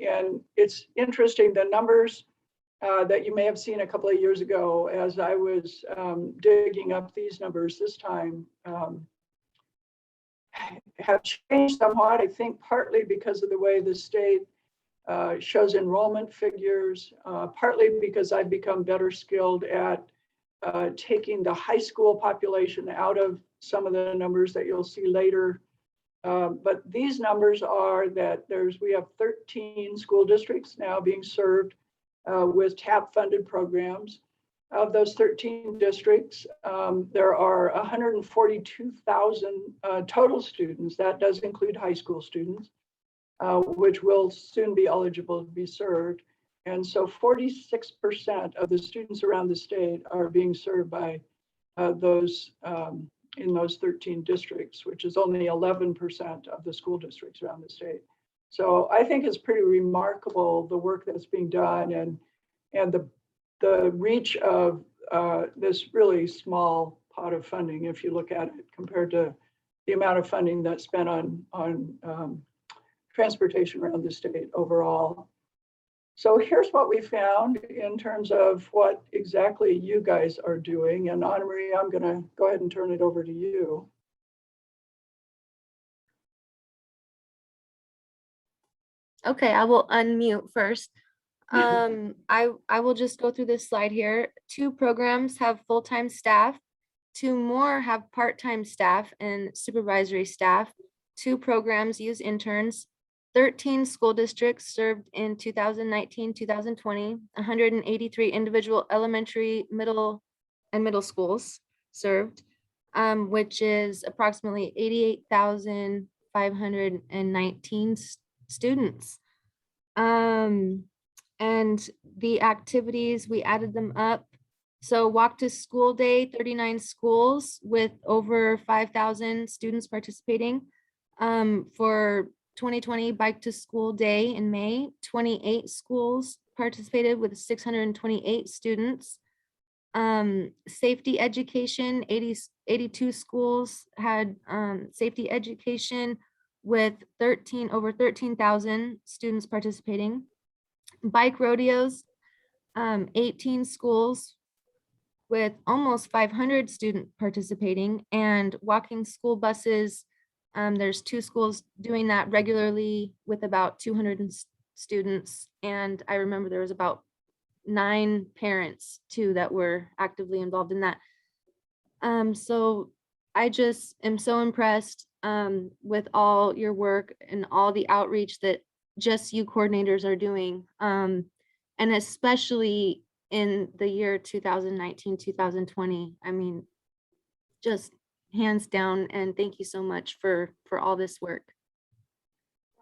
it's interesting, the numbers that you may have seen a couple of years ago as I was digging up these numbers this time have changed somewhat, I think partly because of the way the state shows enrollment figures, partly because I've become better skilled at taking the high school population out of some of the numbers that you'll see later. But these numbers are that we have 13 school districts now being served with TAP funded programs. Of those 13 districts, there are 142,000 total students. That does include high school students, which will soon be eligible to be served. And so 46% of the students around the state are being served by those in those 13 districts, which is only 11% of the school districts around the state. So I think it's pretty remarkable, the work that's being done and the reach of this really small pot of funding, if you look at it, compared to the amount of funding that's spent on transportation around the state overall. So here's what we found in terms of what exactly you guys are doing. And Anna Marie, I'm going to go ahead and turn it over to you. Okay, I will unmute first. I will just go through this slide here. 2 programs have full-time staff, 2 more have part-time staff and supervisory staff. 2 programs use interns. 13 school districts served in 2019, 2020, 183 individual elementary, middle, and middle schools served, which is approximately 88,519 students. And the activities, we added them up. So Walk to School Day, 39 schools with over 5,000 students participating. For 2020 Bike to School Day in May, 28 schools participated with 628 students. Safety education, 82 schools had safety education with over 13,000 students participating. Bike rodeos, 18 schools with almost 500 students participating, and walking school buses. There's 2 schools doing that regularly with about 200 students. And I remember there was about 9 parents too that were actively involved in that. So I just am so impressed with all your work and all the outreach that just you coordinators are doing. And especially in the year 2019, 2020, I mean, just hands down, and thank you so much for all this work.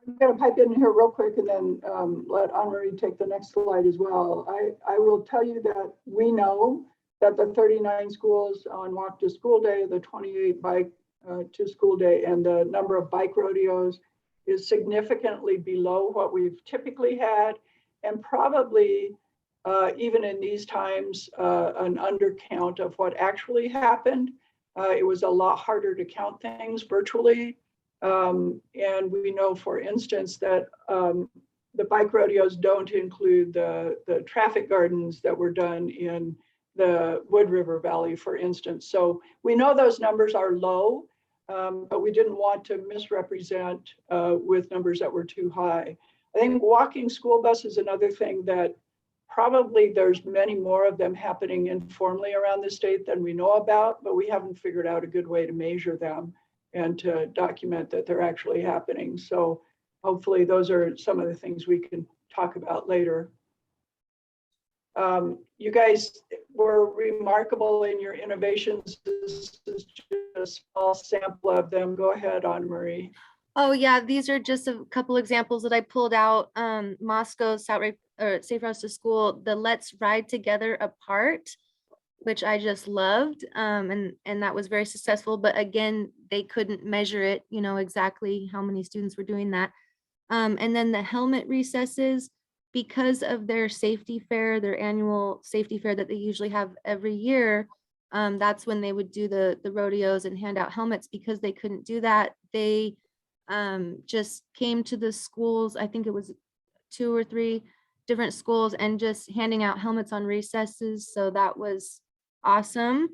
I'm going to pipe in here real quick and then let Anna Marie take the next slide as well. I will tell you that we know that the 39 schools on Walk to School Day, the 28 Bike to School Day, and the number of bike rodeos is significantly below what we've typically had, and probably even in these times, an undercount of what actually happened. It was a lot harder to count things virtually. And we know, for instance, that the bike rodeos don't include the traffic gardens that were done in the Wood River Valley, for instance. So we know those numbers are low, but we didn't want to misrepresent with numbers that were too high. I think walking school bus is another thing that probably there's many more of them happening informally around the state than we know about, but we haven't figured out a good way to measure them and to document that they're actually happening. So hopefully those are some of the things we can talk about later. You guys were remarkable in your innovations. This is just a small sample of them. Go ahead, Anna Marie. Oh yeah, these are just a couple examples that I pulled out. Moscow's Safe Routes to School, the Let's Ride Together Apart, which I just loved, and that was very successful. But again, they couldn't measure it, you know, exactly how many students were doing that. And then the helmet recesses, because of their safety fair, their annual safety fair that they usually have every year. That's when they would do the rodeos and hand out helmets. Because they couldn't do that, they just came to the schools. I think it was 2 or 3 different schools and just handing out helmets on recesses. So that was awesome.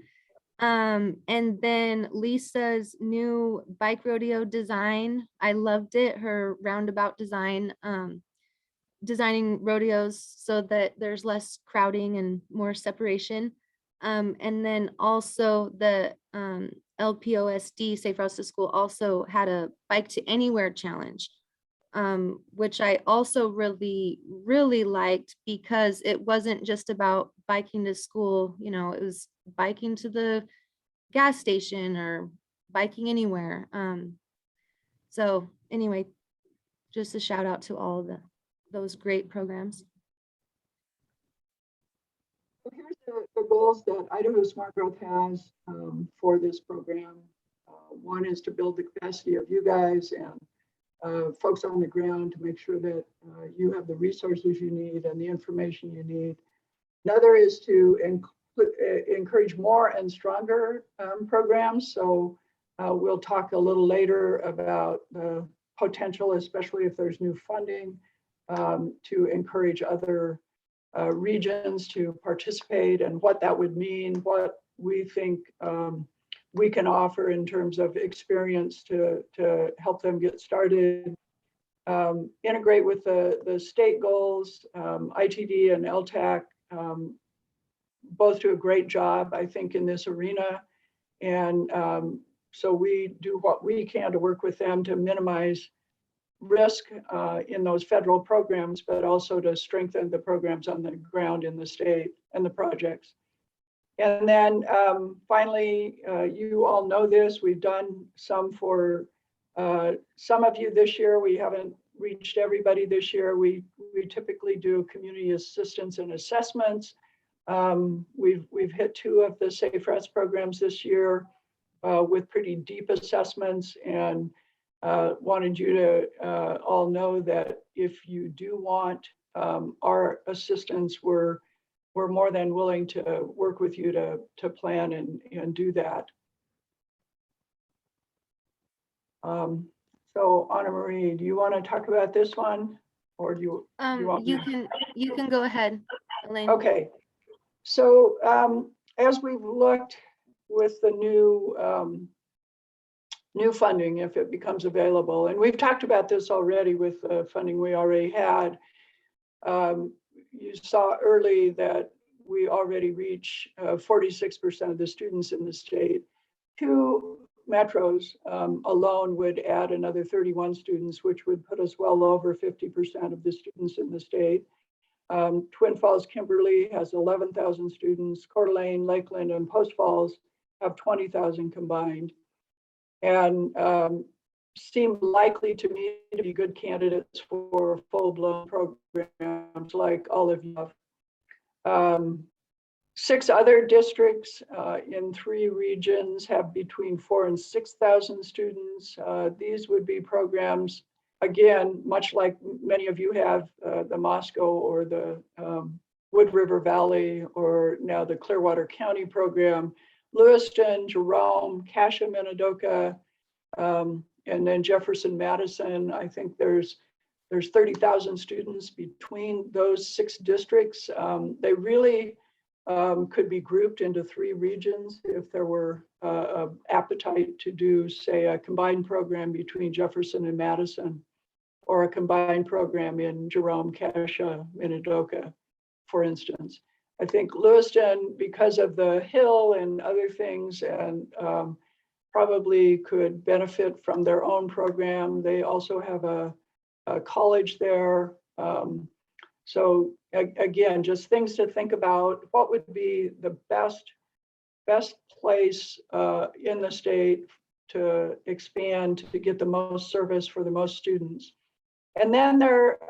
And then Lisa's new bike rodeo design, I loved it. Her roundabout design. designing rodeos so that there's less crowding and more separation. And then also the LPOSD, Safe Routes to School, also had a Bike to Anywhere challenge, which I also really liked, because it wasn't just about biking to school, you know, it was biking to the gas station or biking anywhere. So anyway, just a shout out to all of those great programs. So here's the goals that Idaho Smart Growth has for this program. One is to build the capacity of you guys and folks on the ground to make sure that you have the resources you need and the information you need. Another is to encourage more and stronger programs. So we'll talk a little later about the potential, especially if there's new funding, to encourage other regions to participate and what that would mean, what we think we can offer in terms of experience to help them get started. Integrate with the state goals. ITD and Ltac both do a great job, I think, in this arena. And so we do what we can to work with them to minimize risk in those federal programs, but also to strengthen the programs on the ground in the state and the projects. And then finally, you all know this, we've done some for some of you this year. We haven't reached everybody this year. We typically do community assistance and assessments. We've hit 2 of the Safe Routes programs this year with pretty deep assessments, and wanted you to all know that if you do want our assistance, we're more than willing to work with you to plan and do that. So Anna Marie, do you want to talk about this one, or do you want me? You can go ahead, Elaine. Okay, so as we've looked with the new funding, if it becomes available, and we've talked about this already with the funding we already had, you saw early that we already reach 46% of the students in the state. 2 metros alone would add another 31 students, which would put us well over 50% of the students in the state. Twin Falls, Kimberly has 11,000 students. Coeur d'Alene, Lakeland, and Post Falls have 20,000 combined, and seem likely to me to be good candidates for full-blown programs like all of you have. 6 other districts in 3 regions have between 4,000 and 6,000 students. These would be programs, again, much like many of you have, the Moscow or the Wood River Valley, or now the Clearwater County program, Lewiston, Jerome, Cassia, Minidoka, and then Jefferson, Madison. I think there's 30,000 students between those 6 districts. They really could be grouped into 3 regions if there were appetite to do, say, a combined program between Jefferson and Madison, or a combined program in Jerome, Cassia, Minidoka, for instance. I think Lewiston, because of the hill and other things, and probably could benefit from their own program. They also have a college there. So again, just things to think about. What would be the best place in the state to expand to get the most service for the most students? And then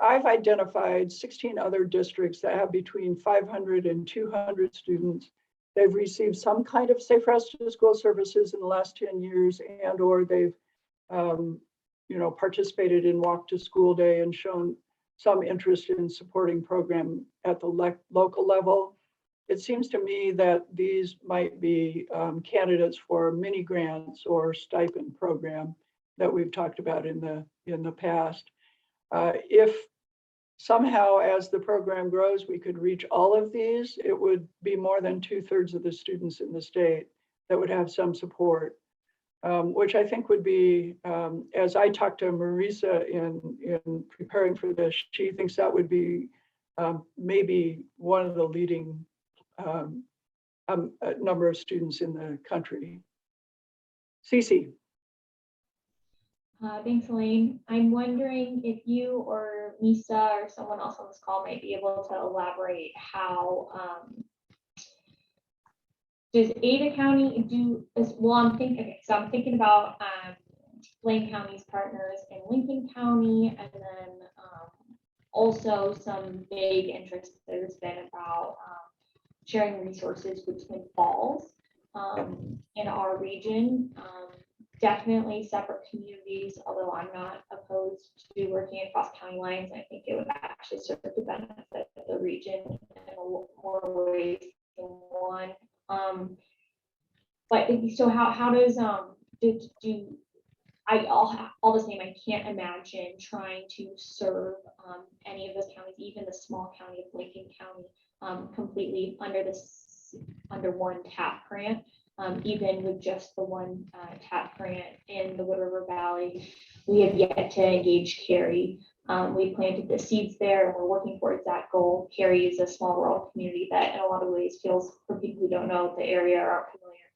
I've identified 16 other districts that have between 500 and 200 students. They've received some kind of Safe Routes to School services in the last 10 years, and or they've participated in Walk to School Day and shown some interest in supporting program at the local level. It seems to me that these might be candidates for mini grants or stipend program that we've talked about in the past. If somehow, as the program grows, we could reach all of these, it would be more than 2/3 of the students in the state that would have some support. which I think would be, as I talked to Marisa in preparing for this, she thinks that would be maybe one of the leading number of students in the country. Cece. Thanks, Elaine. I'm wondering if you or Misa or someone else on this call might be able to elaborate how does Ada County do as well? I'm thinking about Blaine County's partners in Lincoln County, and then also some big interest there's been about sharing resources with Twin Falls in our region. Definitely separate communities, although I'm not opposed to working across county lines. I think it would actually serve to benefit the region in more ways than one. But so how does all the same, I can't imagine trying to serve any of those counties, even the small county of Lincoln County, completely under one TAP grant. Even with just the one TAP grant in the Wood River Valley, we have yet to engage Cary. We planted the seeds there and we're working towards that goal. Cary is a small rural community that in a lot of ways feels, for people who don't know the area or aren't familiar,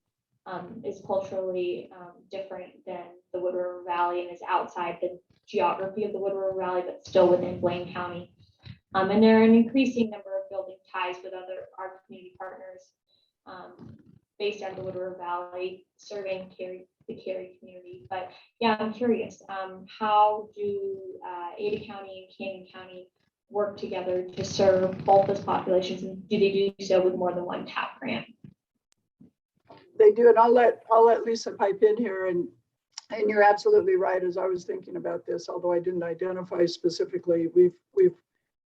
is culturally different than the Wood River Valley and is outside the geography of the Wood River Valley, but still within Blaine County. And there are an increasing number of building ties with our community partners based out of the Wood River Valley, serving the Cary community. But yeah, I'm curious, how do Ada County and Canyon County work together to serve both those populations, and do they do so with more than one TAP grant? They do, and I'll let Lisa pipe in here, and you're absolutely right. As I was thinking about this, although I didn't identify specifically, we've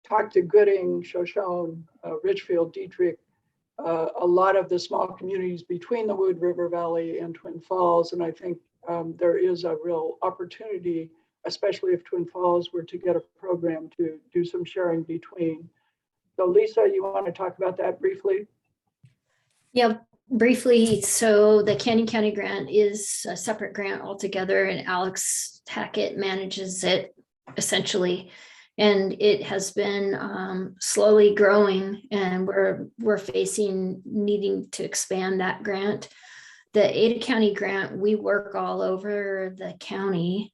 talked to Gooding, Shoshone, Richfield, Dietrich, a lot of the small communities between the Wood River Valley and Twin Falls. And I think there is a real opportunity, especially if Twin Falls were to get a program to do some sharing between. So Lisa, you want to talk about that briefly? Yeah, briefly. So the Canyon County grant is a separate grant altogether, and Alex Hackett manages it essentially. And it has been slowly growing, and we're facing needing to expand that grant. The Ada County grant, we work all over the county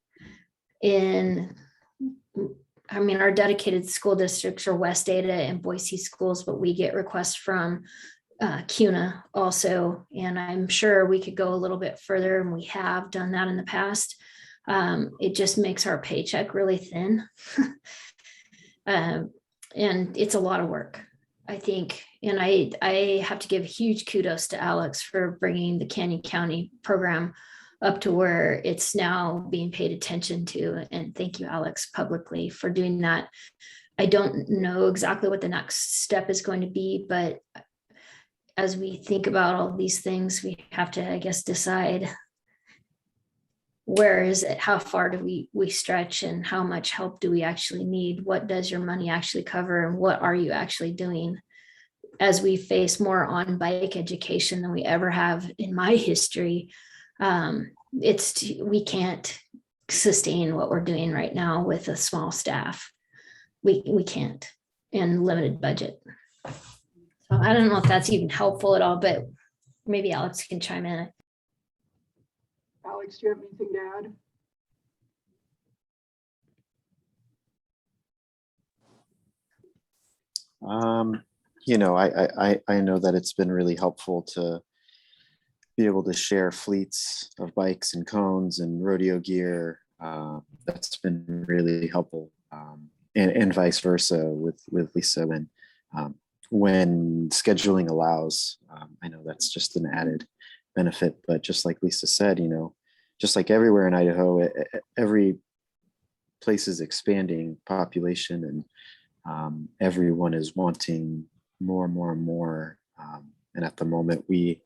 our dedicated school districts are West Ada and Boise schools, but we get requests from CUNA also, and I'm sure we could go a little bit further, and we have done that in the past. It just makes our paycheck really thin. And it's a lot of work, I think. And I have to give huge kudos to Alex for bringing the Canyon County program up to where it's now being paid attention to. And thank you, Alex, publicly for doing that. I don't know exactly what the next step is going to be, but as we think about all these things, we have to, I guess, decide where is it, how far do we stretch, and how much help do we actually need? What does your money actually cover, and what are you actually doing? As we face more on bike education than we ever have in my history, we can't sustain what we're doing right now with a small staff. We can't, and limited budget. So I don't know if that's even helpful at all, but maybe Alex can chime in. Alex, do you have anything to add? I know that it's been really helpful to be able to share fleets of bikes and cones and rodeo gear. That's been really helpful, and vice versa with Lisa when scheduling allows. I know that's just an added benefit, but just like Lisa said, just like everywhere in Idaho, every place is expanding population, and everyone is wanting more and more and more. And at the moment, we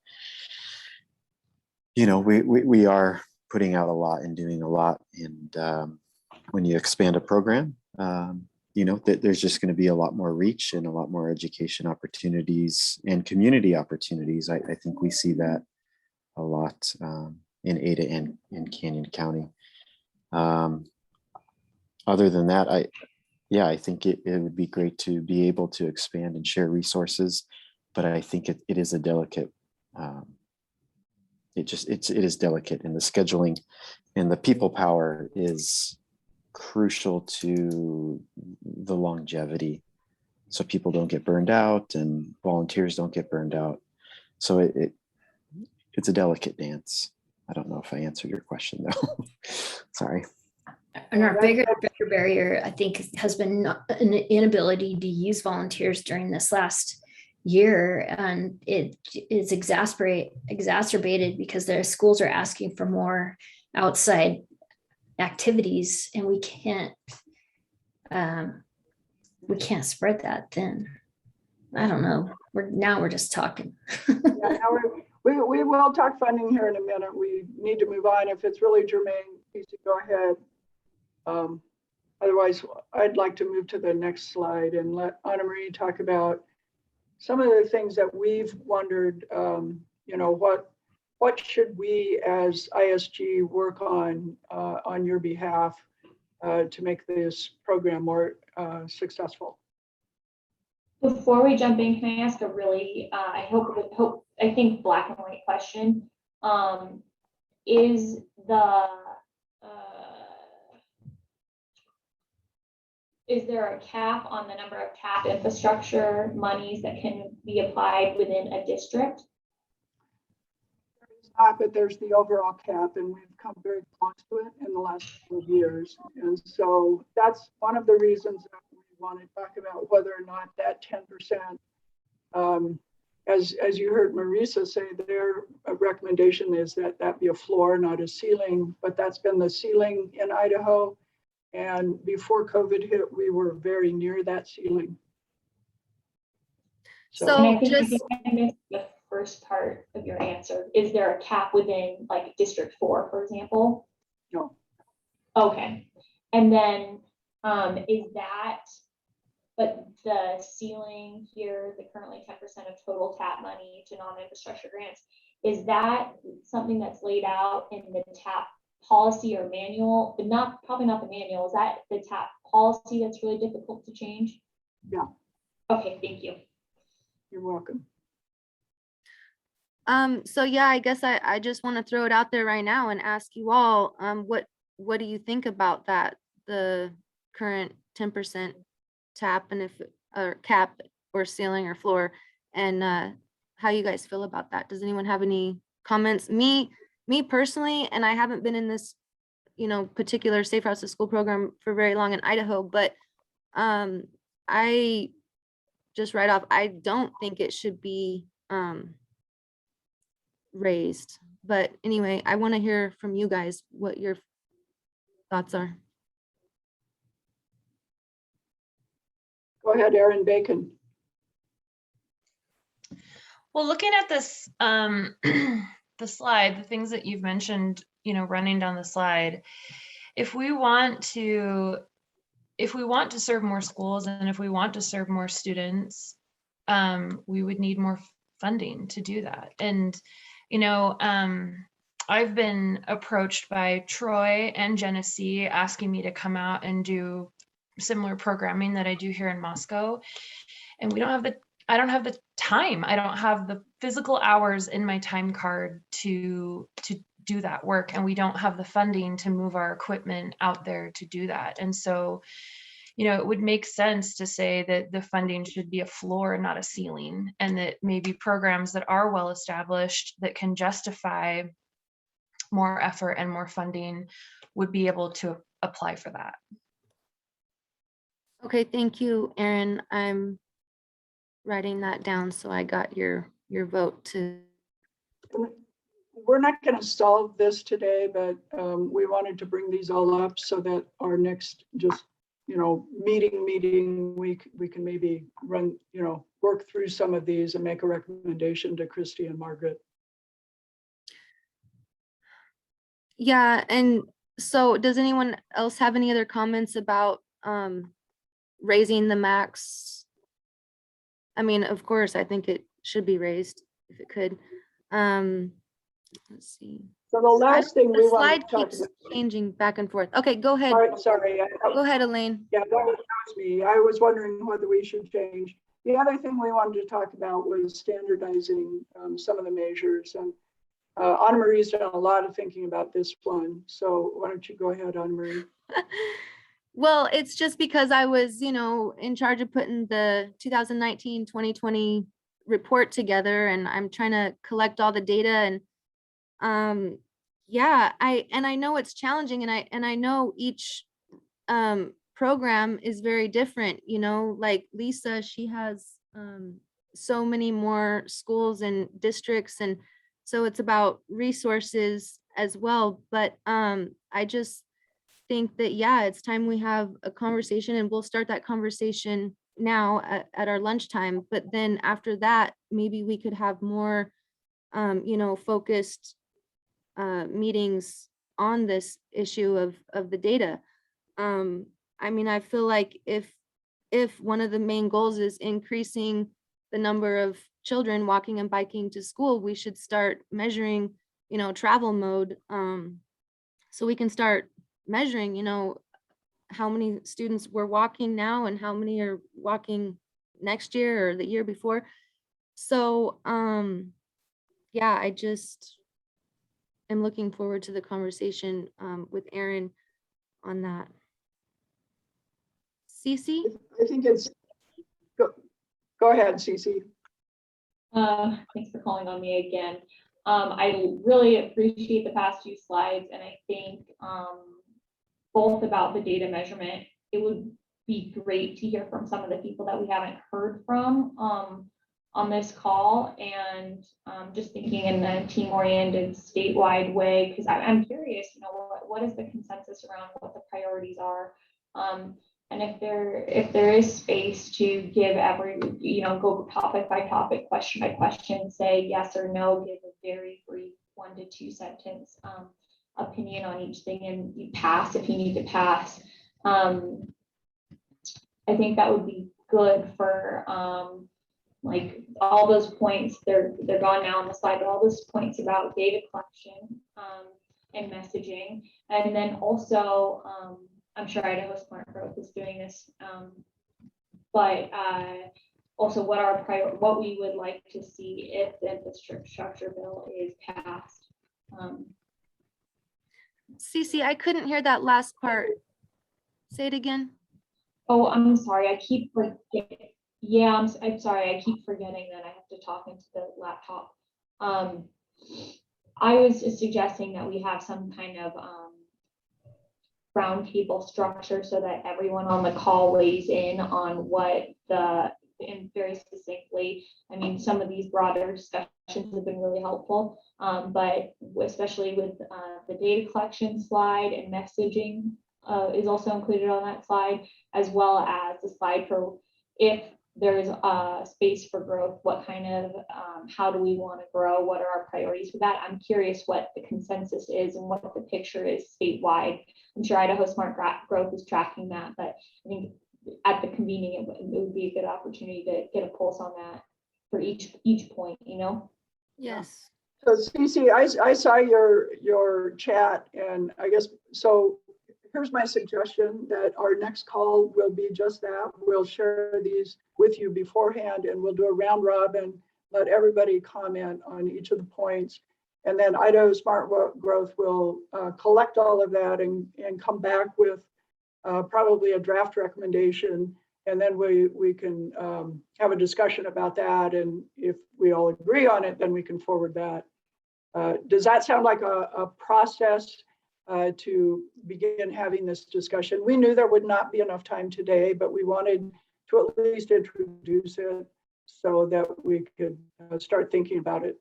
are putting out a lot and doing a lot. And when you expand a program, there's just going to be a lot more reach and a lot more education opportunities and community opportunities. I think we see that a lot in Ada and in Canyon County. Other than that, I think it would be great to be able to expand and share resources, but I think it is a delicate, it is delicate, and the scheduling and the people power is crucial to the longevity, so people don't get burned out and volunteers don't get burned out. So it's a delicate dance. I don't know if I answered your question though. Sorry. And our bigger barrier, I think, has been an inability to use volunteers during this last year. And it is exacerbated because the schools are asking for more outside activities, and we can't spread that thin. I don't know. We're just talking. Yeah, now we will talk funding here in a minute. We need to move on. If it's really germane, please go ahead. Otherwise, I'd like to move to the next slide and let Anna Marie talk about some of the things that we've wondered, what should we as ISG work on your behalf to make this program more successful? Before we jump in, can I ask a really, I think black and white question? Is there a cap on the number of TAP infrastructure monies that can be applied within a district? There's not, but there's the overall cap, and we've come very close to it in the last couple of years. And so that's one of the reasons that we want to talk about whether or not that 10%, as you heard Marisa say, their recommendation is that that be a floor, not a ceiling, but that's been the ceiling in Idaho. And before COVID hit, we were very near that ceiling. So I think I missed the first part of your answer. Is there a cap within like District 4, for example? No. Okay. And then but the ceiling here, the currently 10% of total TAP money to non-infrastructure grants, is that something that's laid out in the TAP policy or manual? But probably not the manual. Is that the TAP policy that's really difficult to change? Yeah. Okay, thank you. You're welcome. So yeah, I guess I just want to throw it out there right now and ask you all, what do you think about that, the current 10% TAP, and or cap or ceiling or floor, and how you guys feel about that? Does anyone have any comments? Me personally, and I haven't been in this, particular Safe Routes to School program for very long in Idaho, but I just right off, I don't think it should be raised. But anyway, I want to hear from you guys what your thoughts are. Go ahead, Erin Bacon. Well, looking at this, the slide, the things that you've mentioned, running down the slide, if we want to serve more schools and if we want to serve more students, we would need more funding to do that. And, I've been approached by Troy and Genesee asking me to come out and do similar programming that I do here in Moscow. And I don't have the time. I don't have the physical hours in my time card to do that work. And we don't have the funding to move our equipment out there to do that. And so, it would make sense to say that the funding should be a floor and not a ceiling, and that maybe programs that are well established that can justify more effort and more funding would be able to apply for that. Okay, thank you, Erin. I'm writing that down, so I got your vote to. We're not going to solve this today, but we wanted to bring these all up so that our next meeting we can maybe run, work through some of these and make a recommendation to Christy and Margaret. Yeah, and so does anyone else have any other comments about raising the max? I mean, of course, I think it should be raised if it could. Let's see. So the last thing The we want slide to talk keeps about. changing back and forth. Okay, go ahead. All right, sorry. Go ahead, Elaine. Yeah, that was me. I was wondering whether we should change. The other thing we wanted to talk about was standardizing some of the measures. And Anna Marie's done a lot of thinking about this one. So why don't you go ahead, Anna Marie? Well, it's just because I was, in charge of putting the 2019-2020 report together, and I'm trying to collect all the data. And yeah, I know it's challenging, and I know each program is very different. Like Lisa, she has so many more schools and districts, and so it's about resources as well. But I just think that, yeah, it's time we have a conversation, and we'll start that conversation now at our lunchtime. But then after that, maybe we could have more, focused meetings on this issue of the data. I mean, I feel like if one of the main goals is increasing the number of children walking and biking to school, we should start measuring, travel mode, so we can start measuring, how many students we're walking now and how many are walking next year or the year before. So, yeah, I just am looking forward to the conversation with Erin on that. Cece? I think it's, go ahead, Cece. Thanks for calling on me again. I really appreciate the past few slides, and I think both about the data measurement. It would be great to hear from some of the people that we haven't heard from on this call, and just thinking in a team-oriented statewide way, because I'm curious, what is the consensus around what the priorities are, and if there is space to give every, go topic by topic, question by question, say yes or no, give a very brief 1 to 2 sentence opinion on each thing, and you pass if you need to pass. I think that would be good for like all those points. They're gone now on the slide, but all those points about data collection and messaging, and then also I'm sure Idaho Smart Growth is doing this, but also what we would like to see if the infrastructure bill is passed. Cece, I couldn't hear that last part. Say it again. Oh, I'm sorry. I keep forgetting. Yeah, I'm sorry. I keep forgetting that I have to talk into the laptop. I was just suggesting that we have some kind of roundtable structure so that everyone on the call weighs in on what and very succinctly, I mean, some of these broader discussions have been really helpful, but especially with the data collection slide, and messaging is also included on that slide, as well as the slide for if there's space for growth, what kind of, how do we want to grow? What are our priorities for that? I'm curious what the consensus is and what the picture is statewide. I'm sure Idaho Smart Growth is tracking that, but I think at the convening, it would be a good opportunity to get a pulse on that for each point, Yes. So Cece, I saw your chat, and I guess, so here's my suggestion, that our next call will be just that. We'll share these with you beforehand, and we'll do a round robin, let everybody comment on each of the points. And then Idaho Smart Growth will collect all of that and come back with probably a draft recommendation. And then we can have a discussion about that. And if we all agree on it, then we can forward that. Does that sound like a process to begin having this discussion? We knew there would not be enough time today, but we wanted to at least introduce it so that we could start thinking about it.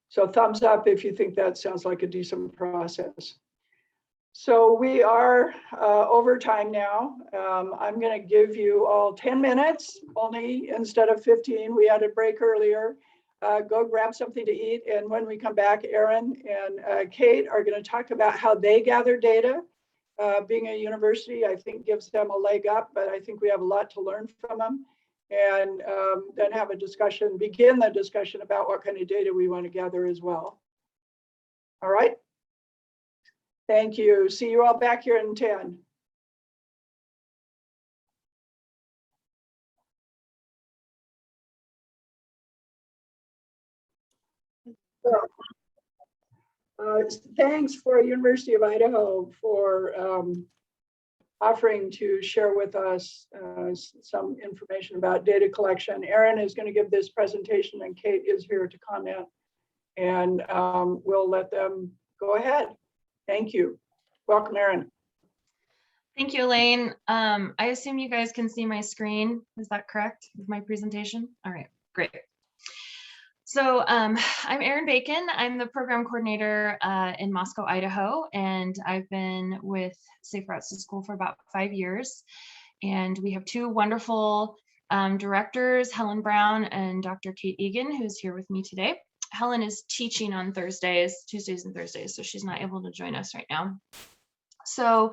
So thumbs up if you think that sounds like a decent process. So we are over time now. I'm going to give you all 10 minutes only instead of 15. We had a break earlier. Go grab something to eat. And when we come back, Erin and Kate are going to talk about how they gather data. Being a university, I think, gives them a leg up, but I think we have a lot to learn from them. And then have a discussion, begin the discussion about what kind of data we want to gather as well. All right. Thank you. See you all back here in 10. Thanks for University of Idaho for offering to share with us some information about data collection. Erin is going to give this presentation and Kate is here to comment, and we'll let them go ahead. Thank you. Welcome, Erin. Thank you, Elaine. I assume you guys can see my screen. Is that correct with my presentation? All right, great. So I'm Erin Bacon. I'm the program coordinator in Moscow, Idaho, and I've been with Safe Routes to School for about 5 years. And we have two wonderful directors, Helen Brown and Dr. Kate Egan, who's here with me today. Helen is teaching on Thursdays, Tuesdays and Thursdays, so she's not able to join us right now. So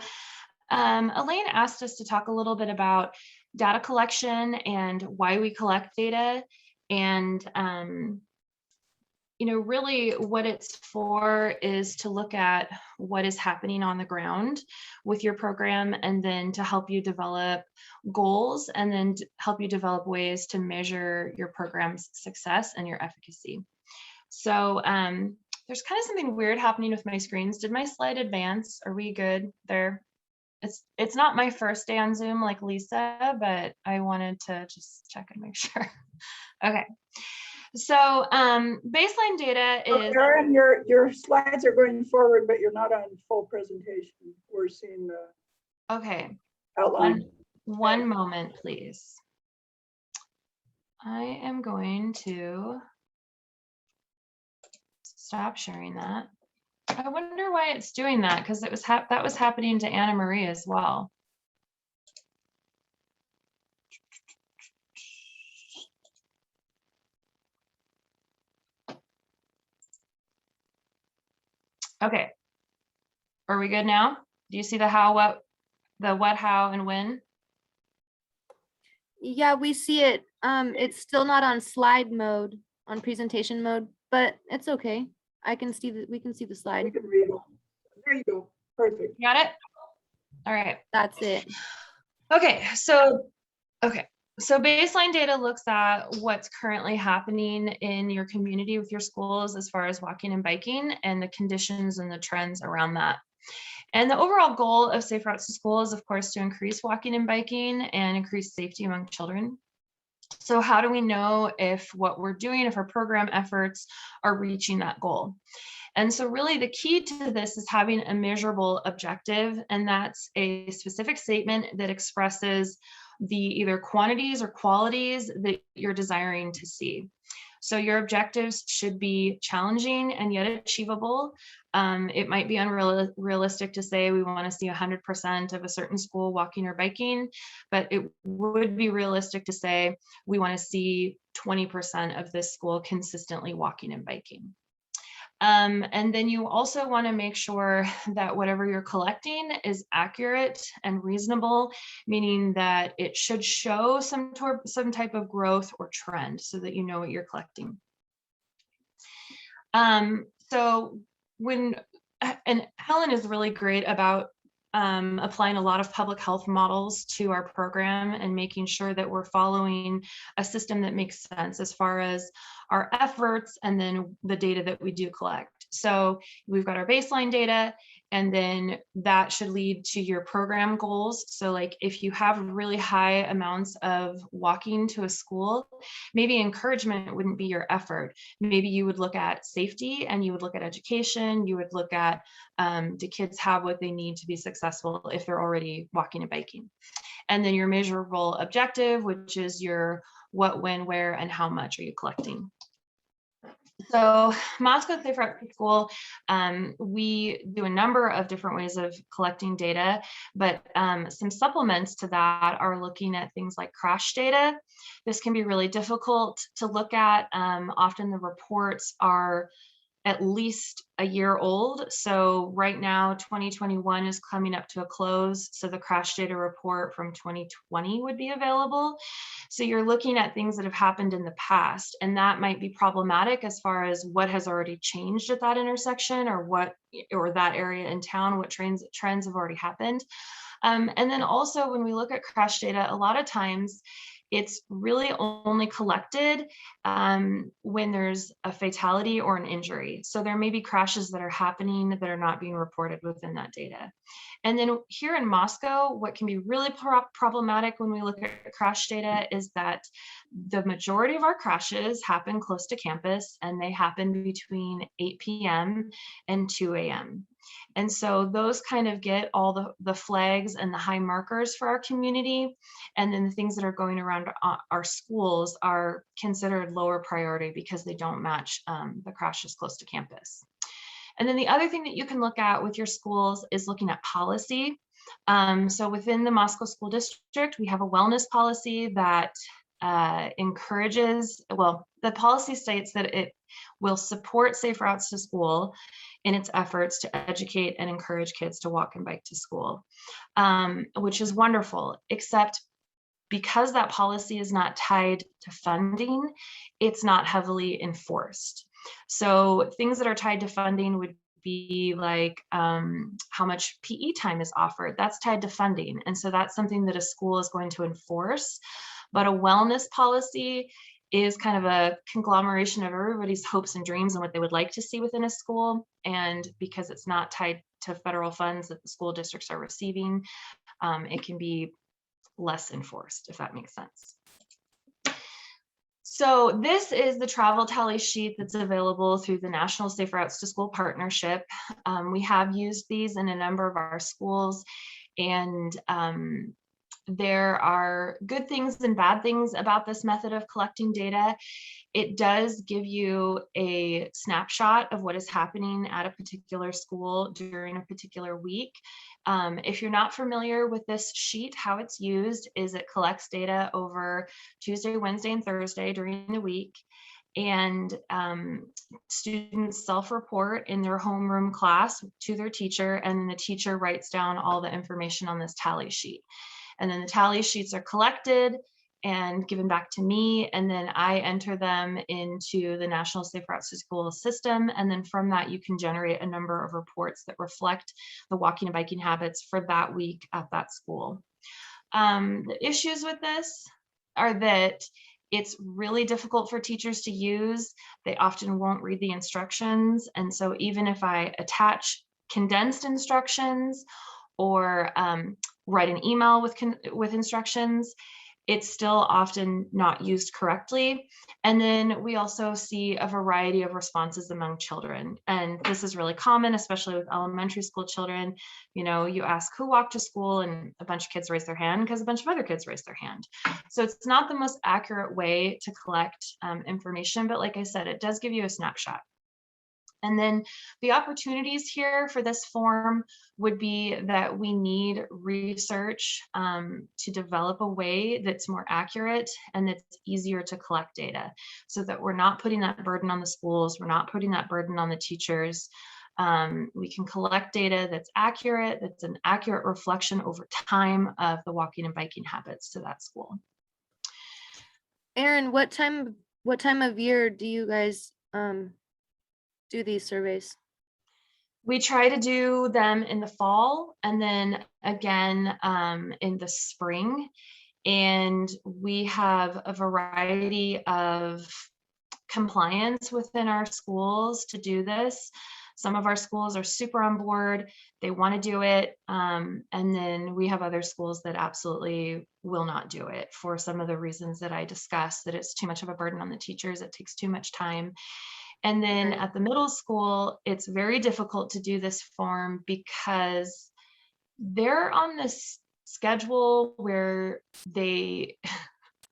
Elaine asked us to talk a little bit about data collection and why we collect data, and you know, really what it's for is to look at what is happening on the ground with your program, and then to help you develop goals, and then help you develop ways to measure your program's success and your efficacy. So there's kind of something weird happening with my screens. Did my slide advance? Are we good there? It's not my first day on Zoom like Lisa, but I wanted to just check and make sure. Okay. So baseline data is— Erin, your slides are going forward, but you're not on full presentation. We're seeing the okay. outline. One moment, please. I am going to stop sharing that. I wonder why it's doing that, because it was that was happening to Anna Marie as well. Okay, are we good now? Do you see the how, what, how, and when? Yeah, we see it. It's still not on slide mode, on presentation mode, but it's okay. I can see that we can see the We slide. can read it. There you go. Perfect. Got it? All right. That's it. Okay, so baseline data looks at what's currently happening in your community with your schools as far as walking and biking, and the conditions and the trends around that. And the overall goal of Safe Routes to School is, of course, to increase walking and biking and increase safety among children. So how do we know if what we're doing, if our program efforts are reaching that goal? And so really the key to this is having a measurable objective, and that's a specific statement that expresses the either quantities or qualities that you're desiring to see. So your objectives should be challenging and yet achievable. It might be unrealistic to say we want to see 100% of a certain school walking or biking, but it would be realistic to say we want to see 20% of this school consistently walking and biking. And then you also want to make sure that whatever you're collecting is accurate and reasonable, meaning that it should show some type of growth or trend so that you know what you're collecting. So and Helen is really great about applying a lot of public health models to our program and making sure that we're following a system that makes sense as far as our efforts and then the data that we do collect. So we've got our baseline data, and then that should lead to your program goals. So like if you have really high amounts of walking to a school, maybe encouragement wouldn't be your effort. Maybe you would look at safety, and you would look at education. You would look at do kids have what they need to be successful if they're already walking and biking? And then your measurable objective, which is your what, when, where, and how much are you collecting? So Moscow Safe Routes to School, we do a number of different ways of collecting data, but some supplements to that are looking at things like crash data. This can be really difficult to look at. Often the reports are at least a year old. So right now, 2021 is coming up to a close. So the crash data report from 2020 would be available. So you're looking at things that have happened in the past, and that might be problematic as far as what has already changed at that intersection, or that area in town, what trends have already happened. And then also when we look at crash data, a lot of times it's really only collected when there's a fatality or an injury. So there may be crashes that are happening that are not being reported within that data. And then here in Moscow, what can be really problematic when we look at crash data is that the majority of our crashes happen close to campus, and they happen between 8 p.m. and 2 a.m. And so those kind of get all the flags and the high markers for our community. And then the things that are going around our schools are considered lower priority because they don't match the crashes close to campus. And then the other thing that you can look at with your schools is looking at policy. So within the Moscow School District, we have a wellness policy that encourages, well, the policy states that it will support safe routes to school in its efforts to educate and encourage kids to walk and bike to school, which is wonderful, except because that policy is not tied to funding, it's not heavily enforced. So things that are tied to funding would be like how much PE time is offered. That's tied to funding. And so that's something that a school is going to enforce. But a wellness policy is kind of a conglomeration of everybody's hopes and dreams and what they would like to see within a school. And because it's not tied to federal funds that the school districts are receiving, it can be less enforced, if that makes sense. So this is the travel tally sheet that's available through the National Safe Routes to School Partnership. We have used these in a number of our schools, and there are good things and bad things about this method of collecting data. It does give you a snapshot of what is happening at a particular school during a particular week. If you're not familiar with this sheet, how it's used is it collects data over Tuesday, Wednesday, and Thursday during the week. And students self-report in their homeroom class to their teacher, and then the teacher writes down all the information on this tally sheet. And then the tally sheets are collected and given back to me, and then I enter them into the National Safe Routes to School system. And then from that, you can generate a number of reports that reflect the walking and biking habits for that week at that school. The issues with this are that it's really difficult for teachers to use. They often won't read the instructions. And so even if I attach condensed instructions or write an email with instructions, it's still often not used correctly. And then we also see a variety of responses among children. And this is really common, especially with elementary school children. You know, you ask who walked to school and a bunch of kids raise their hand because a bunch of other kids raise their hand. So it's not the most accurate way to collect information, but like I said, it does give you a snapshot. And then the opportunities here for this form would be that we need research to develop a way that's more accurate and that's easier to collect data, so that we're not putting that burden on the schools, we're not putting that burden on the teachers. We can collect data that's accurate, that's an accurate reflection over time of the walking and biking habits to that school. Erin, what time of year do you guys do these surveys? We try to do them in the fall and then again in the spring. And we have a variety of compliance within our schools to do this. Some of our schools are super on board, they want to do it. And then we have other schools that absolutely will not do it for some of the reasons that I discussed, that it's too much of a burden on the teachers, it takes too much time. And then at the middle school, it's very difficult to do this form because they're on this schedule where they,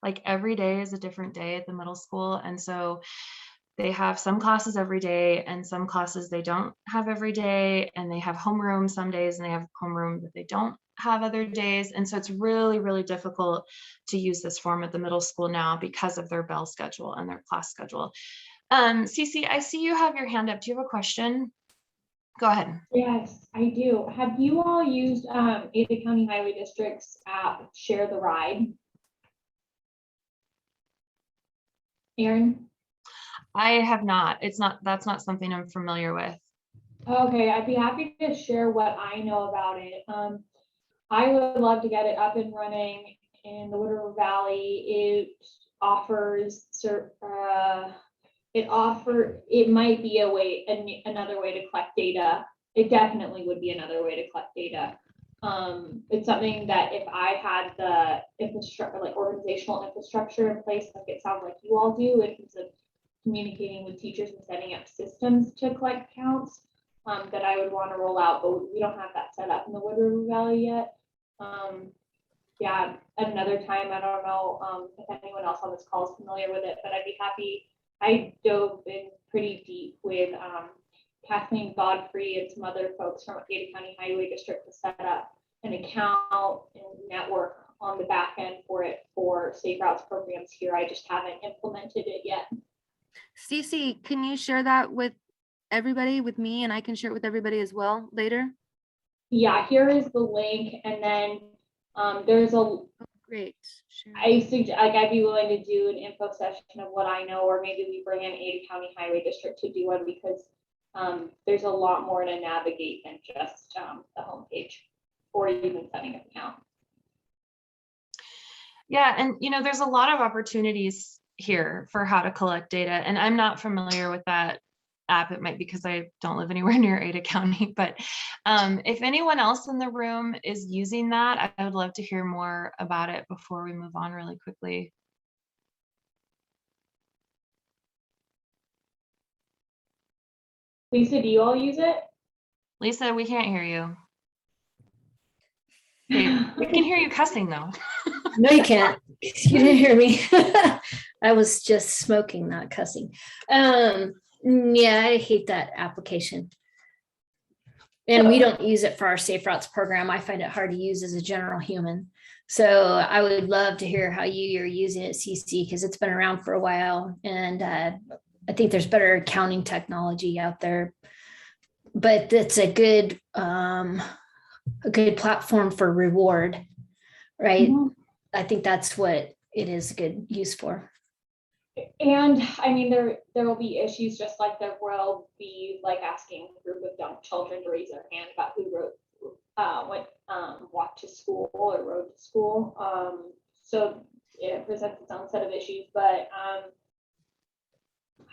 like every day is a different day at the middle school. And so they have some classes every day and some classes they don't have every day, and they have homeroom some days and they have homeroom that they don't have other days. And so it's really, really difficult to use this form at the middle school now because of their bell schedule and their class schedule. Cece, I see you have your hand up. Do you have a question? Go ahead. Yes, I do. Have you all used Ada County Highway District's app, Share the Ride? Aaron? I have not. That's not something I'm familiar with. Okay, I'd be happy to share what I know about it. I would love to get it up and running in the Wood River Valley. It might be another way to collect data. It definitely would be another way to collect data. It's something that if I had the infrastructure, like organizational infrastructure in place, like it sounds like you all do, in terms of communicating with teachers and setting up systems to collect counts, that I would want to roll out, but we don't have that set up in the Wood River Valley yet. Yeah, at another time, I don't know if anyone else on this call is familiar with it, but I'd be happy. I dove in pretty deep with Kathleen Godfrey and some other folks from Ada County Highway District to set up an account and network on the back end for it for Safe Routes programs here. I just haven't implemented it yet. Cece, can you share that with everybody, with me, and I can share it with everybody as well later? Yeah, here is the link, and then there's a Great. Sure. I'd be willing to do an info session of what I know, or maybe we bring in Ada County Highway District to do one, because there's a lot more to navigate than just the homepage or even setting up an account. Yeah, and there's a lot of opportunities here for how to collect data, and I'm not familiar with that app. It might be because I don't live anywhere near Ada County, but if anyone else in the room is using that, I would love to hear more about it before we move on really quickly. Lisa, do you all use it? Lisa, we can't hear you. Okay, we can hear you cussing though. No, you can't. You didn't hear me. I was just smoking, not cussing. Yeah, I hate that application. And we don't use it for our Safe Routes program. I find it hard to use as a general human. So I would love to hear how you're using it, CC, because it's been around for a while. And I think there's better accounting technology out there. But it's a good platform for reward, right? Mm-hmm. I think that's what it is a good use for. And I mean, there will be issues, just like there will be, like asking a group of young children to raise their hand about who walked to school or rode to school. So it presents its own set of issues, but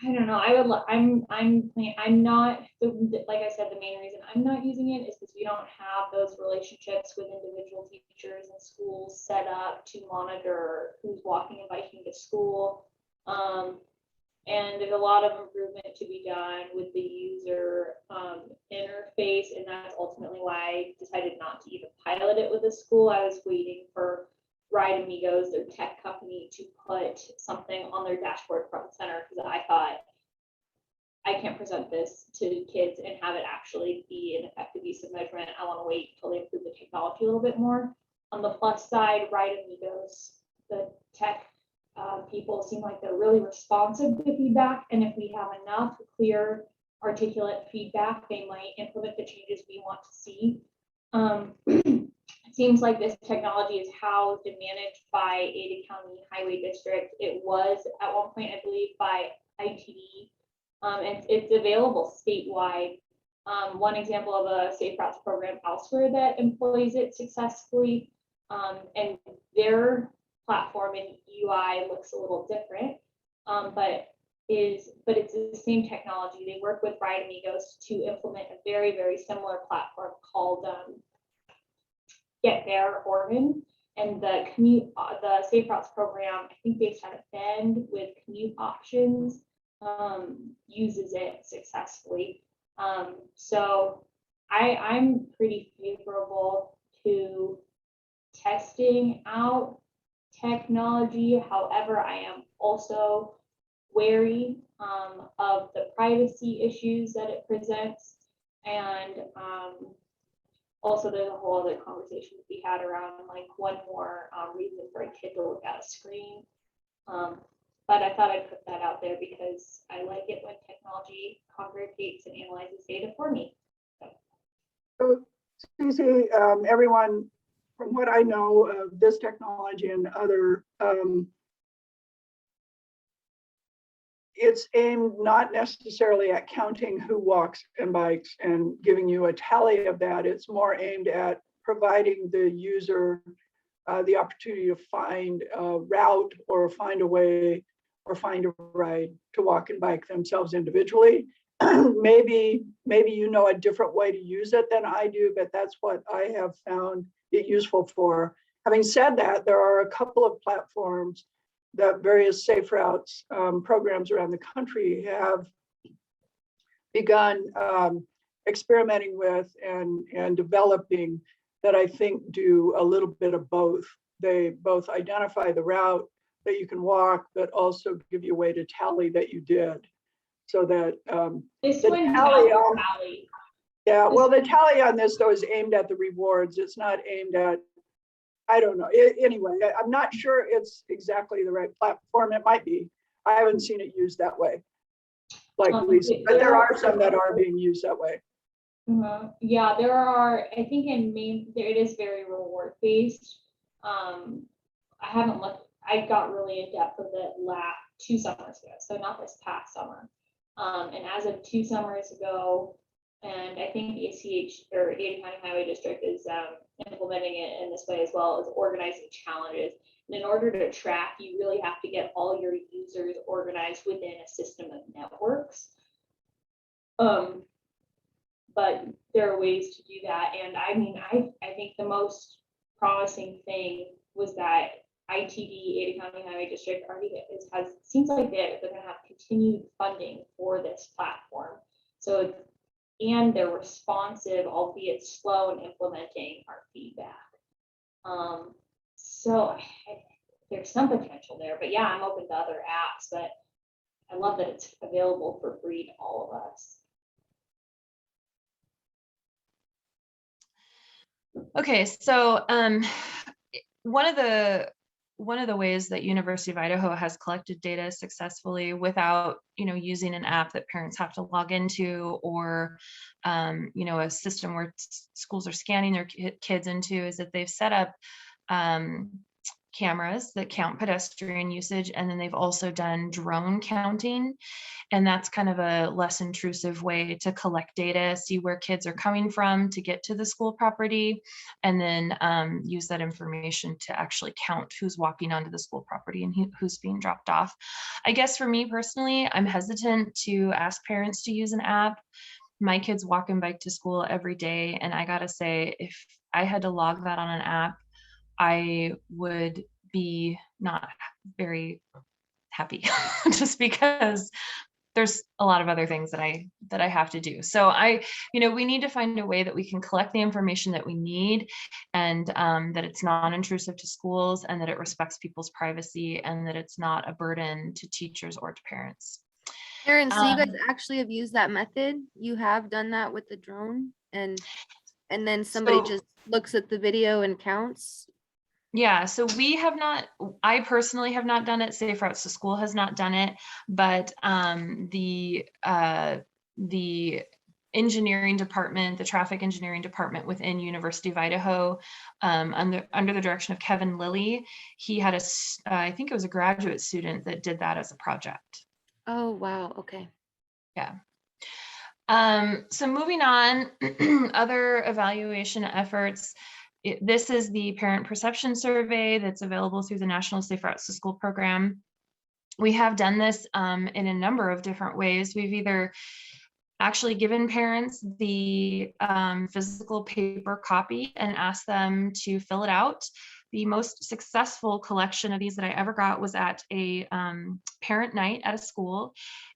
I don't know. I'm not, like I said, the main reason I'm not using it is because we don't have those relationships with individual teachers and schools set up to monitor who's walking and biking to school. And there's a lot of improvement to be done with the user interface, and that's ultimately why I decided not to even pilot it with the school. I was waiting for Ride Amigos, their tech company, to put something on their dashboard front and center, because I thought, I can't present this to kids and have it actually be an effective use of measurement. I want to wait until they improve the technology a little bit more. On the plus side, Ride Amigos, the tech people seem like they're really responsive to feedback, and if we have enough clear, articulate feedback, they might implement the changes we want to see. It seems like this technology is housed and managed by Ada County Highway District. It was at one point, I believe, by ITD, and it's available statewide. One example of a Safe Routes program elsewhere that employs it successfully, and their platform and UI looks a little different, but it's the same technology. They work with Ride Amigos to implement a very, very similar platform called Get There Oregon, and the Safe Routes program, I think based out of Bend with commute options, uses it successfully. So I'm pretty favorable to testing out technology. However, I am also wary of the privacy issues that it presents, and also there's a whole other conversation to be had around like one more reason for a kid to look at a screen. But But I thought I'd put that out there because I like it when technology congregates and analyzes data for me. So, Susie, everyone, from what I know of this technology and other, it's aimed not necessarily at counting who walks and bikes and giving you a tally of that. It's more aimed at providing the user the opportunity to find a route or find a way or find a ride to walk and bike themselves individually. maybe you know a different way to use it than I do, but that's what I have found it useful for. Having said that, there are a couple of platforms that various safe routes programs around the country have begun experimenting with and developing that I think do a little bit of both. They both identify the route that you can walk, but also give you a way to tally that you did. So that This the one tally counts on, tally. yeah, well, the tally on this though is aimed at the rewards. It's not aimed at, I don't know. Anyway, I'm not sure it's exactly the right platform. It might be. I haven't seen it used that way, like Lisa, but there are some that are being used that way. Yeah, there are, I think in Maine, there it is very reward based. I haven't looked, I got really in depth with it 2 summers ago, so not this past summer. And as of 2 summers ago, and I think ACH or Ada County Highway District is implementing it in this way as well, as organizing challenges. And in order to track, you really have to get all your users organized within a system of networks. But there are ways to do that. And I mean, I think the most promising thing was that ITD, Ada County Highway District, already seems like they're going to have continued funding for this platform. So, and they're responsive, albeit slow in implementing our feedback. So there's some potential there, but yeah, I'm open to other apps, but I love that it's available for free to all of us. Okay, so one of the ways that University of Idaho has collected data successfully without, using an app that parents have to log into or, a system where schools are scanning their kids into, is that they've set up cameras that count pedestrian usage, and then they've also done drone counting. And that's kind of a less intrusive way to collect data, see where kids are coming from to get to the school property, and then use that information to actually count who's walking onto the school property and who's being dropped off. I guess for me personally, I'm hesitant to ask parents to use an app. My kids walk and bike to school every day, and I gotta say, if I had to log that on an app, I would be not very happy just because there's a lot of other things that I have to do. So we need to find a way that we can collect the information that we need, and that it's non-intrusive to schools, and that it respects people's privacy, and that it's not a burden to teachers or to parents. Erin, so you guys actually have used that method? You have done that with the drone, and then somebody just looks at the video and counts? Yeah, so we have not, I personally have not done it. Safe Routes to School has not done it, but the engineering department, the traffic engineering department within University of Idaho, under the direction of Kevin Lilly, he had I think it was a graduate student that did that as a project. Oh, wow. Okay. Yeah. So moving on, other evaluation efforts. This is the parent perception survey that's available through the National Safe Routes to School program. We have done this in a number of different ways. We've either actually given parents the physical paper copy and asked them to fill it out. The most successful collection of these that I ever got was at a parent night at a school.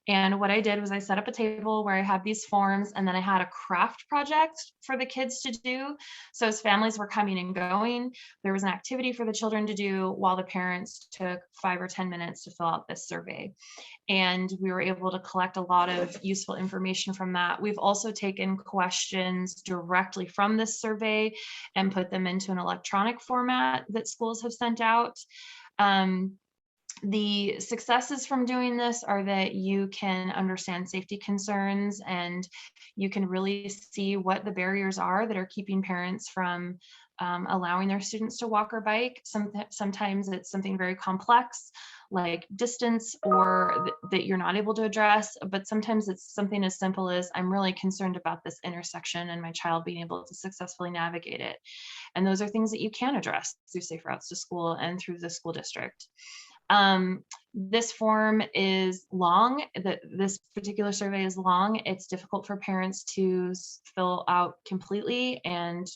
And what I did was I set up a table where I had these forms, and then I had a craft project for the kids to do. So as families were coming and going, there was an activity for the children to do while the parents took 5 or 10 minutes to fill out this survey. And we were able to collect a lot of useful information from that. We've also taken questions directly from this survey and put them into an electronic format that schools have sent out. The successes from doing this are that you can understand safety concerns and you can really see what the barriers are that are keeping parents from allowing their students to walk or bike. Sometimes it's something very complex like distance or that you're not able to address, but sometimes it's something as simple as I'm really concerned about this intersection and my child being able to successfully navigate it. And those are things that you can address through Safe Routes to School and through the school district. This form is long, this particular survey is long. It's difficult for parents to fill out completely, and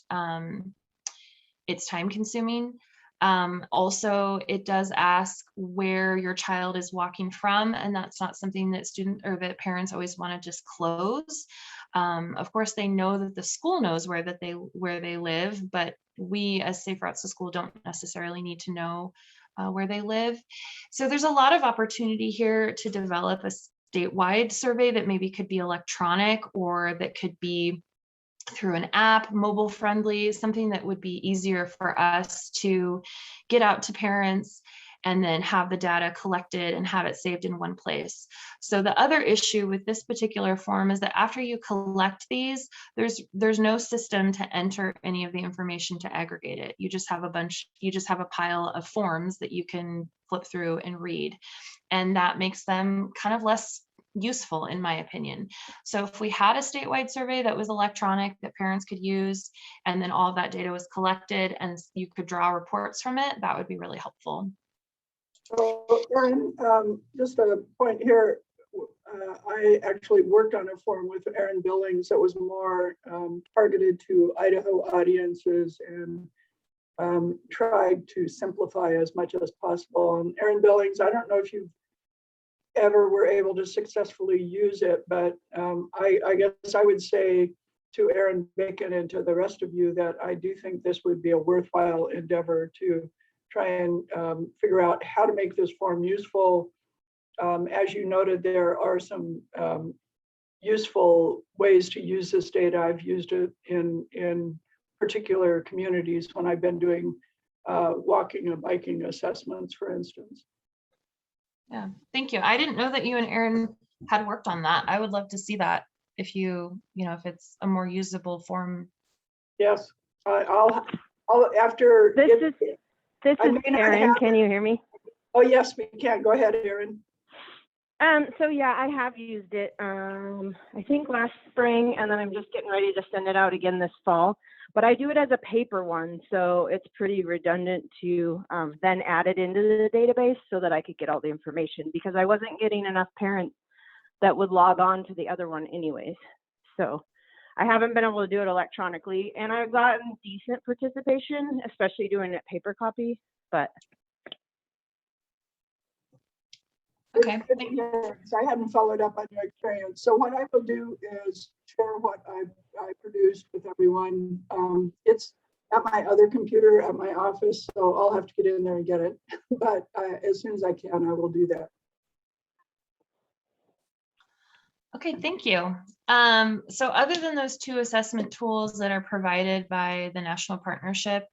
it's time consuming. Also, it does ask where your child is walking from, and that's not something that that parents always want to disclose. Of course, they know that the school knows where they live, but we as Safe Routes to School don't necessarily need to know where they live. So there's a lot of opportunity here to develop a statewide survey that maybe could be electronic or that could be through an app, mobile friendly, something that would be easier for us to get out to parents and then have the data collected and have it saved in one place. So the other issue with this particular form is that after you collect these, there's no system to enter any of the information to aggregate it. You just have a pile of forms that you can flip through and read. And that makes them kind of less useful, in my opinion. So if we had a statewide survey that was electronic that parents could use, and then all of that data was collected and you could draw reports from it, that would be really helpful. So, Erin, just a point here. I actually worked on a form with Erin Billings that was more targeted to Idaho audiences and tried to simplify as much as possible. And Erin Billings, I don't know if you ever were able to successfully use it, but I guess I would say to Erin Bacon and to the rest of you that I do think this would be a worthwhile endeavor to try and figure out how to make this form useful. As you noted, there are some useful ways to use this data. I've used it in particular communities when I've been doing walking and biking assessments, for instance. Yeah, thank you. I didn't know that you and Erin had worked on that. I would love to see that if if it's a more usable form. Yes, I'll after. This is Erin. Can you hear me? Oh, yes, we can. Go ahead, Erin. So yeah, I have used it, I think last spring, and then I'm just getting ready to send it out again this fall. But I do it as a paper one, so it's pretty redundant to then add it into the database so that I could get all the information, because I wasn't getting enough parents that would log on to the other one anyways. So I haven't been able to do it electronically, and I've gotten decent participation, especially doing it paper copy, but. Okay. I hadn't followed up on your experience. So what I will do is share what I produced with everyone. It's at my other computer at my office, so I'll have to get in there and get it. But as soon as I can, I will do that. Okay, thank you. So other than those two assessment tools that are provided by the National Partnership,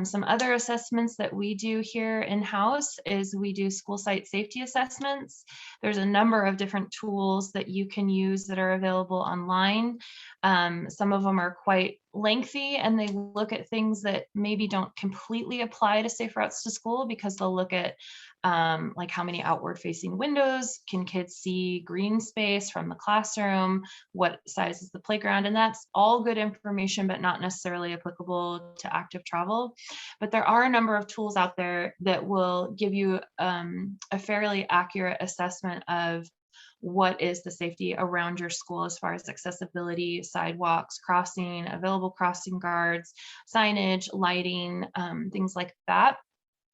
some other assessments that we do here in-house is we do school site safety assessments. There's a number of different tools that you can use that are available online. Some of them are quite lengthy and they look at things that maybe don't completely apply to Safe Routes to School, because they'll look at like how many outward facing windows can kids see green space from the classroom, what size is the playground, and that's all good information but not necessarily applicable to active travel. But there are a number of tools out there that will give you a fairly accurate assessment of what is the safety around your school as far as accessibility, sidewalks, crossing, available crossing guards, signage, lighting, things like that.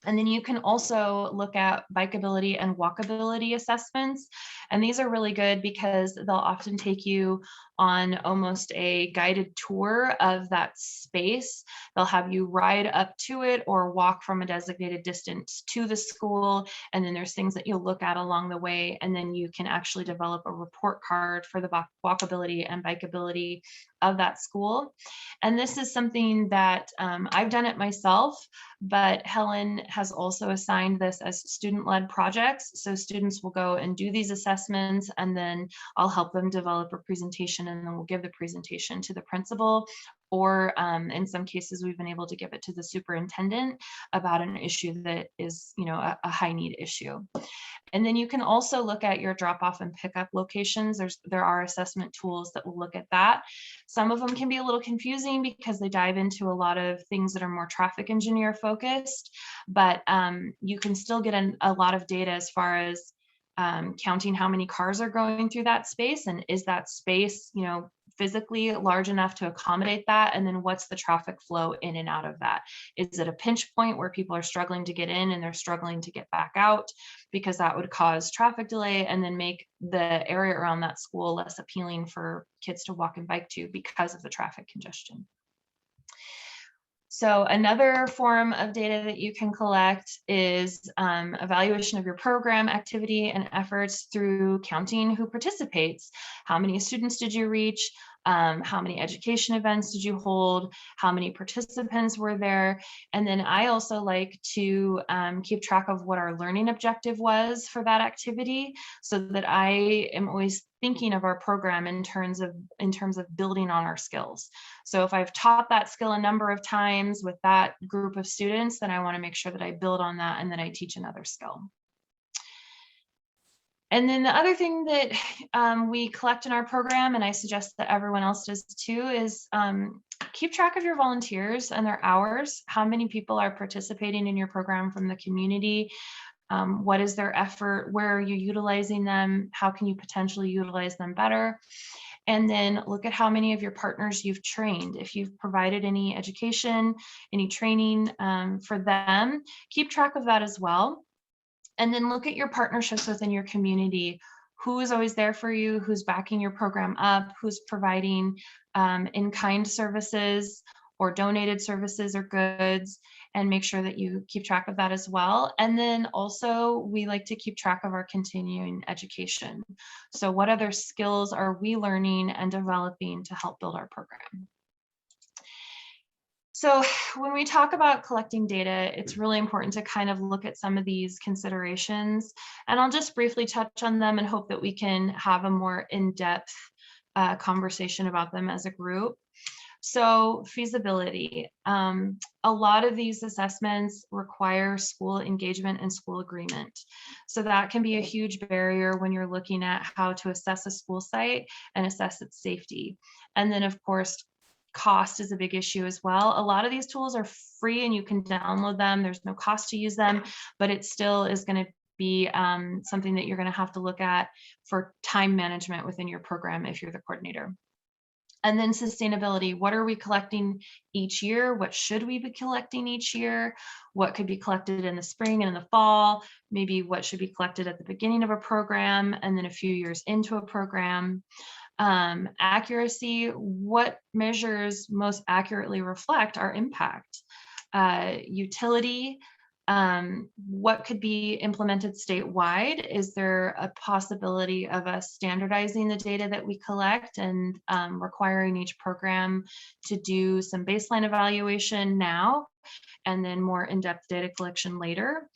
And then you can also look at bikeability and walkability assessments. And these are really good because they'll often take you on almost a guided tour of that space. They'll have you ride up to it or walk from a designated distance to the school. And then there's things that you'll look at along the way. And then you can actually develop a report card for the walkability and bikeability of that school. And this is something that I've done it myself, but Helen has also assigned this as student-led projects. So students will go and do these assessments, and then I'll help them develop a presentation, and then we'll give the presentation to the principal, or in some cases, we've been able to give it to the superintendent about an issue that is, you know, a high need issue. And then you can also look at your drop-off and pickup locations. There are assessment tools that will look at that. Some of them can be a little confusing because they dive into a lot of things that are more traffic engineer focused, but you can still get a lot of data as far as counting how many cars are going through that space, and is that space, you know, physically large enough to accommodate that, and then what's the traffic flow in and out of that. Is it a pinch point where people are struggling to get in and they're struggling to get back out, because that would cause traffic delay and then make the area around that school less appealing for kids to walk and bike to because of the traffic congestion. So another form of data that you can collect is evaluation of your program activity and efforts through counting who participates. How many students did you reach? How many education events did you hold? How many participants were there? And then I also like to keep track of what our learning objective was for that activity, so that I am always thinking of our program in terms of building on our skills. So if I've taught that skill a number of times with that group of students, then I want to make sure that I build on that and that I teach another skill. And then the other thing that we collect in our program, and I suggest that everyone else does too, is keep track of your volunteers and their hours. How many people are participating in your program from the community? What is their effort? Where are you utilizing them? How can you potentially utilize them better? And then look at how many of your partners you've trained. If you've provided any education, any training for them, keep track of that as well. And then look at your partnerships within your community. Who is always there for you? Who's backing your program up? Who's providing in-kind services or donated services or goods? And make sure that you keep track of that as well. And then also, we like to keep track of our continuing education. So what other skills are we learning and developing to help build our program? So when we talk about collecting data, it's really important to kind of look at some of these considerations, and I'll just briefly touch on them and hope that we can have a more in-depth conversation about them as a group. So feasibility. A lot of these assessments require school engagement and school agreement. So that can be a huge barrier when you're looking at how to assess a school site and assess its safety. And then of course, cost is a big issue as well. A lot of these tools are free and you can download them. There's no cost to use them, but it still is going to be something that you're going to have to look at for time management within your program if you're the coordinator. And then sustainability. What are we collecting each year? What should we be collecting each year? What could be collected in the spring and in the fall? Maybe what should be collected at the beginning of a program and then a few years into a program. Accuracy. What measures most accurately reflect our impact? Utility. What could be implemented statewide? Is there a possibility of us standardizing the data that we collect and requiring each program to do some baseline evaluation now and then more in-depth data collection later?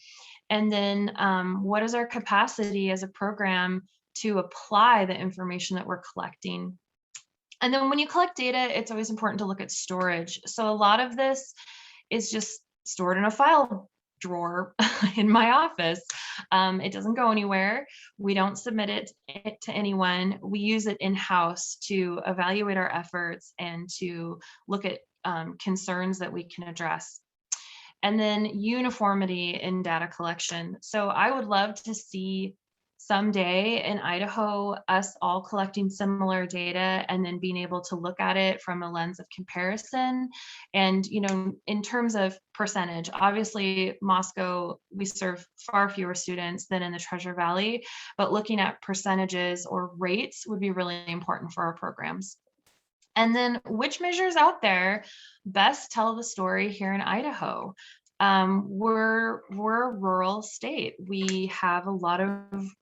And then what is our capacity as a program to apply the information that we're collecting? And then when you collect data, it's always important to look at storage. So a lot of this is just stored in a file drawer in my office. It doesn't go anywhere. We don't submit it to anyone. We use it in-house to evaluate our efforts and to look at concerns that we can address. And then uniformity in data collection. So I would love to see someday in Idaho, us all collecting similar data and then being able to look at it from a lens of comparison. And, you know, in terms of percentage, obviously Moscow, we serve far fewer students than in the Treasure Valley, but looking at percentages or rates would be really important for our programs. And then which measures out there best tell the story here in Idaho? We're a rural state. We have a lot of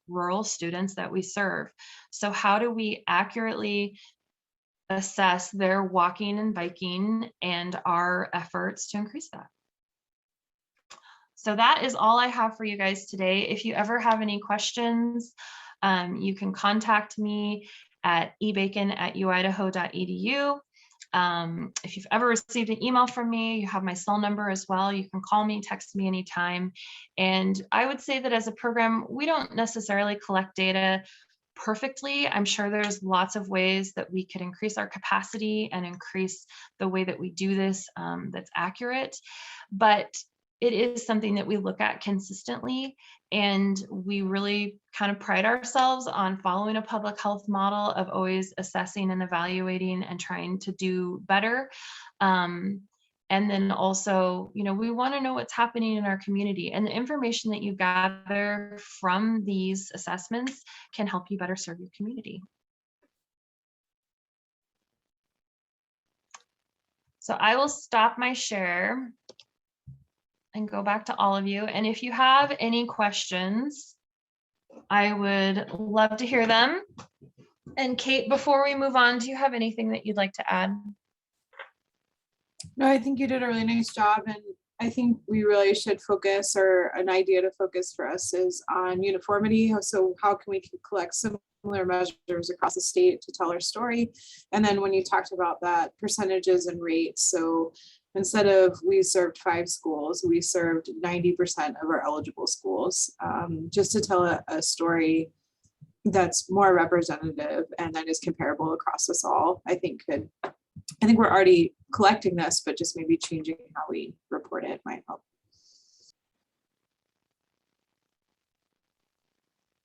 rural students that we serve. So how do we accurately assess their walking and biking and our efforts to increase that? So that is all I have for you guys today. If you ever have any questions, you can contact me at ebacon@uidaho.edu. If you've ever received an email from me, you have my cell number as well. You can call me, text me anytime. And I would say that as a program, we don't necessarily collect data perfectly. I'm sure there's lots of ways that we could increase our capacity and increase the way that we do this that's accurate. But it is something that we look at consistently, and we really kind of pride ourselves on following a public health model of always assessing and evaluating and trying to do better. And then also, you know, we want to know what's happening in our community, and the information that you gather from these assessments can help you better serve your community. So I will stop my share and go back to all of you. And if you have any questions, I would love to hear them. And Kate, before we move on, do you have anything that you'd like to add? No, I think you did a really nice job. And I think we really should focus, or an idea to focus for us is on uniformity. So how can we collect similar measures across the state to tell our story? And then when you talked about that, percentages and rates. So instead of we served 5 schools, we served 90% of our eligible schools, just to tell a story that's more representative and that is comparable across us all. I think we're already collecting this, but just maybe changing how we report it might help.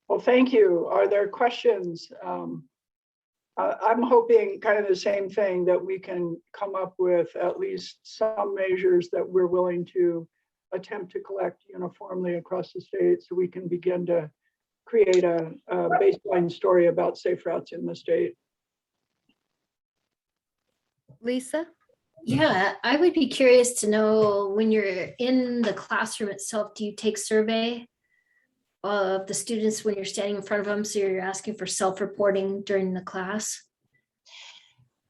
Well, thank you. Are there questions? I'm hoping kind of the same thing, that we can come up with at least some measures that we're willing to attempt to collect uniformly across the state, so we can begin to create a baseline story about safe routes in the state. Lisa? Yeah, I would be curious to know, when you're in the classroom itself, do you take survey of the students when you're standing in front of them? So you're asking for self-reporting during the class?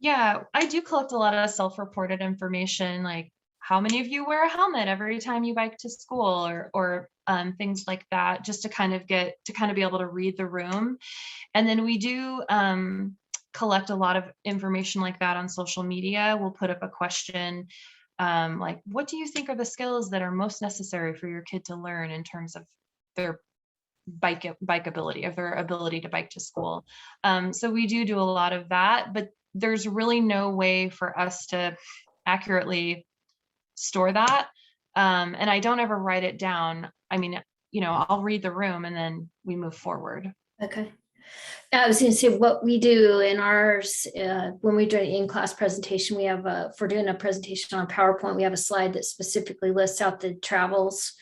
Yeah, I do collect a lot of self-reported information, like how many of you wear a helmet every time you bike to school, or things like that, just to kind of be able to read the room. And then we do collect a lot of information like that on social media. We'll put up a question like, what do you think are the skills that are most necessary for your kid to learn in terms of their bike ability, of their ability to bike to school. So we do a lot of that, but there's really no way for us to accurately store that. And I don't ever write it down. I mean, you know, I'll read the room and then we move forward. Okay. I was going to say, what we do in ours, when we do an in-class presentation, we have if we're doing a presentation on PowerPoint, we have a slide that specifically lists out the travels.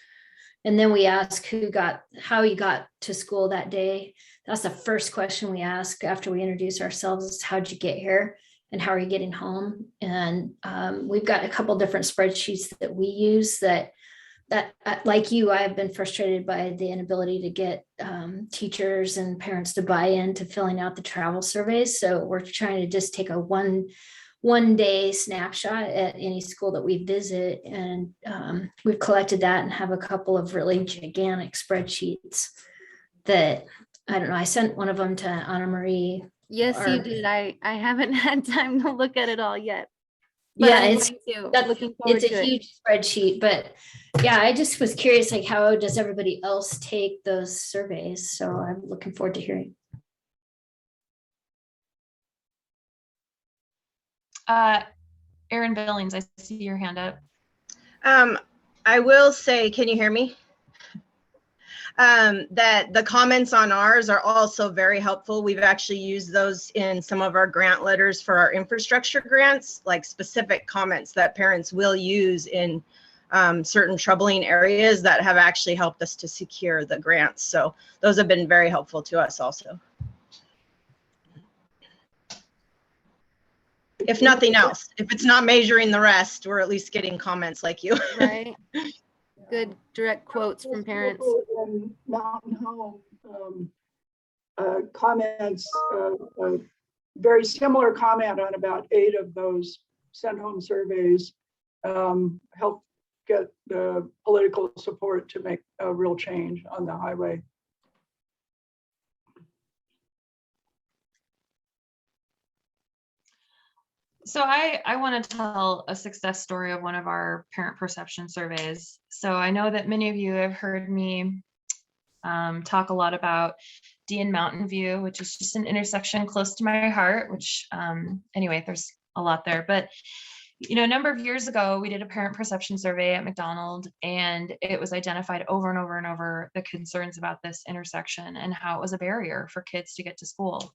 And then we ask how you got to school that day. That's the first question we ask after we introduce ourselves, is how'd you get here and how are you getting home? And we've got a couple different spreadsheets that we use that like you, I have been frustrated by the inability to get teachers and parents to buy into filling out the travel surveys. So we're trying to just take a one day snapshot at any school that we visit. And we've collected that and have a couple of really gigantic spreadsheets that, I don't know, I sent one of them to Anna Marie. Yes, you did. I haven't had time to look at it all yet. But Yeah, I'm it's looking forward a to it. huge spreadsheet, but yeah, I just was curious, like, how does everybody else take those surveys? So I'm looking forward to hearing. Erin Billings, I see your hand up. I will say, can you hear me? that the comments on ours are also very helpful. We've actually used those in some of our grant letters for our infrastructure grants, like specific comments that parents will use in certain troubling areas that have actually helped us to secure the grants. So those have been very helpful to us also. If nothing else, if it's not measuring the rest, we're at least getting comments like you. Right. Good direct quotes from parents. In Mountain Home comments, very similar comment on about 8 of those sent home surveys help get the political support to make a real change on the highway. So I want to tell a success story of one of our parent perception surveys. So I know that many of you have heard me talk a lot about D in Mountain View, which is just an intersection close to my heart, which anyway, there's a lot there. But you know, a number of years ago, we did a parent perception survey at McDonald, and it was identified over and over and over the concerns about this intersection and how it was a barrier for kids to get to school.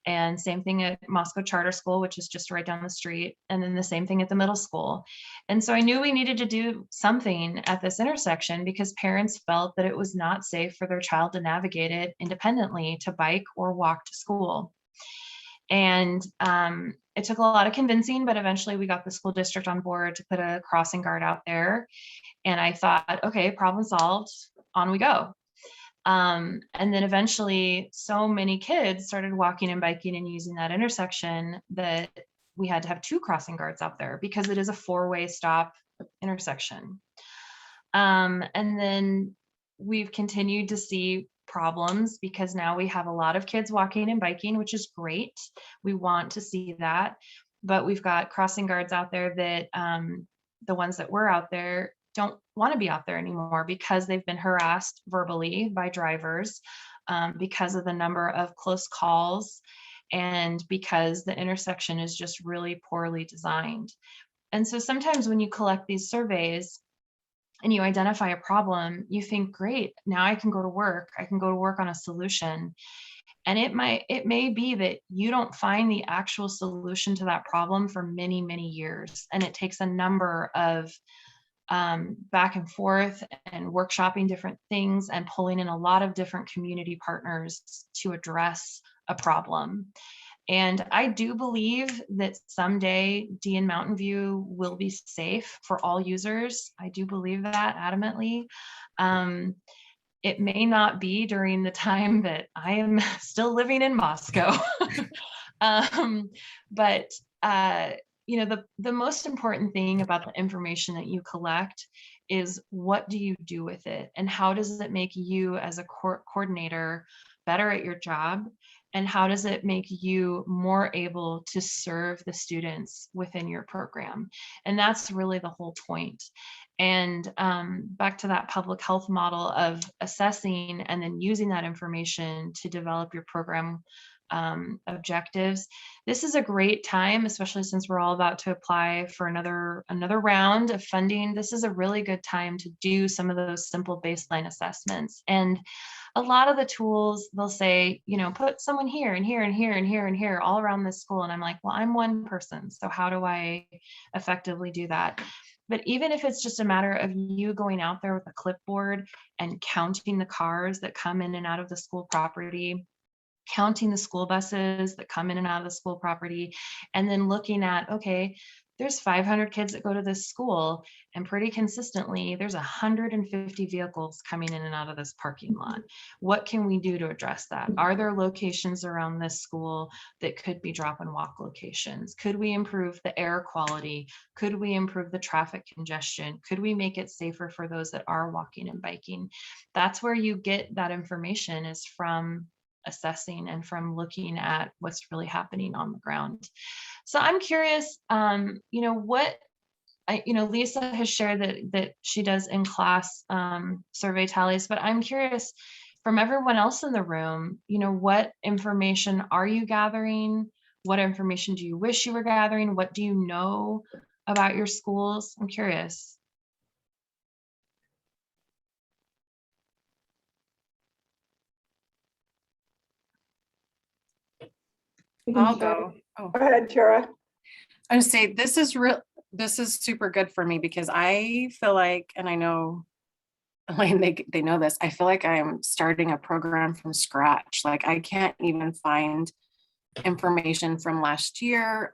And same thing at Moscow Charter School, which is just right down the street. And then the same thing at the middle school. And so I knew we needed to do something at this intersection because parents felt that it was not safe for their child to navigate it independently, to bike or walk to school. And it took a lot of convincing, but eventually we got the school district on board to put a crossing guard out there. And I thought, okay, problem solved, on we go. And then eventually so many kids started walking and biking and using that intersection that we had to have 2 crossing guards out there because it is a 4-way stop intersection. And then we've continued to see problems because now we have a lot of kids walking and biking, which is great. We want to see that, but we've got crossing guards out there that the ones that were out there don't want to be out there anymore because they've been harassed verbally by drivers because of the number of close calls and because the intersection is just really poorly designed. And so sometimes when you collect these surveys and you identify a problem, you think, great, now I can go to work. I can go to work on a solution. And it may be that you don't find the actual solution to that problem for many, many years. And it takes a number of back and forth and workshopping different things and pulling in a lot of different community partners to address a problem. And I do believe that someday D in Mountain View will be safe for all users. I do believe that adamantly. It may not be during the time that I am still living in Moscow. But you know, the most important thing about the information that you collect is what do you do with it? And how does it make you as a coordinator better at your job? And how does it make you more able to serve the students within your program? And that's really the whole point. And back to that public health model of assessing and then using that information to develop your program objectives. This is a great time, especially since we're all about to apply for another round of funding. This is a really good time to do some of those simple baseline assessments. And a lot of the tools, they'll say, you know, put someone here and here and here and here and here all around this school. And I'm like, well, I'm one person. So how do I effectively do that? But even if it's just a matter of you going out there with a clipboard and counting the cars that come in and out of the school property, counting the school buses that come in and out of the school property, and then looking at, okay, there's 500 kids that go to this school, and pretty consistently, there's 150 vehicles coming in and out of this parking lot. What can we do to address that? Are there locations around this school that could be drop and walk locations? Could we improve the air quality? Could we improve the traffic congestion? Could we make it safer for those that are walking and biking? That's where you get that information, is from assessing and from looking at what's really happening on the ground. So I'm curious, you know, what, you know, Lisa has shared that she does in class survey tallies, but I'm curious from everyone else in the room, you know, what information are you gathering? What information do you wish you were gathering? What do you know about your schools? I'm curious. We can I'll start. go. Oh, Go ahead, Tara. I would say this is real. This is super good for me because I feel like, and I know, Elaine, they know this. I feel like I am starting a program from scratch. Like I can't even find information from last year.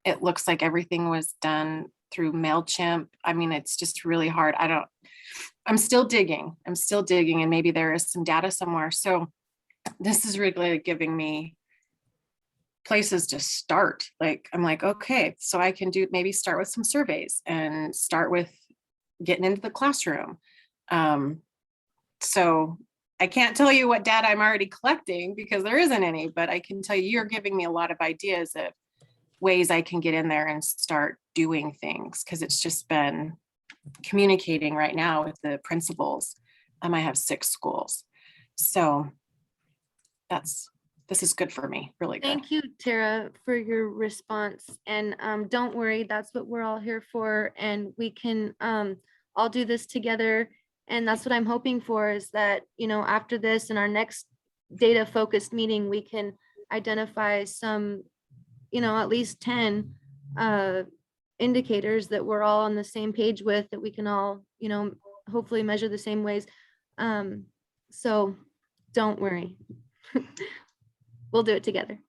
It looks like everything was done through MailChimp. I mean, it's just really hard. I'm still digging. And maybe there is some data somewhere. So this is really giving me places to start. Like, I'm like, okay, so I can maybe start with some surveys and start with getting into the classroom. So I can't tell you what data I'm already collecting because there isn't any, but I can tell you, you're giving me a lot of ideas of ways I can get in there and start doing things. Cause it's just been communicating right now with the principals. I have 6 schools. So this is good for me, really good. Thank you, Tara, for your response. And don't worry, that's what we're all here for. And we can all do this together. And that's what I'm hoping for is that, you know, after this and our next data focused meeting, we can identify some, you know, at least 10 indicators that we're all on the same page with, that we can all, you know, hopefully measure the same ways. So don't worry. We'll do it together.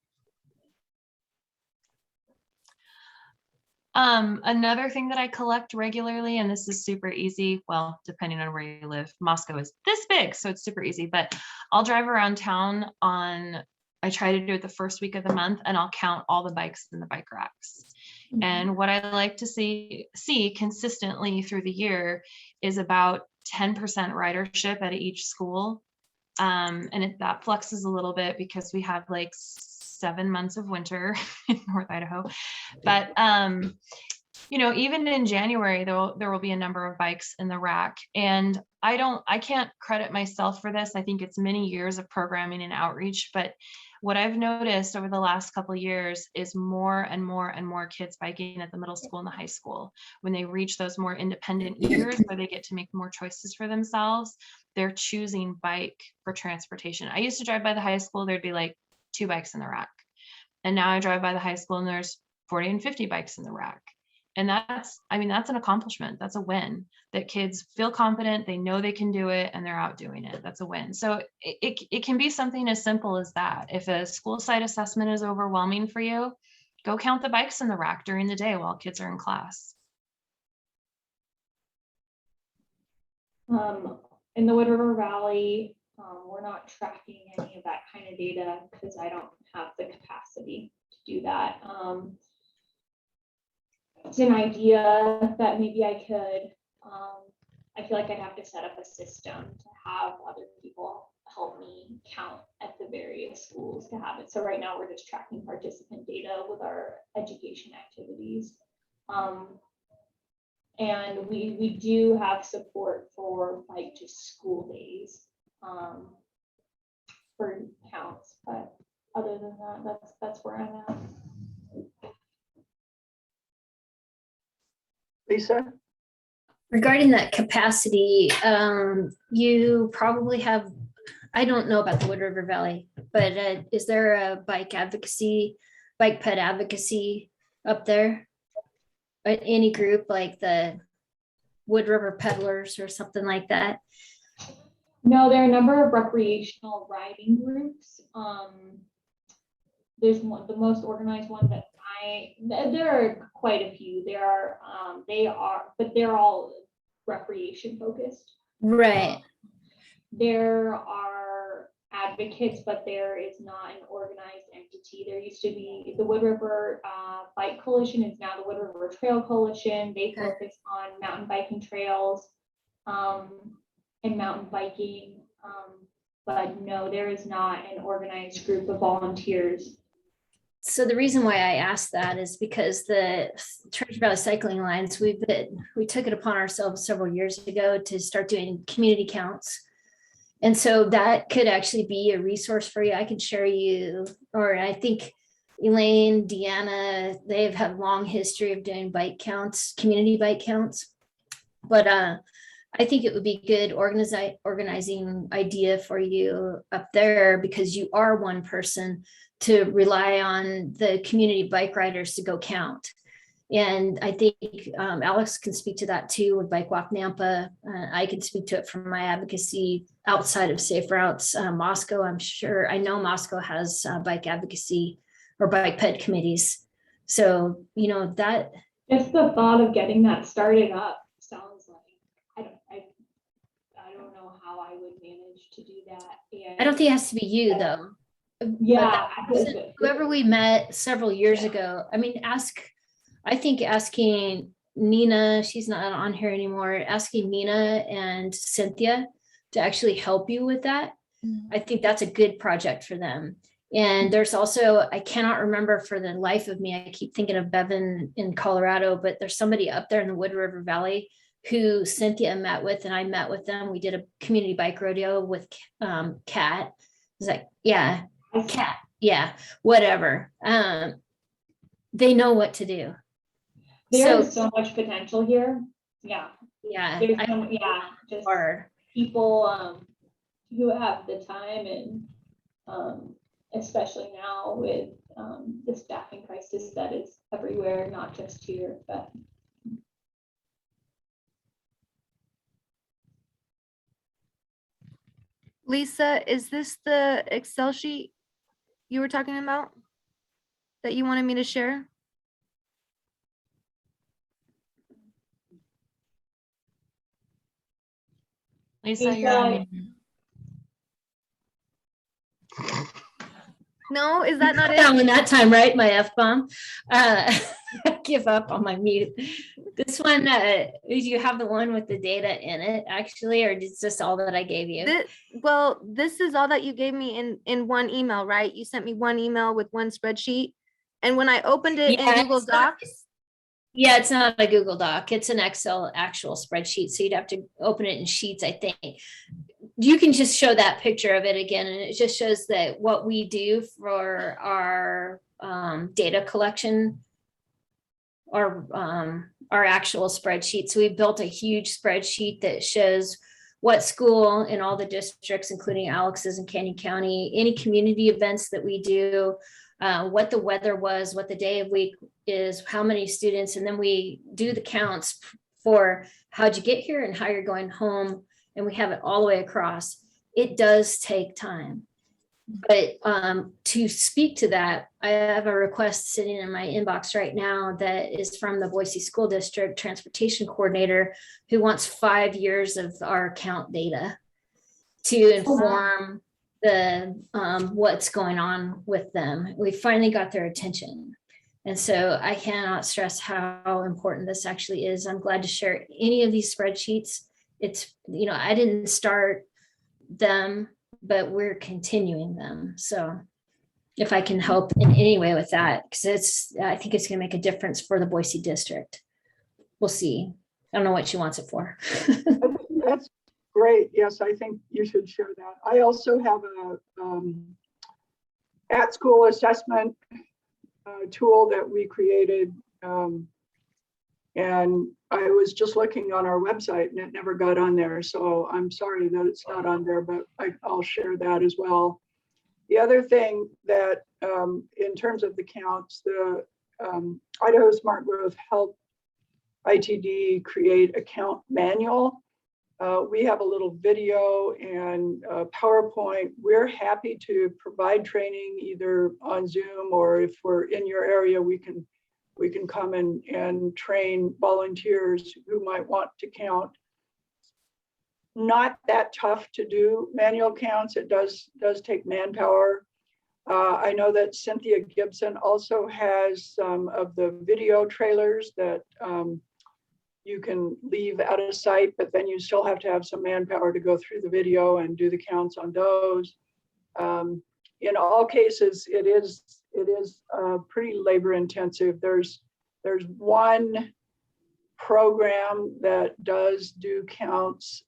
Another thing that I collect regularly, and this is super easy, well, depending on where you live, Moscow is this big, so it's super easy, but I'll drive around town I try to do it the first week of the month, and I'll count all the bikes in the bike racks. And what I like to see consistently through the year is about 10% ridership at each school. And that fluxes a little bit because we have like 7 months of winter in North Idaho. But, you know, even in January, there will be a number of bikes in the rack. And I can't credit myself for this. I think it's many years of programming and outreach. But what I've noticed over the last couple of years is more and more and more kids biking at the middle school and the high school. When they reach those more independent years where they get to make more choices for themselves, they're choosing bike for transportation. I used to drive by the high school, there'd be like 2 bikes in the rack. And now I drive by the high school and there's 40 and 50 bikes in the rack. And that's an accomplishment. That's a win that kids feel confident, they know they can do it, and they're out doing it. That's a win. So it can be something as simple as that. If a school site assessment is overwhelming for you, go count the bikes in the rack during the day while kids are in class. In the Wood River Valley, we're not tracking any of that kind of data because I don't have the capacity to do that. It's an idea that maybe I could. I feel like I'd have to set up a system to have other people help me count at the various schools to have it. So right now we're just tracking participant data with our education activities. And we do have support for bike to school days for counts, but other than that, that's where I'm at. Lisa? Regarding that capacity, you probably have, I don't know about the Wood River Valley, but is there a bike ped advocacy up there? Any group like the Wood River Peddlers or something like that? No, there are a number of recreational riding groups. There's the most organized one that there are quite a few. But they're all recreation focused. Right. There are advocates, but there is not an organized entity. There used to be the Wood River Bike Coalition, is now the Wood River Trail Coalition. They focus on mountain biking trails and mountain biking. But no, there is not an organized group of volunteers. So the reason why I asked that is because the Treasure Valley Cycling Alliance, we took it upon ourselves several years ago to start doing community counts. And so that could actually be a resource for you. I can share you, or I think Elaine, Deanna, they've had long history of doing bike counts, community bike counts. But I think it would be good organizing idea for you up there, because you are one person to rely on the community bike riders to go count. And I think Alex can speak to that too with Bike Walk Nampa. I can speak to it from my advocacy outside of Safe Routes. Moscow, I know Moscow has bike advocacy or bike ped committees. So, you know, that. Just the thought of getting that started up sounds like, I don't know how I would manage to do that. And I don't think it has to be you though. yeah, Whoever we met several years ago, I mean, I think asking Nina, she's not on here anymore, asking Nina and Cynthia to actually help you with that. I think that's a good project for them. And there's also, I cannot remember for the life of me, I keep thinking of Bevan in Colorado, but there's somebody up there in the Wood River Valley who Cynthia met with, and I met with them. We did a community bike rodeo with Kat. It's like, yeah, Kat, yeah, whatever. They know what to do. There's so much potential here. Yeah. Yeah. Just hard. People who have the time, and especially now with the staffing crisis that is everywhere, not just here, but. Lisa, is this the Excel sheet you were talking about that you wanted me to share? Lisa, you're on mute. No, is that not it? Down in that time, right? My F-bomb. Give up on my mute. This one, did you have the one with the data in it actually, or is this all that I gave you? This is all that you gave me in one email, right? You sent me one email with one spreadsheet. And when I opened it in Google Docs. Yeah, it's not a Google Doc. It's an Excel actual spreadsheet. So you'd have to open it in Sheets, I think. You can just show that picture of it again, and it just shows that what we do for our data collection, our actual spreadsheet. So we built a huge spreadsheet that shows what school in all the districts, including Alex's and Canyon County, any community events that we do, what the weather was, what the day of week is, how many students, and then we do the counts for how'd you get here and how you're going home, and we have it all the way across. It does take time. But to speak to that, I have a request sitting in my inbox right now that is from the Boise School District Transportation Coordinator, who wants 5 years of our count data to inform the what's going on with them. We finally got their attention. And so I cannot stress how important this actually is. I'm glad to share any of these spreadsheets. It's, you know, I didn't start them, but we're continuing them. So if I can help in any way with that, because I think it's going to make a difference for the Boise district. We'll see. I don't know what she wants it for. That's great. Yes, I think you should share that. I also have a at-school assessment tool that we created. And I was just looking on our website and it never got on there. So I'm sorry that it's not on there, but I'll share that as well. The other thing that in terms of the counts, the Idaho Smart Growth helped ITD create a count manual. We have a little video and PowerPoint. We're happy to provide training either on Zoom, or if we're in your area, we can come and train volunteers who might want to count. Not that tough to do manual counts. It does take manpower. I know that Cynthia Gibson also has some of the video trailers that you can leave out of sight, but then you still have to have some manpower to go through the video and do the counts on those. In all cases, it is pretty labor intensive. There's one program that does do counts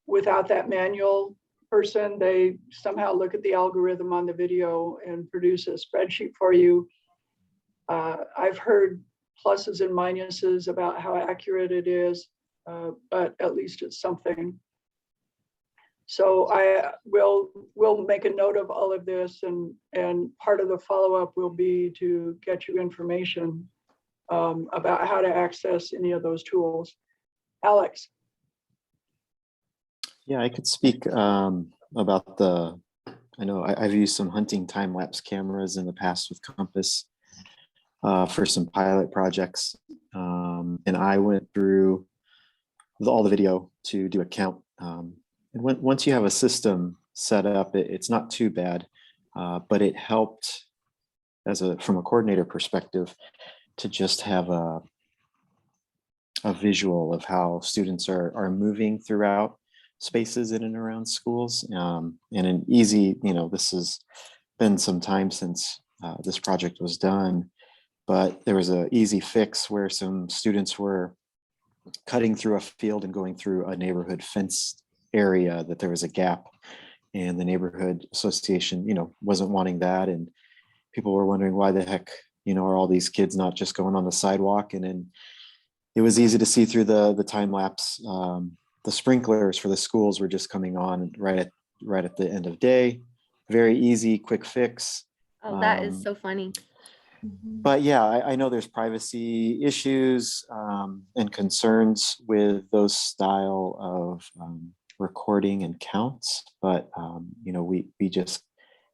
without that manual person. They somehow look at the algorithm on the video and produce a spreadsheet for you. I've heard pluses and minuses about how accurate it is. but at least it's something. So we'll make a note of all of this, and part of the follow-up will be to get you information about how to access any of those tools. Alex. Yeah, I could speak about I know I've used some hunting time-lapse cameras in the past with Compass for some pilot projects. And I went through all the video to do a count. And once you have a system set up, it's not too bad, but it helped from a coordinator perspective to just have a visual of how students are moving throughout spaces in and around schools. And an easy, this has been some time since this project was done, but there was an easy fix where some students were cutting through a field and going through a neighborhood fenced area, that there was a gap, and the neighborhood association, wasn't wanting that. And people were wondering why the heck, are all these kids not just going on the sidewalk? And then it was easy to see through the time lapse. The sprinklers for the schools were just coming on right at the end of day. Very easy, quick fix. Oh, that is so funny. But yeah, I know there's privacy issues and concerns with those style of recording and counts. But we just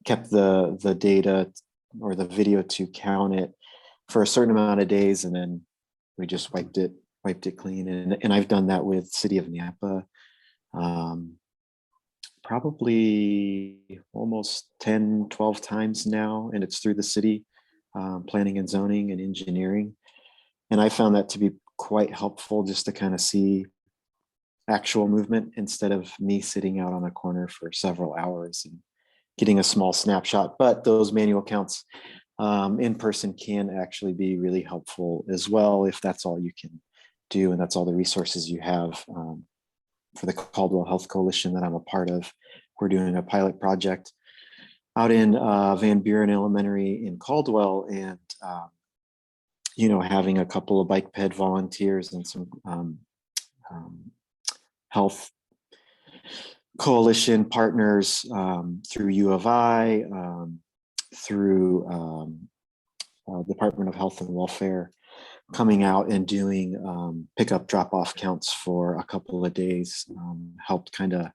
kept the data or the video to count it for a certain amount of days, and then we just wiped it clean. And I've done that with City of Nampa probably almost 10, 12 times now, and it's through the city. Planning and zoning and engineering. And I found that to be quite helpful, just to kind of see actual movement instead of me sitting out on a corner for several hours and getting a small snapshot. But those manual counts in person can actually be really helpful as well, if that's all you can do and that's all the resources you have. For the Caldwell Health Coalition that I'm a part of, we're doing a pilot project out in Van Buren Elementary in Caldwell, and having a couple of bike ped volunteers and some health coalition partners through U of I, through Department of Health and Welfare, coming out and doing pickup drop-off counts for a couple of days, helped kind of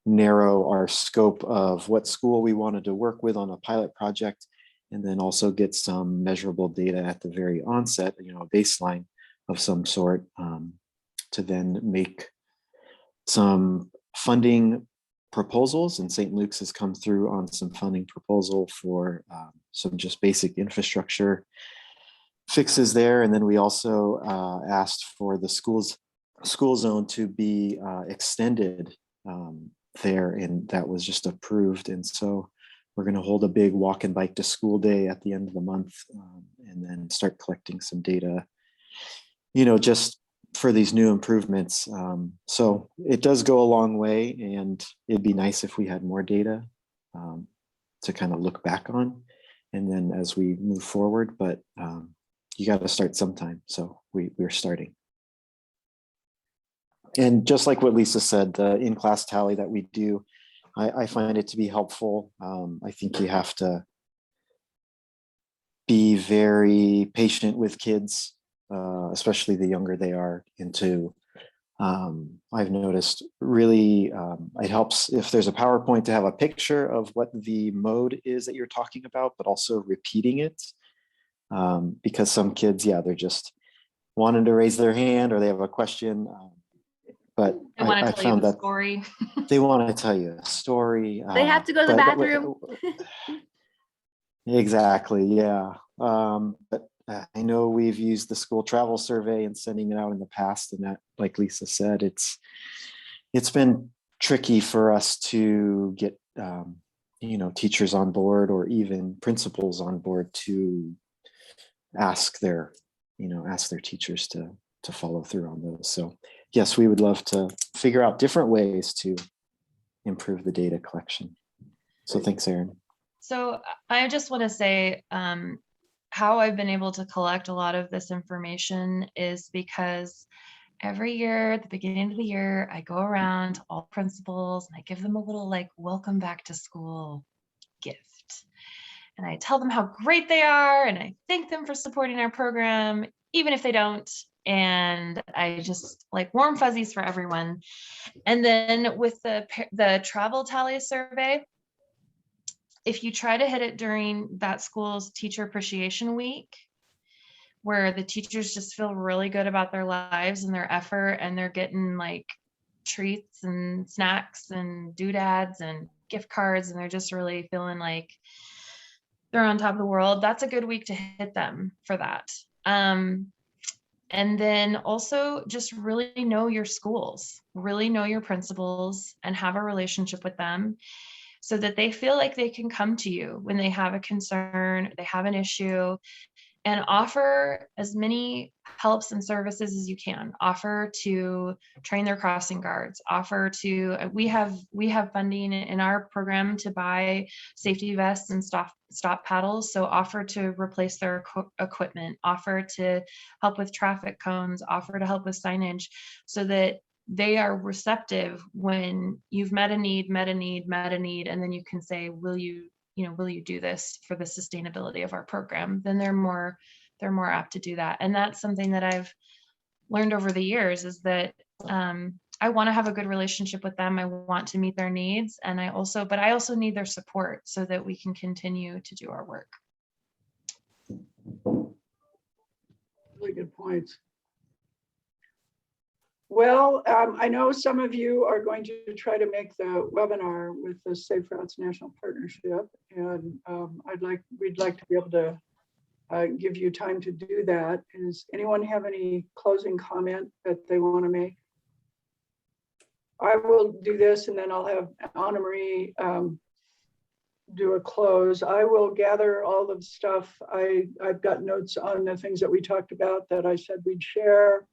narrow our scope of what school we wanted to work with on a pilot project, and then also get some measurable data at the very onset, a baseline of some sort, to then make some funding proposals. And St. Luke's has come through on some funding proposal for some just basic infrastructure fixes there. And then we also asked for the school zone to be extended there, and that was just approved. And so we're going to hold a big walk and bike to school day at the end of the month, and then start collecting some data, just for these new improvements. So it does go a long way, and it'd be nice if we had more data to kind of look back on, and then as we move forward. But you got to start sometime. So we're starting. And just like what Lisa said, the in-class tally that we do, I find it to be helpful. I think you have to be very patient with kids, especially the younger they are, into I've noticed really it helps if there's a PowerPoint to have a picture of what the mode is that you're talking about, but also repeating it. Because some kids, they're just wanting to raise their hand, or they have a question. But They want I to tell found you a that story. they want to tell you a story. They have to go to the bathroom. Exactly, yeah. But I know we've used the school travel survey and sending it out in the past, and that, like Lisa said, it's been tricky for us to get teachers on board, or even principals on board, to ask their teachers to follow through on those. So yes, we would love to figure out different ways to improve the data collection. So thanks, Erin. So I just want to say how I've been able to collect a lot of this information is because every year at the beginning of the year, I go around to all principals and I give them a little like welcome back to school gift. And I tell them how great they are and I thank them for supporting our program, even if they don't. And I just like warm fuzzies for everyone. And then with the travel tally survey, if you try to hit it during that school's teacher appreciation week, where the teachers just feel really good about their lives and their effort, and they're getting like treats and snacks and doodads and gift cards, and they're just really feeling like they're on top of the world, that's a good week to hit them for that. And then also just really know your schools, really know your principals and have a relationship with them so that they feel like they can come to you when they have a concern, they have an issue, and offer as many helps and services as you can. Offer to train their crossing guards, offer to, we have funding in our program to buy safety vests and stop paddles. So offer to replace their equipment, offer to help with traffic cones, offer to help with signage so that they are receptive when you've met a need, and then you can say, will you do this for the sustainability of our program? Then they're more apt to do that. And that's something that I've learned over the years is that I want to have a good relationship with them. I want to meet their needs. And I also need their support so that we can continue to do our work. Really good points. Well, I know some of you are going to try to make the webinar with the Safe Routes National Partnership, and we'd like to be able to give you time to do that. Does anyone have any closing comment that they want to make? I will do this, and then I'll have Anna Marie do a close. I will gather all of the stuff. I've got notes on the things that we talked about that I said we'd share.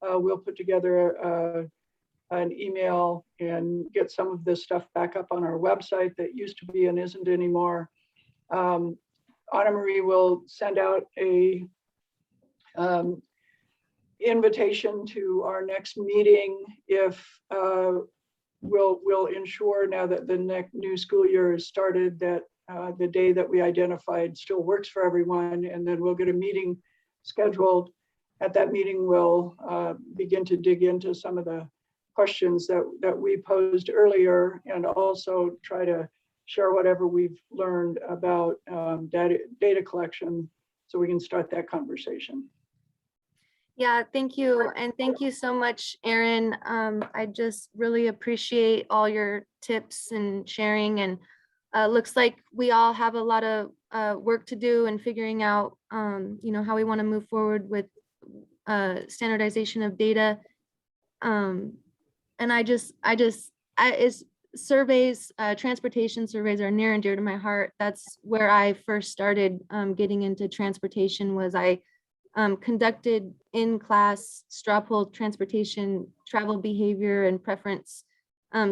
We'll put together an email and get some of this stuff back up on our website that used to be and isn't anymore. Anna Marie will send out a invitation to our next meeting if we'll ensure now that the new school year has started that the day that we identified still works for everyone, and then we'll get a meeting scheduled. At that meeting, we'll begin to dig into some of the questions that we posed earlier, and also try to share whatever we've learned about data collection so we can start that conversation. Yeah, thank you. And thank you so much, Erin. I just really appreciate all your tips and sharing. And looks like we all have a lot of work to do in figuring out, how we want to move forward with standardization of data. And surveys, transportation surveys are near and dear to my heart. That's where I first started getting into transportation. Was I conducted in-class straw poll transportation travel behavior and preference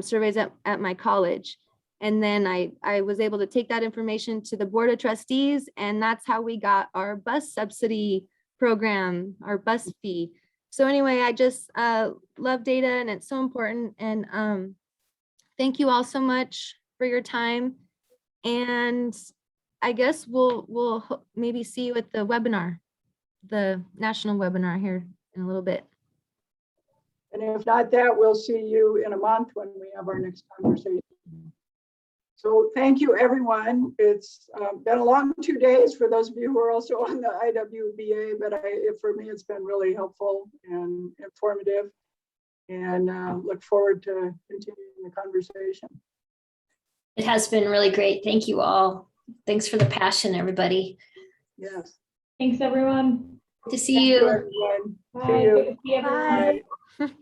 surveys at my college. And then I was able to take that information to the Board of Trustees, and that's how we got our bus subsidy program, our bus fee. So anyway, I just love data, and it's so important. And thank you all so much for your time. And I guess we'll maybe see you at the webinar, the national webinar here in a little bit. And if not that, we'll see you in a month when we have our next conversation. So thank you, everyone. It's been a long 2 days for those of you who are also on the IWBA, but for me, it's been really helpful and informative, and look forward to continuing the conversation. It has been really great. Thank you all. Thanks for the passion, everybody. Yes. Thanks, everyone. Good to see you. Everyone. Bye. See you. Good to see everyone. Bye.